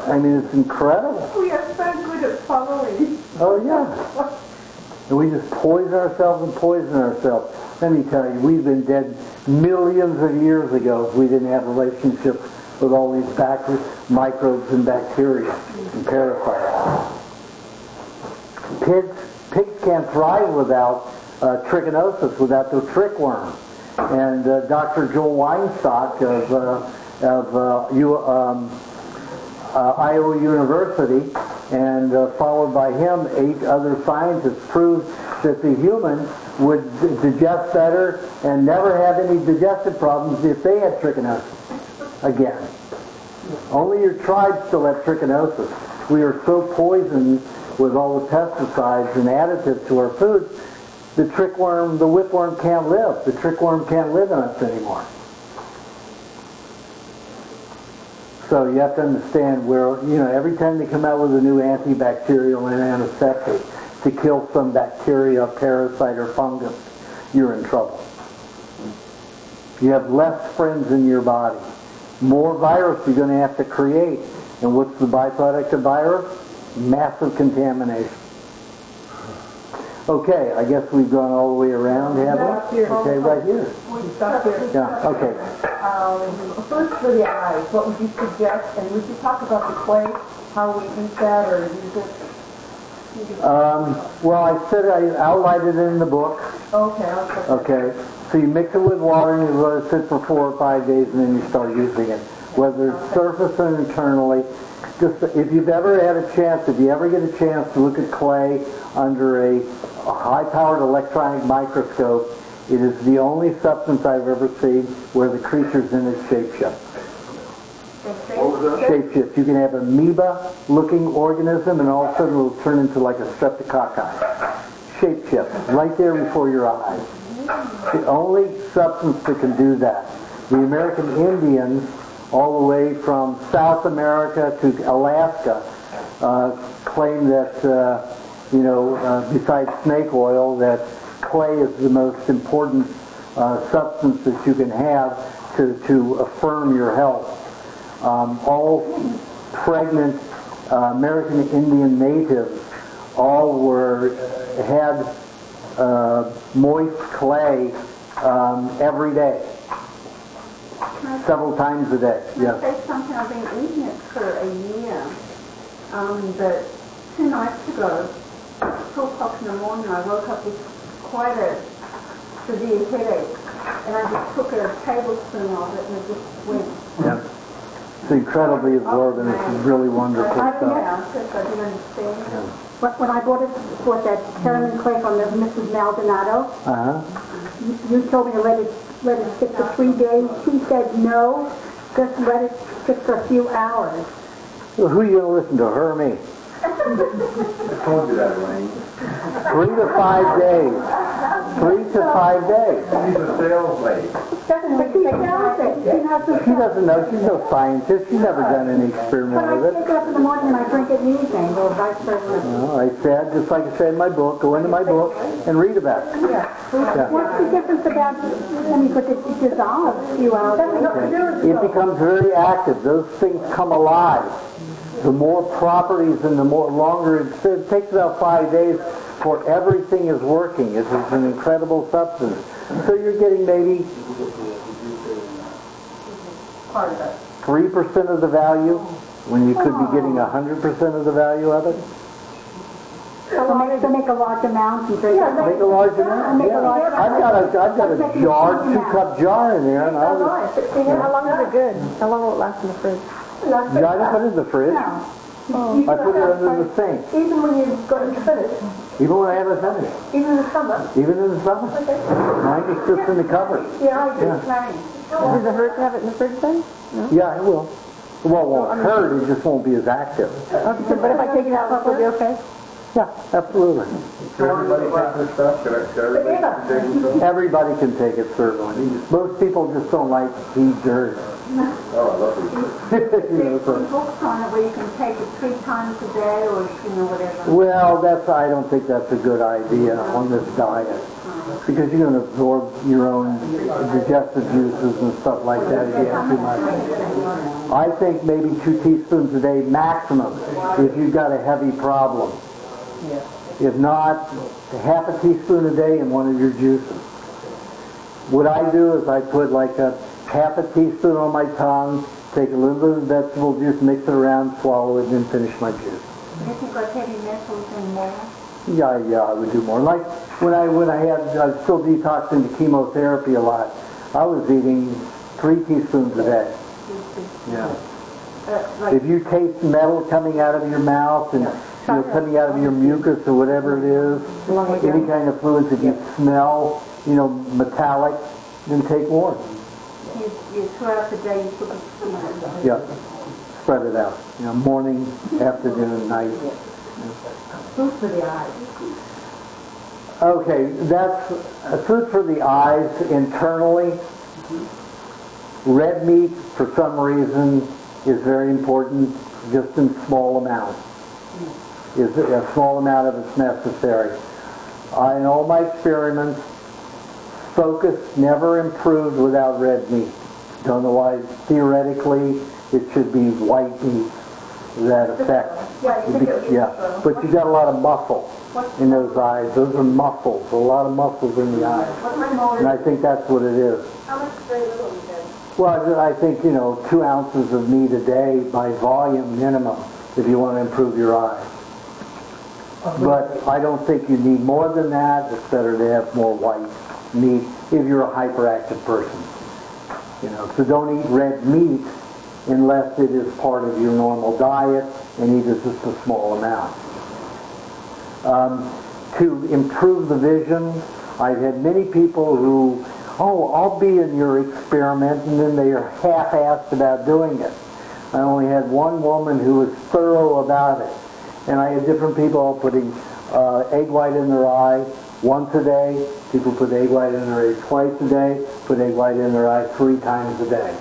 I mean, it's incredible. We are so good at following. Oh, yeah. And we just poison ourselves and poison ourselves. Let me tell you, we've been dead millions of years ago if we didn't have relationships with all these microbes and bacteria and parasites. Pigs can't thrive without trichinosis, without the trichworm. And Dr. Joel Weinstock of Iowa University, and followed by him, 8 other scientists, proved that the human would digest better and never have any digestive problems if they had trichinosis again. Only your tribe still have trichinosis. We are so poisoned with all the pesticides and additives to our food, the whipworm can't live. The trichworm can't live in us anymore. So you have to understand where, every time they come out with a new antibacterial and antiseptic to kill some bacteria, parasite, or fungus, you're in trouble. You have less friends in your body. More virus you're going to have to create. And what's the byproduct of virus? Massive contamination. Okay, I guess we've gone all the way around, haven't we? Okay, right here. Yeah, okay. First for the eyes, what would you suggest? And would you talk about the clay, how we eat that or use it? Well, I said I outlined it in the book. Okay. So you mix it with water and you let it sit for 4 or 5 days and then you start using it. Whether it's surface or internally. Just if you ever get a chance to look at clay under a high-powered electronic microscope, it is the only substance I've ever seen where the creatures in it shapeshift. Shapeshift. You can have an amoeba-looking organism and all of a sudden it will turn into like a streptococci. Shapeshift. Right there before your eyes. The only substance that can do that. The American Indians, all the way from South America to Alaska, claim that, besides snake oil, that clay is the most important substance that you can have to affirm your health. All pregnant American Indian natives all had moist clay every day. Several times a day. Yes. Can I say something? I've been eating it for a year. But 2 nights ago, 2 o'clock in the morning, I woke up with quite a severe headache. And I just took a tablespoon of it and it just went. Yeah. It's incredibly absorbent. It's really wonderful stuff. When I bought that caramel clay from Mrs. Maldonado, you told me to let it sit for 3 days. She said no, just let it sit for a few hours. Well, who are you going to listen to, her or me? I told you that, Elaine. 3 to 5 days. 3 to 5 days. She's a sales lady. But she sells it. She doesn't know. She's no scientist. She's never done any experiment But I with take it. it up in the morning and I drink it in the evening, or vice versa. No, I said, just like I said in my book, go into my book and read about it. What's the difference about, because it dissolves a few hours later? It becomes very active. Those things come alive. The more properties and the more longer it takes about 5 days for everything is working. It's an incredible substance. So you're getting maybe 3% of the value when you could be getting 100% of the value of it. So make a large amount and drink it. Make a large amount. Yeah. I've got a jar, 2-cup jar in there, and How long is it good? How long will it last in the fridge? I didn't put it in the fridge. I put it under the sink. Even when you've got it finished? Even when I have it finished. Even in the summer? Even in the summer. Mine is just in the cupboard. Yeah, I do. Yeah. Does it hurt to have it in the fridge then? No? Yeah, it will. Well, it won't hurt, it just won't be as active. Okay, but if I take it out, will it be okay? Yeah, absolutely. Can everybody take this stuff? Can everybody take this stuff? Everybody can take it, certainly. Most people just don't like tea dirt. Oh, I love these. Books on it where you can take it 3 times a day or, whatever. Well, I don't think that's a good idea on this diet. Because you're going to absorb your own digestive juices and stuff like that if you have too much. I think maybe 2 teaspoons a day maximum if you've got a heavy problem. If not, half a teaspoon a day in one of your juices. What I do is I put like half a teaspoon on my tongue, take a little bit of vegetable juice, mix it around, swallow it, and then finish my juice. You think like heavy metals and more? Yeah, I would do more. Like when I was still detoxed into chemotherapy a lot, I was eating 3 teaspoons a day. Yeah. If you taste metal coming out of your mouth and coming out of your mucus or whatever it is, any kind of fluids that you smell, metallic, then take more. You throughout the day you put it. Yeah. Spread it out. Morning, afternoon, night. Food for the eyes. Okay, that's food for the eyes internally. Red meat, for some reason, is very important, just in small amounts. A small amount of it's necessary. In all my experiments, focus never improved without red meat. Don't know why. Theoretically, it should be white meat. That effect. Yeah, but you got a lot of muscle in those eyes. Those are muscles, a lot of muscles in the eyes. And I think that's what it is. How much very little you said? Well, I think, 2 ounces of meat a day by volume minimum if you want to improve your eyes. But I don't think you need more than that. It's better to have more white meat if you're a hyperactive person. So don't eat red meat unless it is part of your normal diet and eat it just a small amount. To improve the vision, I've had many people who, I'll be in your experiment, and then they are half-assed about doing it. I only had one woman who was thorough about it. And I had different people putting egg white in their eye once a day. People put egg white in their eye twice a day, put egg white in their eye 3 times a day.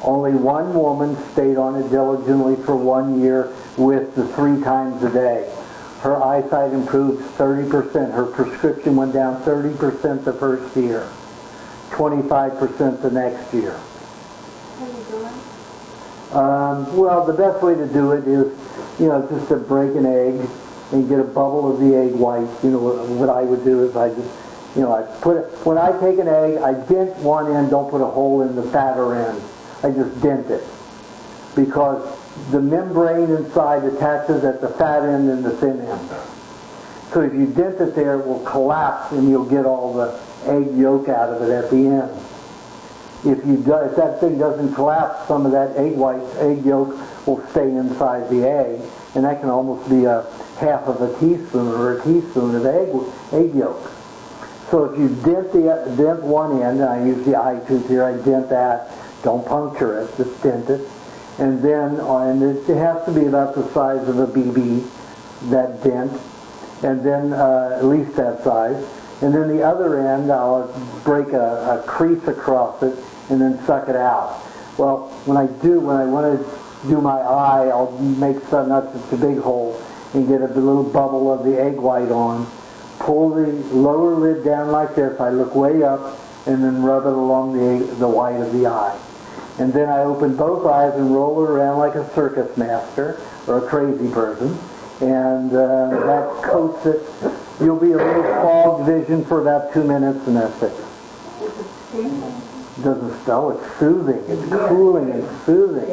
Only one woman stayed on it diligently for 1 year with the 3 times a day. Her eyesight improved 30%. Her prescription went down 30% the first year, 25% the next year. How are you doing? Well, the best way to do it is, just to break an egg and get a bubble of the egg white. What I would do is I just, I put it, when I take an egg, I dent one end, don't put a hole in the fatter end. I just dent it. Because the membrane inside attaches at the fat end and the thin end. So if you dent it there, it will collapse and you'll get all the egg yolk out of it at the end. If that thing doesn't collapse, some of that egg yolk will stay inside the egg, and that can almost be a half of a teaspoon or a teaspoon of egg yolk. So if you dent one end, and I use the eye tooth here, I dent that. Don't puncture it, just dent it. And then, and it has to be about the size of a BB, that dent, and then at least that size. And then the other end, I'll break a crease across it and then suck it out. Well, when I want to do my eye, I'll make not just a big hole and get a little bubble of the egg white on. Pull the lower lid down like this. I look way up and then rub it along the white of the eye. And then I open both eyes and roll it around like a circus master or a crazy person. And that coats it. You'll be a little fogged vision for about 2 minutes, and that's it. It doesn't smell. It's soothing. It's cooling. It's soothing.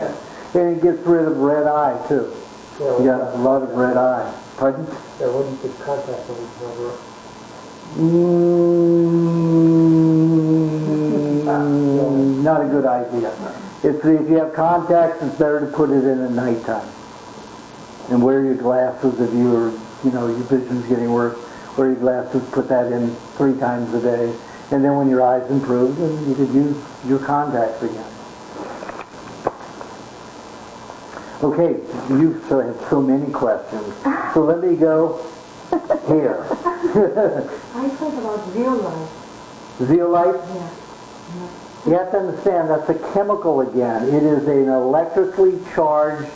And it gets rid of red eye, too. You got a lot of red eye. Pardon? Yeah, wouldn't put contact lenses over it. Not a good idea. If you have contacts, it's better to put it in at nighttime. And wear your glasses if your vision's getting worse. Wear your glasses, put that in 3 times a day. And then when your eyes improve, then you could use your contacts again. Okay, you've had so many questions. So let me go here. I thought about zeolite. Zeolite? Yeah. You have to understand that's a chemical again. It is an electrically charged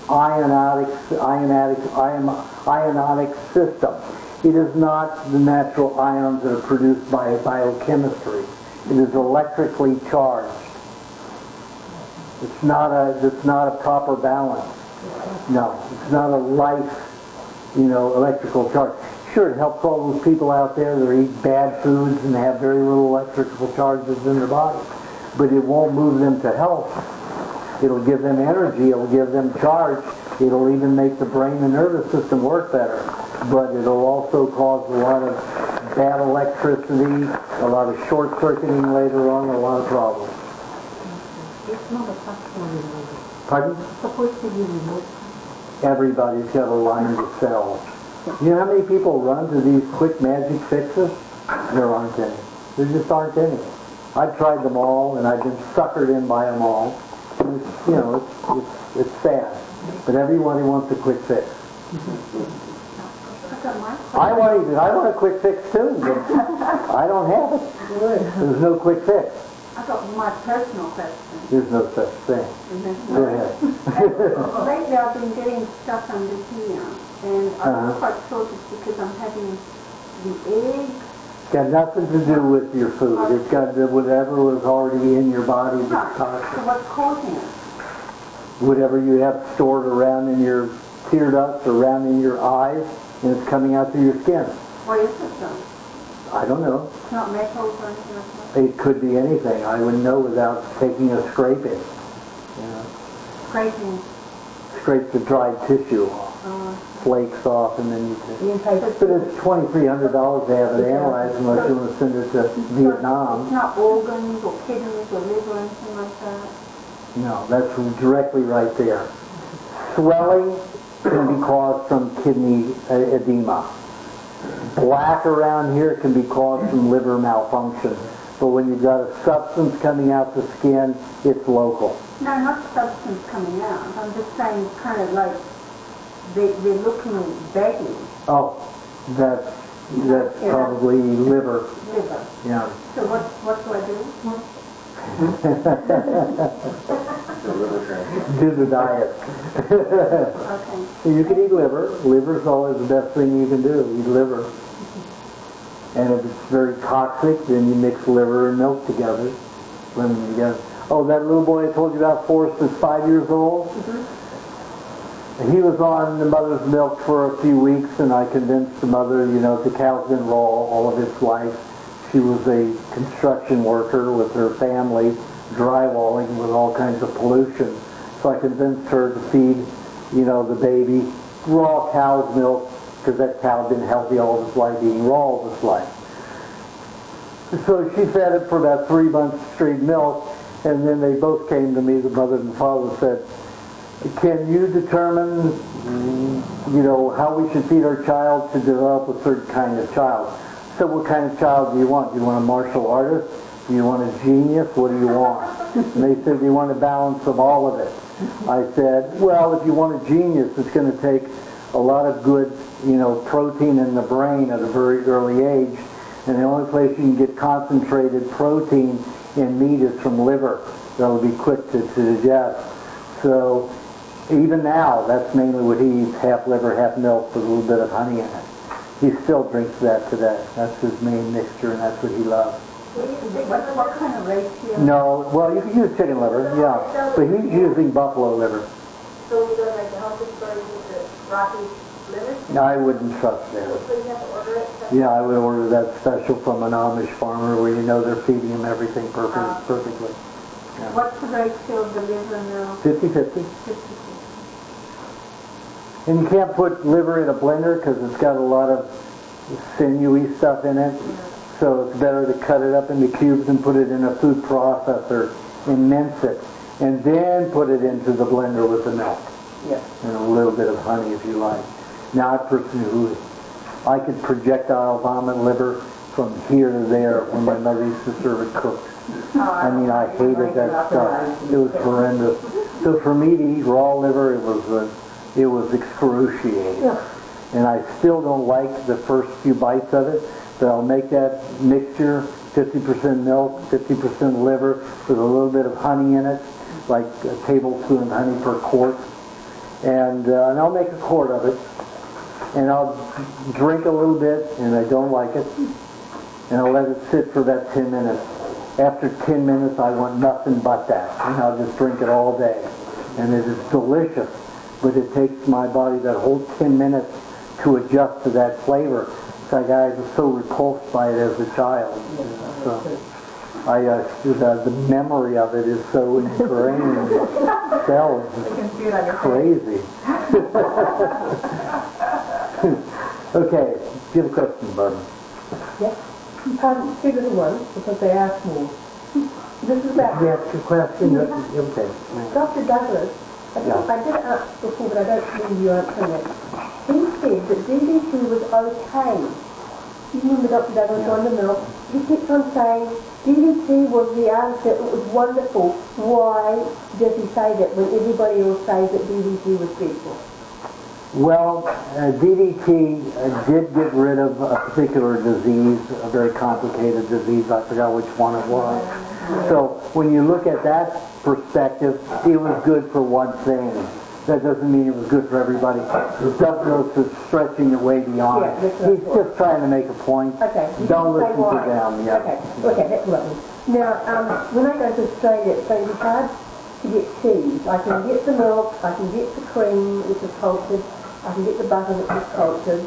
ionic system. It is not the natural ions that are produced by biochemistry. It is electrically charged. It's not a proper balance. No, it's not a life, electrical charge. Sure, it helps all those people out there that eat bad foods and have very little electrical charges in their body. But it won't move them to health. It'll give them energy. It'll give them charge. It'll even make the brain and nervous system work better. But it'll also cause a lot of bad electricity, a lot of short-circuiting later on, a lot of problems. It's not a factory removal. Pardon? It's supposed to be removed. Everybody's got a line to sell. You know how many people run to these quick magic fixes? There aren't any. There just aren't any. I've tried them all, and I've been suckered in by them all. And it's sad. But everybody wants a quick fix. I want a quick fix too, but I don't have it. There's no quick fix. I got my personal question. There's no such thing. Go ahead. Lately I've been getting stuff under here, and I'm not quite sure if it's because I'm having the egg. It's got nothing to do with your food. It's got to do with whatever was already in your body that's toxic. So what's causing it? Whatever you have stored around in your tear ducts or around in your eyes, and it's coming out through your skin. What is it then? I don't know. It's not metals or anything like that? It could be anything. I wouldn't know without taking a scraping. Scraping? Scrape the dried tissue off, flakes off, and then you can. But it's $2,300 to have it analyzed unless you want to send it to Vietnam. It's not organs or kidneys or liver or anything like that? No, that's directly right there. Swelling can be caused from kidney edema. Black around here can be caused from liver malfunction. But when you've got a substance coming out the skin, it's local. No, not substance coming out. I'm just saying kind of like they're looking baggy. Oh, that's probably liver. Liver. Yeah. So what do I do? Do the diet. Okay. You can eat liver. Liver's always the best thing you can do. Eat liver. And if it's very toxic, then you mix liver and milk together. When you get, that little boy I told you about, Forrest, is 5 years old. Mm-hmm. He was on the mother's milk for a few weeks, and I convinced the mother, the cow's been raw all of its life. She was a construction worker with her family, drywalling with all kinds of pollution. So I convinced her to feed, the baby raw cow's milk, because that cow had been healthy all of its life, eating raw all of its life. So she fed it for about 3 months straight milk, And then they both came to me, the mother and the father, said, can you determine, you know, how we should feed our child to develop a certain kind of child? So what kind of child do you want? Do you want a martial artist? Do you want a genius? What do you want? And they said, you want a balance of all of it. I said, well, if you want a genius, it's going to take a lot of good, you know, protein in the brain at a very early age. And the only place you can get concentrated protein in meat is from liver. That'll be quick to digest. So even now, that's mainly what he eats, half liver, half milk with a little bit of honey in it. He still drinks that today. That's his main mixture, and that's what he loves. What kind of ratio? No, well, you can use chicken liver, yeah, but he's using buffalo liver. So when you go to like the health food store, you use the Rocky liver? No, I wouldn't trust that. So you have to order it? Yeah, I would order that special from an Amish farmer where you know they're feeding him everything perfectly. Yeah. What's the ratio of the liver now? 50-50. And you can't put liver in a blender because it's got a lot of sinewy stuff in it. So it's better to cut it up into cubes and put it in a food processor and mince it. And then put it into the blender with the milk. Yes. And a little bit of honey if you like. Now a person who, I could projectile vomit liver from here to there when my mother used to serve it cooked. I mean, I hated that stuff. It was horrendous. So for me to eat raw liver, it was excruciating. Yeah. And I still don't like the first few bites of it, but I'll make that mixture, 50% milk, 50% liver, with a little bit of honey in it, like a tablespoon of honey per quart. And I'll make a quart of it, and I'll drink a little bit, and I don't like it, and I'll let it sit for about 10 minutes. After 10 minutes, I want nothing but that, and I'll just drink it all day. And it is delicious, but it takes my body that whole 10 minutes to adjust to that flavor. It's like I was so repulsed by it as a child. So the memory of it is so ingrained in the cells. It's crazy. Okay, do you have a question, Barbara? Yes. Two little ones, because they asked me. This is about... You asked a question? Okay. Dr. Douglas, I did ask before, but I don't believe you answering it. He said that DDT was okay. You remember Dr. Douglas on the milk? He keeps on saying DDT was the answer, it was wonderful. Why does he say that when everybody else says that DDT was dreadful? Well, DDT did get rid of a particular disease, a very complicated disease. I forgot which one it was. So when you look at that perspective, it was good for one thing. That doesn't mean it was good for everybody. Douglas is stretching it way beyond. Yeah, He's just trying to make a point. Okay. Don't listen to them. Yeah. Okay, that's lovely. Now, when I go to Australia, it's going to be hard to get cheese. I can get the milk, I can get the cream, which is cultured, I can get the butter, which is cultured,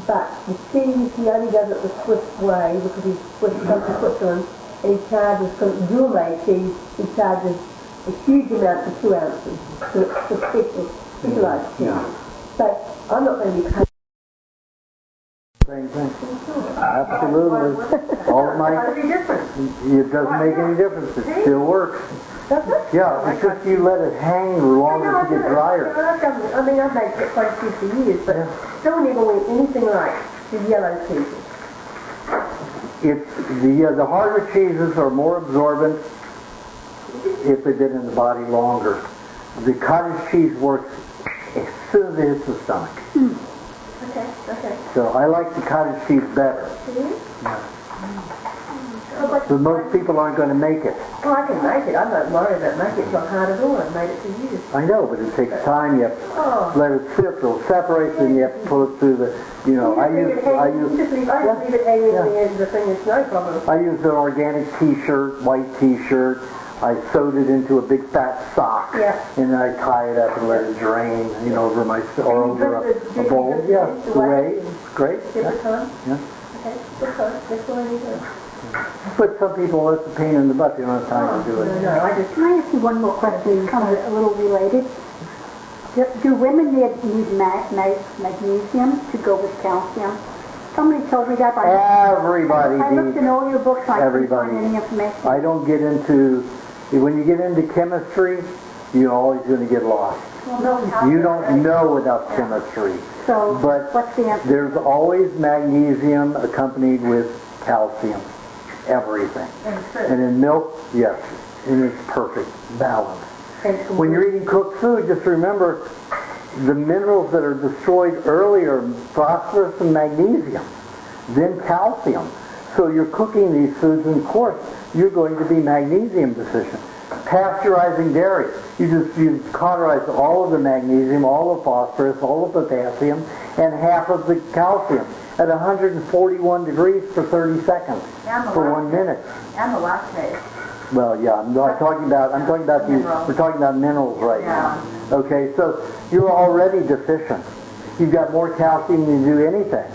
but the cheese, he only does it the Swiss way, because he's Swiss, comes to Switzerland, and he charges, for gourmet cheese, he charges a huge amount for 2 ounces. So it's for specialized cheese. Yeah. So I'm not going to be paying. Same thing. Absolutely. All of my, it doesn't make any difference. It still works. Does it? Yeah, it's just you let it hang longer to get drier. I mean, I've made quite a few for years, but still never went anything like the yellow cheeses. It's the harder cheeses are more absorbent if they've been in the body longer. The cottage cheese works as soon as it hits the stomach. Okay. So I like the cottage cheese better. But most people aren't going to make it. Well, I can make it. I'm not worried about making it. It's not hard at all. I've made it for years. I know, but it takes time. You have to let it sit, it'll separate, then you have to pull it through the, I use it hanging in the end of the thing. It's no problem. I use an organic t-shirt, white t-shirt. I sewed it into a big fat sock, and then I tie it up and let it drain, over my, or over a bowl. Yeah, great. Every time? Yeah. Okay, that's all I need to. But some people, it's a pain in the butt. They don't have time to do it. No, Can I ask you one more question, kind of a little related? Do women need magnesium to go with calcium? Somebody told me that. Everybody I looked in all your books. I couldn't find everybody. any information. I don't get into When you get into chemistry, you're always going to get lost. You don't know enough chemistry. So But what's the answer? there's always magnesium accompanied with calcium. Everything. And in milk, yes, and it's perfect balance. When you're eating cooked food, just remember the minerals that are destroyed earlier, phosphorus and magnesium, then calcium. So you're cooking these foods, and of course, you're going to be magnesium deficient. Pasteurizing dairy, you cauterize all of the magnesium, all of phosphorus, all of the potassium, and half of the calcium at 141 degrees for 30 seconds for 1 minute. And the lactase. Well, yeah, I'm talking about we're talking about minerals right now. Okay, so you're already deficient. You've got more calcium than you do anything.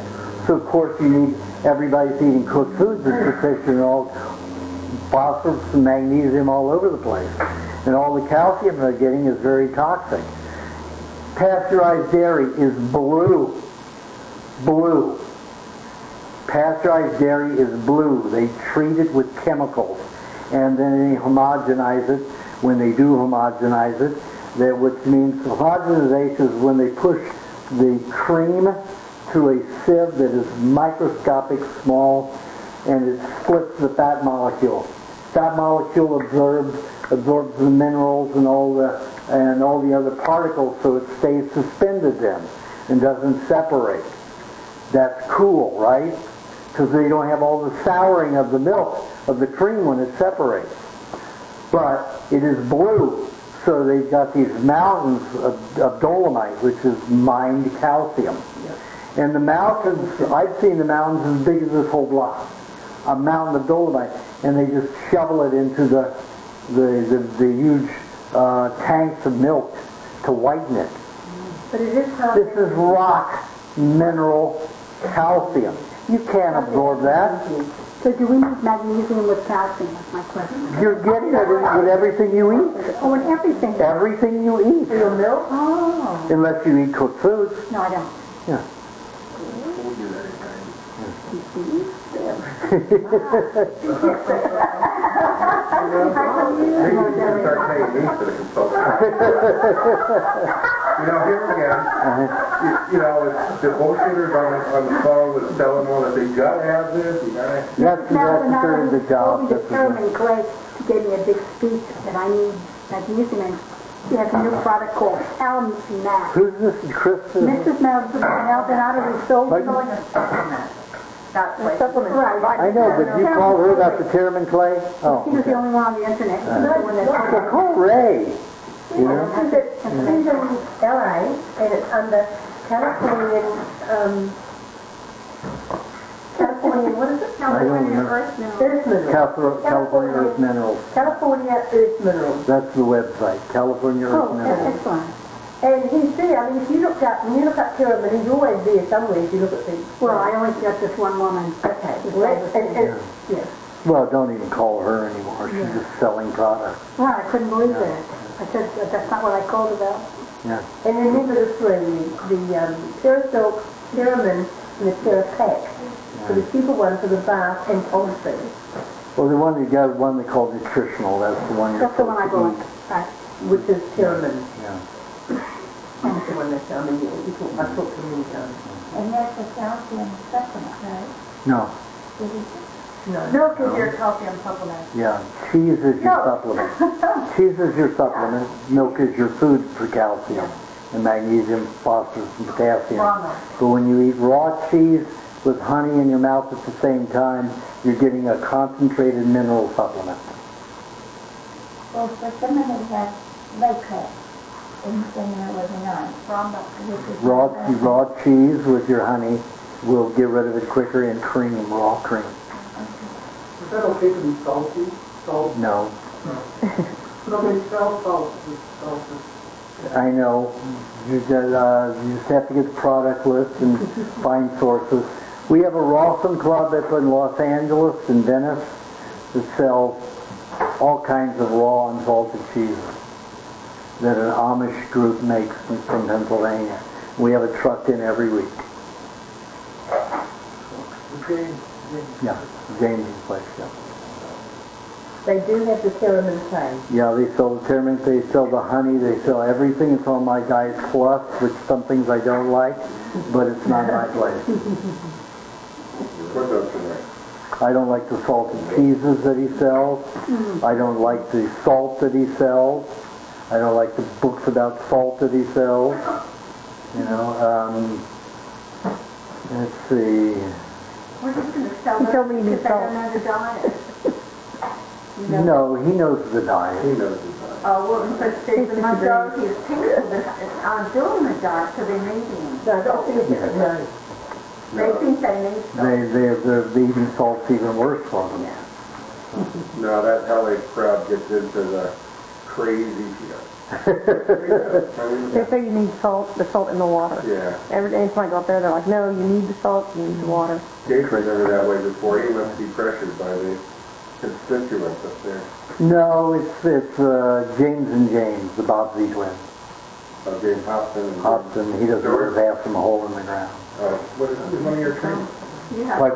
So of course you need, everybody's eating cooked foods that's deficient in all phosphorus and magnesium all over the place. And all the calcium they're getting is very toxic. Pasteurized dairy is blue. Blue. Pasteurized dairy is blue. They treat it with chemicals. And then they homogenize it. When they do homogenize it, that which means homogenization is when they push the cream to a sieve that is microscopic small, and it splits the fat molecule. Fat molecule absorbs the minerals and all the other particles, so it stays suspended then and doesn't separate. That's cool, right? Because they don't have all the souring of the milk, of the cream when it separates. But it is blue, so they've got these mountains of dolomite, which is mined calcium. And the mountains, I've seen the mountains as big as this whole block. A mountain of dolomite, and they just shovel it into the huge tanks of milk to whiten it. But it is This is rock mineral calcium. You can't absorb that. So do we need magnesium with calcium? That's my question. You're getting it with everything you eat. Oh, and everything. Everything you eat. For your milk? Oh. Unless you eat cooked foods. No, I don't. Yeah. Maybe you can start paying me for the consulting. Here again, the bullshitters on the phone that's telling them that they gotta have this, you gotta have That's the job. We determined, Clay gave me a big speech that I need magnesium, and she has a new product called Max. Who's this, Kristen? Mrs. Maldonado sold Like a supplement. Right. I know, but you called her about the Tierman clay? Oh. She was the only one on the internet. Well, call Ray. She's in LA, and it's under Californian, what is it? California Earth Minerals. California Earth Minerals. California Earth Minerals. That's the website, California Earth Minerals. Excellent. And he's there. I mean, if you look up Tierman, he's always there somewhere if you look at things. Well, I only got this one woman. Okay. Yes. Well, don't even call her anymore. She's just selling products. Well, I couldn't believe that. I said, that's not what I called about. Yeah. And remember the three, the TerraSilk, Teramin, and the TerraPack. For the cheaper one for the bath and poultry. Well, the one you got, one they call nutritional. That's the one you're That's the one I supposed bought. to eat. Right. Which is Teramin. Yeah. That's the one that's I talked to many times. And that's a calcium supplement, right? No. Milk is your calcium supplement. Yeah. Cheese is your supplement. Cheese is your supplement. Milk is your food for calcium and magnesium, phosphorus, and potassium. But when you eat raw cheese with honey in your mouth at the same time, you're getting a concentrated mineral supplement. Well, for some of them have low cut. And there was a none. Raw cheese with your honey will get rid of it quicker, and cream, raw cream. Is that okay to be salty? Salt? No. No, they sell salt. I know. You just have to get the product list and find sources. We have a Rawson Club up in Los Angeles and Venice that sells all kinds of raw and salted cheeses that an Amish group makes from Pennsylvania. We have it trucked in every week. Okay. Yeah, Jamie's place, yeah. They do have the theremin tray. Yeah, they sell the theremin, they sell the honey, they sell everything. It's on my Diet Plus, which some things I don't like, but it's not my place. What else in there? I don't like the salted cheeses that he sells. I don't like the salt that he sells. I don't like the books about salt that he sells. You know, let's see. We're just going to sell He told me them to because I sell. don't know the diet. No, he knows the diet. He knows his diet. Oh, well, because the majority of people that are doing the diet because they need them. No, don't think that, no. They think they need them. They're eating salt's even worse for them. No, that LA crowd gets into the crazy They say you need salt, the salt in the water. Yeah. Every day when I go up there, they're like, no, you need the salt, you need the water. Gates was never that way before. He must be pressured by the constituents up there. No, it's James and James, the Bobbsey twins. James Hobson. And Hobson, he doesn't live half from a hole in the ground. What is one of your trainers? But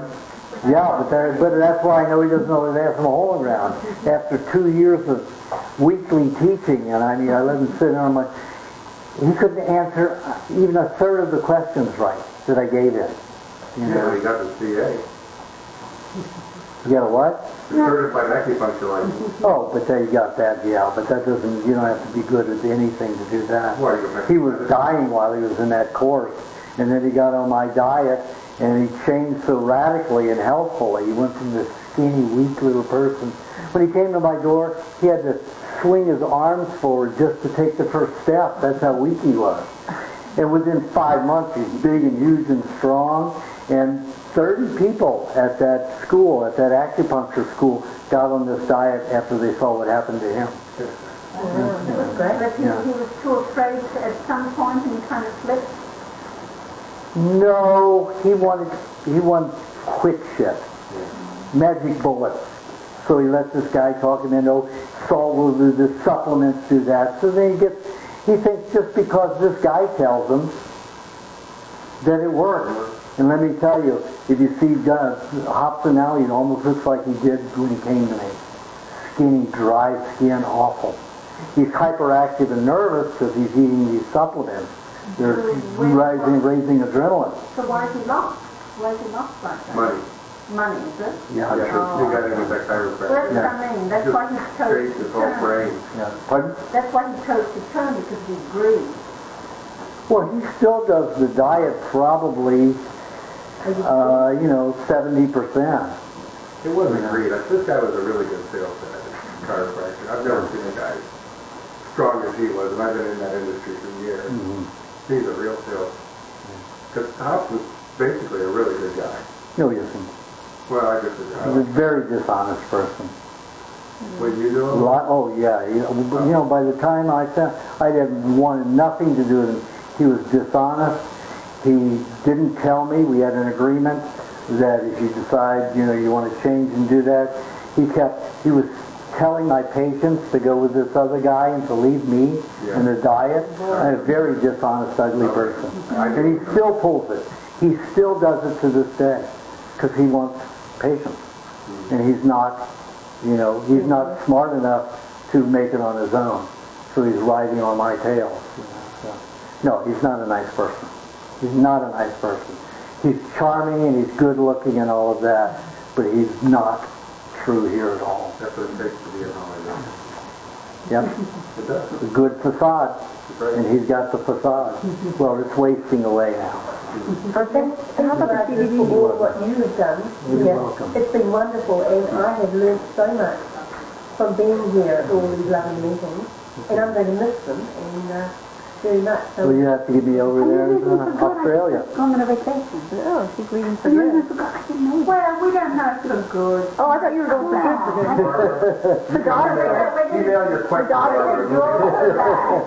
that's why I know he doesn't know his ass from a hole in the ground. After 2 years of weekly teaching, and I mean, I let him sit on my... He couldn't answer even a third of the questions right that I gave him. You know? He got the CA. You got a what? Certified acupuncture license. Oh, but there you got that, yeah. But that doesn't, you don't have to be good at anything to do that. He was dying while he was in that course. And then he got on my diet, and he changed so radically and healthfully. He went from this skinny, weak little person. When he came to my door, he had to swing his arms forward just to take the first step. That's how weak he was. And within 5 months, he's big and huge and strong. And 30 people at that school, at that acupuncture school, got on this diet after they saw what happened to him. But he was too afraid at some point and he kind of slipped. No, he wanted quick shit. Magic bullets. So he let this guy talk him into, salt will do this, supplements do that. So then he thinks just because this guy tells him that it works. And let me tell you, if you see Hobson now, he almost looks like he did when he came to me. Skinny, dry skin, awful. He's hyperactive and nervous because he's eating these supplements. They're raising adrenaline. So why is he lost? Why is he lost like that? Money. Money, is it? Yeah, He got into that chiropractor. That's what I mean. That's why he chose His to whole turn. brain. Yeah. Pardon? That's why he chose to turn because he grew. Well, he still does the diet probably, 70%. It wasn't greed. This guy was a really good salesman, chiropractor. I've never seen a guy as strong as he was, and I've been in that industry for years. Mm-hmm. He's a real salesman. Because Hobson's basically a really good guy. No, he isn't. Well, I guess it's He's a very dishonest person. What you do? Oh, yeah. By the time I wanted nothing to do with him. He was dishonest. He didn't tell me. We had an agreement that if you decide, you want to change and do that, he was telling my patients to go with this other guy and to leave me in the diet. A very dishonest, ugly person. And he still pulls it. He still does it to this day because he wants patients. And he's not, he's not smart enough to make it on his own. So he's riding on my tail. No, he's not a nice person. He's not a nice person. He's charming and he's good looking and all of that, but he's not true here at all. That's what it takes to be a Hollywood. Yep. It does. A good facade. And he's got the facade. Well, it's wasting away now. Thank you for all what you have done. You're welcome. It's been wonderful, and I have learned so much from being here at all these lovely meetings, and I'm going to miss them, and very much. Well, you have to get me over there in Australia. Going on a vacation. Oh, she's leaving for good. Well, we don't know for good. Oh, I thought you were going for good. The daughter Email your question.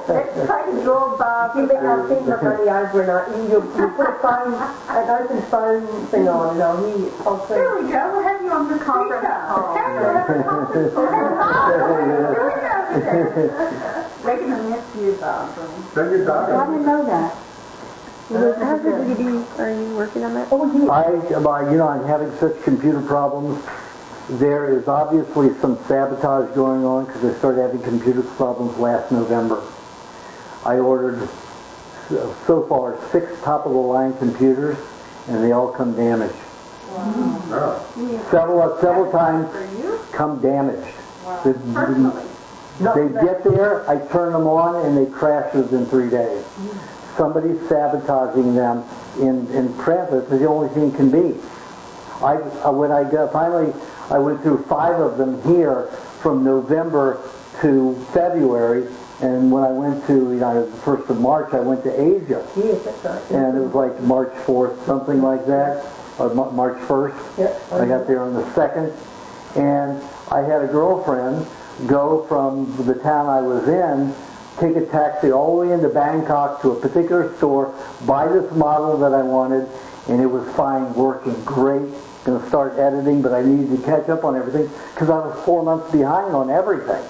Let's try to draw Bob. You think I'll send my money over and you put a phone, an open phone thing on, and I'll hear you. There we go. We'll have you on the conference call. They're going to miss you, Bob. Send your daughter. I didn't know that. How's the DVD? Are you working on that? I'm having such computer problems there is obviously some sabotage going on because I started having computer problems last November. I ordered so far 6 top-of-the-line computers, and they all come damaged. Oh. Several times come damaged. They get there, I turn them on, and they crash within 3 days. Somebody's sabotaging them in transit. It's the only thing it can be. Finally, I went through 5 of them here from November to February, and when I went to, the 1st of March, I went to Asia. Yes, that's right. And it was like March 4th, something like that, or March 1st. Yep. I got there on the 2nd, and I had a girlfriend go from the town I was in, take a taxi all the way into Bangkok to a particular store, buy this model that I wanted, and it was fine, working great. Going to start editing, but I needed to catch up on everything because I was 4 months behind on everything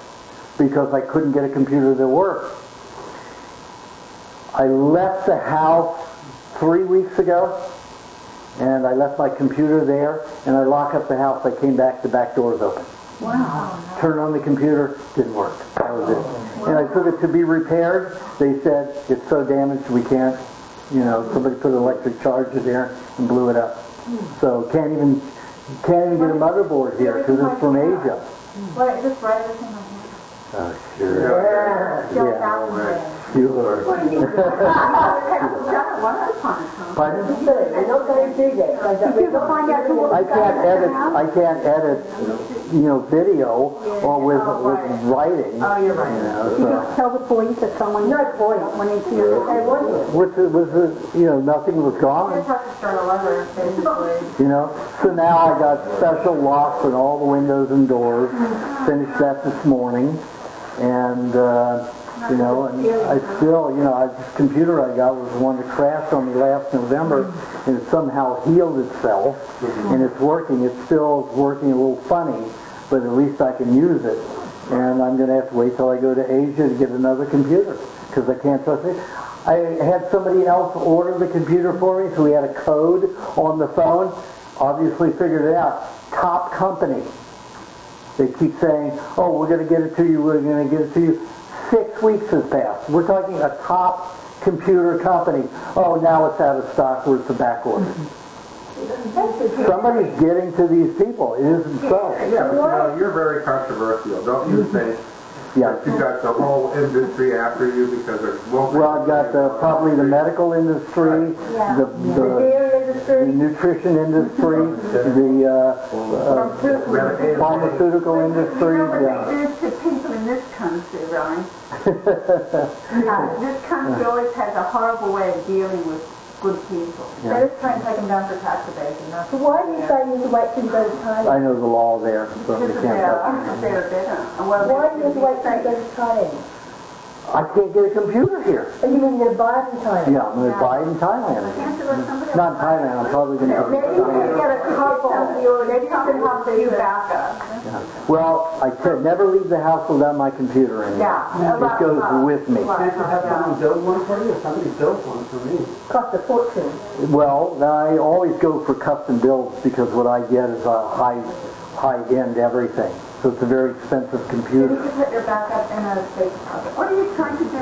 because I couldn't get a computer that worked. I left the house 3 weeks ago, and I left my computer there, and I locked up the house. I came back, the back door was open. Wow. Turned on the computer, didn't work. That was it. And I took it to be repaired. They said, it's so damaged we can't, somebody put an electric charger there and blew it up. So can't even get a motherboard here because it's from Asia. What, just write everything on here. Oh, sure. Yeah. Sure. Pardon? They don't go and do that. I can't edit, video or with writing. Oh, you're right. You just tell the police that someone Not for you. when it's here. Nothing was You gone. just have to start a letter, basically. So now I got special locks on all the windows and doors. Finished that this morning, and and I still, this computer I got was the one that crashed on me last November, and it somehow healed itself, and it's working. It's still working a little funny, but at least I can use it. And I'm going to have to wait till I go to Asia to get another computer because I can't trust it. I had somebody else order the computer for me, so we had a code on the phone. Obviously figured it out. Top company. They keep saying, oh, we're going to get it to you, we're going to get it to you. 6 weeks has passed. We're talking a top computer company. Oh, now it's out of stock, or it's a back order. Somebody's getting to these people. It isn't so. Yeah, but you're very controversial. Don't you think that you got the whole industry after you because there's Well, I've got probably the medical industry, the nutrition industry, the pharmaceutical industry. To people in this country, right? This country always has a horrible way of dealing with good people. They're just trying to take them down for tax evasion. So why do you say you wait till you go to Thailand? I know the law there, so we can't touch it. They're better. Why do you wait till you go to Thailand? I can't get a computer here. And you mean you're going to buy it in Thailand? Yeah, I'm going to buy it in Thailand. Not in Thailand, I'm probably going to go to Maybe you can Thailand. get a couple. Maybe you can have the backup. Well, I could never leave the house without my computer in there. It goes with me. Can't you have someone build one for you? Somebody built one for me. Cost a fortune. Well, I always go for custom builds because what I get is a high-end everything. So it's a very expensive You computer. can put your backup in a safe deposit. What are you trying to do?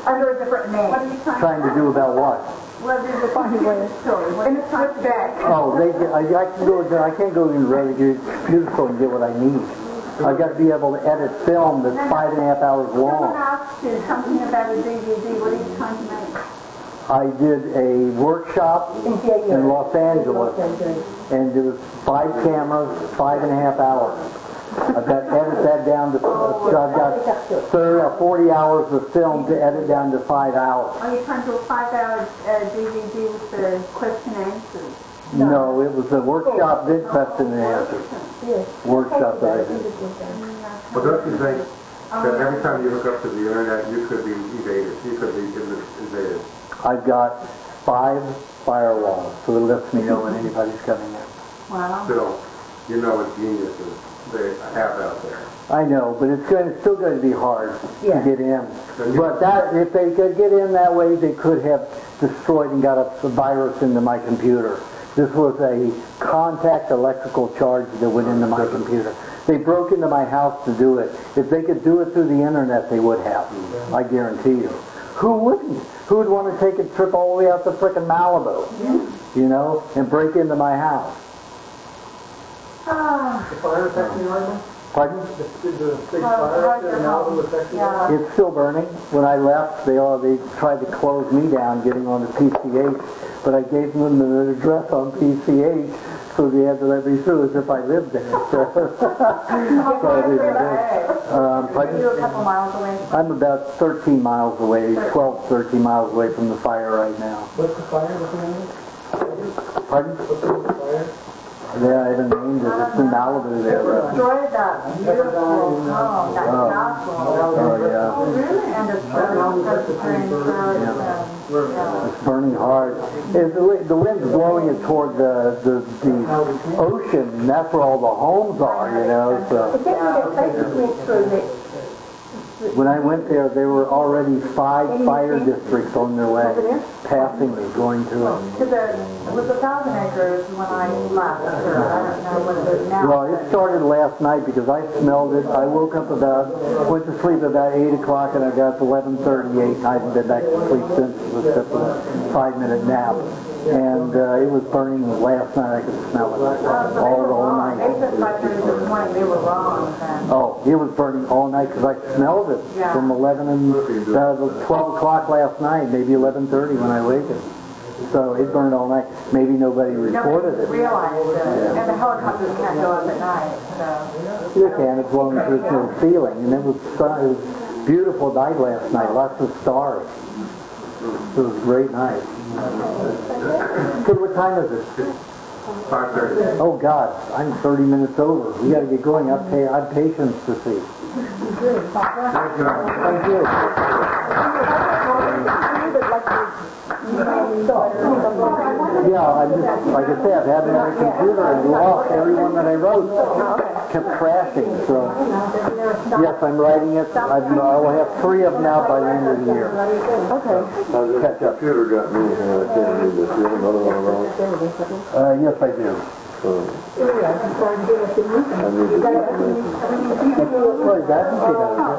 Under a different name. What are you Trying to do about what? Well, there's a computer story. What are you trying to do? Oh, I can't go in the computer store and get what I need. I've got to be able to edit film that's 5.5 hours Someone long. asked you something about a DVD. What are you trying to make? I did a workshop in Los Angeles, and it was 5 cameras, 5.5 hours. I've got to edit that down to, I've got 30 or 40 hours of film to edit down to 5 hours. Are you trying to do a 5-hour DVD with the question and answers? No, it was a workshop, did question and answers. Workshop that I did. Well, don't you think that every time you hook up to the internet, you could be evaded? You could be invaded? I've got 5 firewalls, so it lets me know when anybody's coming in. Wow. Still, you know what geniuses they have out there. I know, but it's still going to be hard to get in. But if they could get in that way, they could have destroyed and got a virus into my computer. This was a contact electrical charge that went into my computer. They broke into my house to do it. If they could do it through the internet, they would have. I guarantee you. Who wouldn't? Who would want to take a trip all the way out to frickin' Malibu? You know, and break into my house? The fire affect you, Arnold? Pardon? The big fire in Malibu affect you? It's still burning. When I left, they tried to close me down getting on the PCH, but I gave them an address on PCH, so they had to let me through as if I lived there. Pardon? You're a couple miles away. I'm about 13 miles away, 12, 13 miles away from the fire right now. What's the fire? What's the name? Pardon? What's the fire? Yeah, I haven't named it. It's in Malibu there. Destroyed that beautiful home, that castle. Oh, yeah. Oh, really? And it's It's burning hard. The wind's blowing it toward the ocean, and that's where all the homes are, you know. So when I went there, there were already 5 fire districts on their way, passing me, going to it. Because it was 1,000 acres when I left. I don't know what it is now. Well, it started last night because I smelled it. I woke up went to sleep about 8 o'clock, and I got up 11:38. I haven't been back to sleep since, except for a 5-minute nap. And it was burning last night. I could smell it all night. They said 5:30 this morning. They were wrong then. Oh, it was burning all night because I smelled it from 11 and 12 o'clock last night, maybe 11:30 when I awakened. So it burned all night. Maybe nobody reported it. Realized it. And the helicopters can't go up at night. So. You can. It's blowing through the ceiling, and it was beautiful night last night. Lots of stars. It was a great night. So what time is it? 5:30. Oh God, I'm 30 minutes over. We got to get going. I've patience to see. Thank you. Yeah, I just, like I said, I've had it on my computer and lost everyone that I wrote. Kept crashing, so. Yes, I'm writing it. I will have 3 of them now by the end of the year. Okay. The computer got me, I can't read this. You have another one of those? Yes, I do. I need to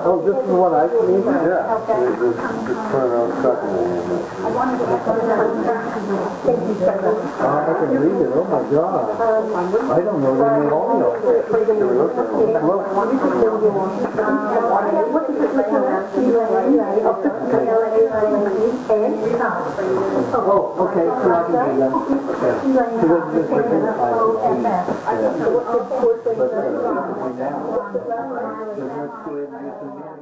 Oh, this is what I need? Yeah. Just print out second one. I can read it. Oh my God. I don't know the new audio. Oh, okay. So I can do that. Okay. So